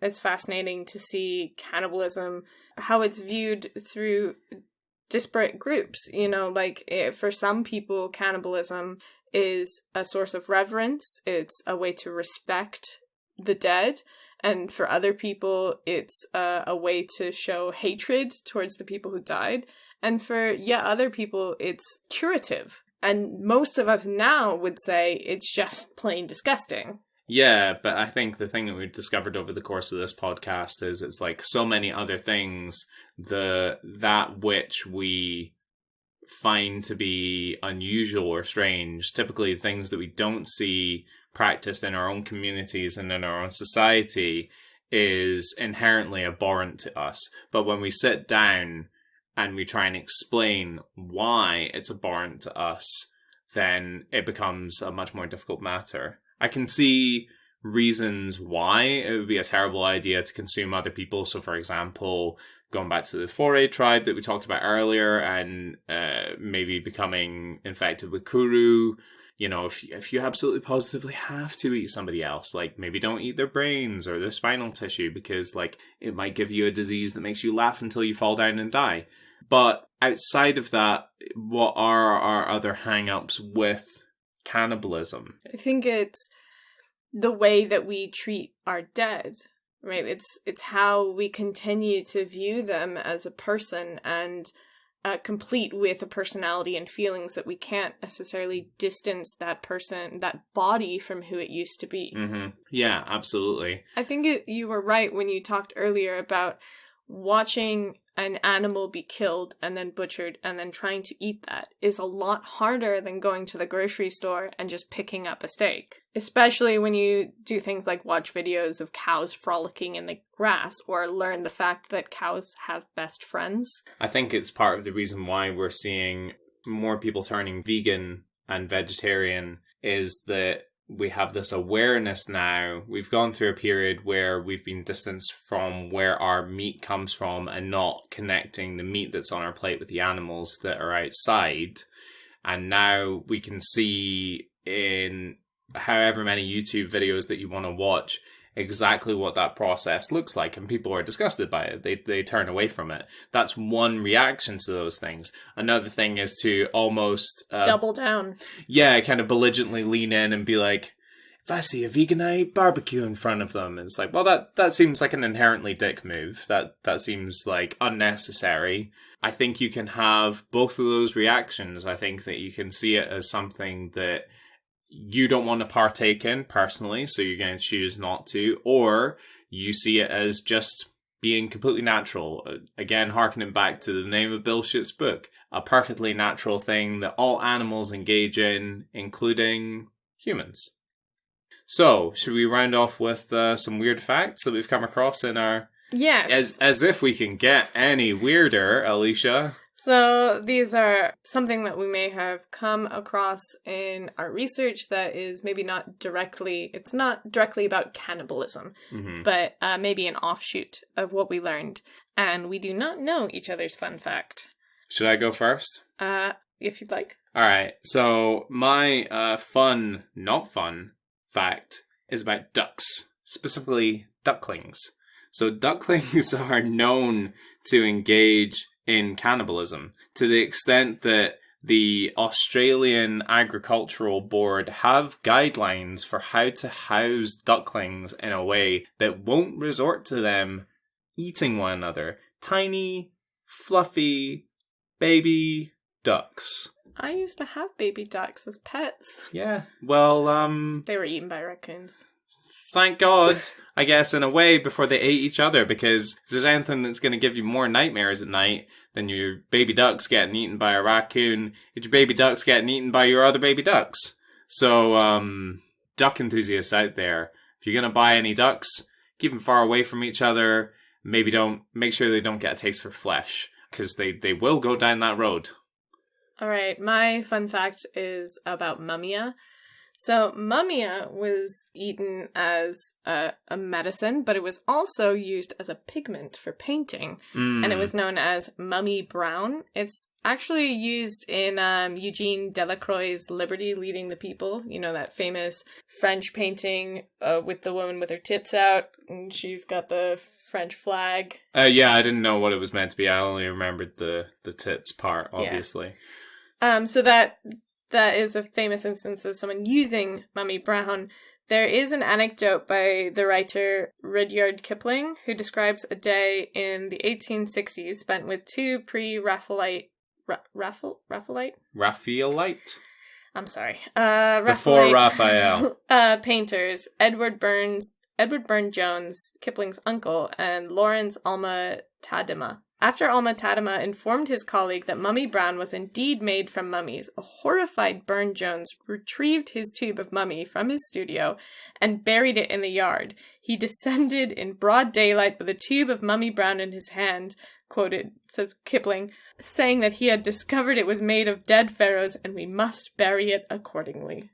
it's fascinating to see cannibalism, how it's viewed through disparate groups. You know, like for some people, cannibalism is a source of reverence. It's a way to respect the dead. And for other people, it's a way to show hatred towards the people who died. And for other people, it's curative. And most of us now would say it's just plain disgusting. Yeah, but I think the thing that we've discovered over the course of this podcast is it's like so many other things, that which we find to be unusual or strange, typically things that we don't see practiced in our own communities and in our own society, is inherently abhorrent to us. But when we sit down and we try and explain why it's abhorrent to us, then it becomes a much more difficult matter. I can see reasons why it would be a terrible idea to consume other people. So, for example, going back to the Foray tribe that we talked about earlier, and maybe becoming infected with Kuru. You know, if you absolutely positively have to eat somebody else, like maybe don't eat their brains or their spinal tissue, because like it might give you a disease that makes you laugh until you fall down and die. But outside of that, what are our other hang-ups with cannibalism? I think it's the way that we treat our dead, right? It's how we continue to view them as a person and complete with a personality and feelings that we can't necessarily distance that person, that body, from who it used to be. Mm-hmm. Yeah, absolutely. I think you were right when you talked earlier about watching an animal be killed and then butchered and then trying to eat that is a lot harder than going to the grocery store and just picking up a steak. Especially when you do things like watch videos of cows frolicking in the grass or learn the fact that cows have best friends. I think it's part of the reason why we're seeing more people turning vegan and vegetarian is that we have this awareness now. We've gone through a period where we've been distanced from where our meat comes from and not connecting the meat that's on our plate with the animals that are outside. And now we can see in however many YouTube videos that you want to watch exactly what that process looks like, and people are disgusted by it. They turn away from it. That's one reaction to those things. Another thing is to almost double down. Yeah, kind of belligerently lean in and be like, if I see a vegan, I eat barbecue in front of them. And it's like, well, that seems like an inherently dick move. That seems like unnecessary. I think you can have both of those reactions. I think that you can see it as something that you don't want to partake in personally, so you're going to choose not to, or you see it as just being completely natural. Again, harkening back to the name of Bill Schutt's book, a perfectly natural thing that all animals engage in, including humans. So, should we round off with some weird facts that we've come across in our... Yes. As if we can get any weirder, Alisha. So these are something that we may have come across in our research that is maybe it's not directly about cannibalism, but maybe an offshoot of what we learned. And we do not know each other's fun fact. Should I go first? If you'd like. All right. So my not fun fact is about ducks, specifically ducklings. So ducklings are known to engage in cannibalism to the extent that the Australian Agricultural Board have guidelines for how to house ducklings in a way that won't resort to them eating one another. Tiny, fluffy, baby ducks. I used to have baby ducks as pets. Yeah, well, They were eaten by raccoons. Thank God, I guess, in a way, before they ate each other, because if there's anything that's going to give you more nightmares at night than your baby ducks getting eaten by a raccoon, it's your baby ducks getting eaten by your other baby ducks. So, duck enthusiasts out there, if you're going to buy any ducks, keep them far away from each other. Make sure they don't get a taste for flesh, because they will go down that road. All right, my fun fact is about mummia. So mummia was eaten as a medicine, but it was also used as a pigment for painting, and it was known as mummy brown. It's actually used in Eugene Delacroix's Liberty Leading the People, you know, that famous French painting with the woman with her tits out, and she's got the French flag. Yeah, I didn't know what it was meant to be. I only remembered the tits part, obviously. Yeah. So that is a famous instance of someone using mummy brown. There is an anecdote by the writer Rudyard Kipling, who describes a day in the 1860s spent with two pre-Raphaelite? I'm sorry. Before Raphael. Painters, Edward Burne-Jones, Kipling's uncle, and Lawrence Alma Tadema. After Alma Tadema informed his colleague that mummy brown was indeed made from mummies, a horrified Burne-Jones retrieved his tube of mummy from his studio and buried it in the yard. He descended in broad daylight with a tube of mummy brown in his hand, quoted, says Kipling, saying that he had discovered it was made of dead pharaohs and we must bury it accordingly.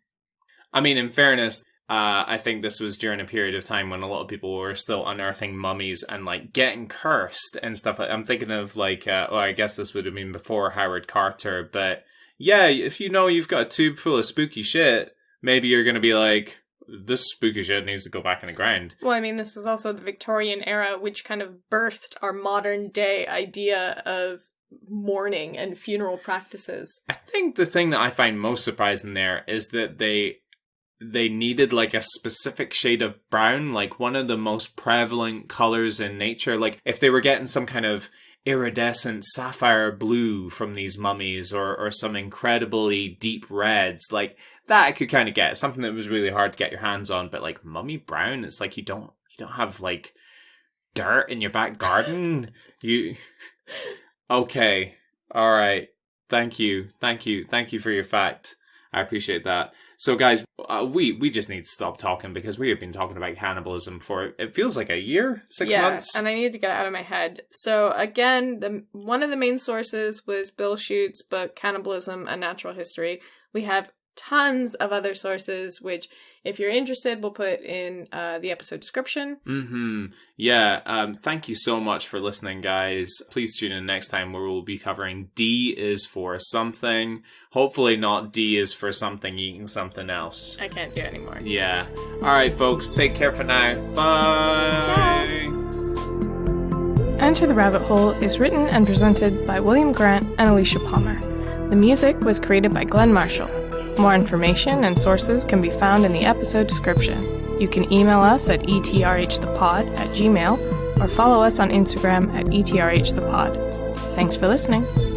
I mean, in fairness, I think this was during a period of time when a lot of people were still unearthing mummies and, like, getting cursed and stuff. I'm thinking of, like, I guess this would have been before Howard Carter, but yeah, if you know you've got a tube full of spooky shit, maybe you're going to be like, this spooky shit needs to go back in the ground. Well, I mean, this was also the Victorian era, which kind of birthed our modern day idea of mourning and funeral practices. I think the thing that I find most surprising there is that they needed, like, a specific shade of brown, like one of the most prevalent colors in nature. Like, if they were getting some kind of iridescent sapphire blue from these mummies or some incredibly deep reds, like, that I could kind of get. Something that was really hard to get your hands on, but, like, mummy brown, it's like you don't have, like, dirt in your back garden? Okay. All right. Thank you for your fact. I appreciate that. So, guys, we just need to stop talking because we have been talking about cannibalism for, it feels like a year, 6 months. Yeah, and I need to get it out of my head. So, again, one of the main sources was Bill Schutt's book, Cannibalism, A Natural History. We have tons of other sources, which, if you're interested, we'll put in the episode description. Yeah, thank you so much for listening, guys. Please tune in next time where we'll be covering D is for something. Hopefully not D is for something eating something else. I can't do it anymore. Yeah. Alright, folks, take care for now. Bye! Ciao! Enter the Rabbit Hole is written and presented by William Grant and Alisha Palmer. The music was created by Glenn Marshall. More information and sources can be found in the episode description. You can email us at etrhthepod@gmail.com or follow us on Instagram at etrhthepod. Thanks for listening.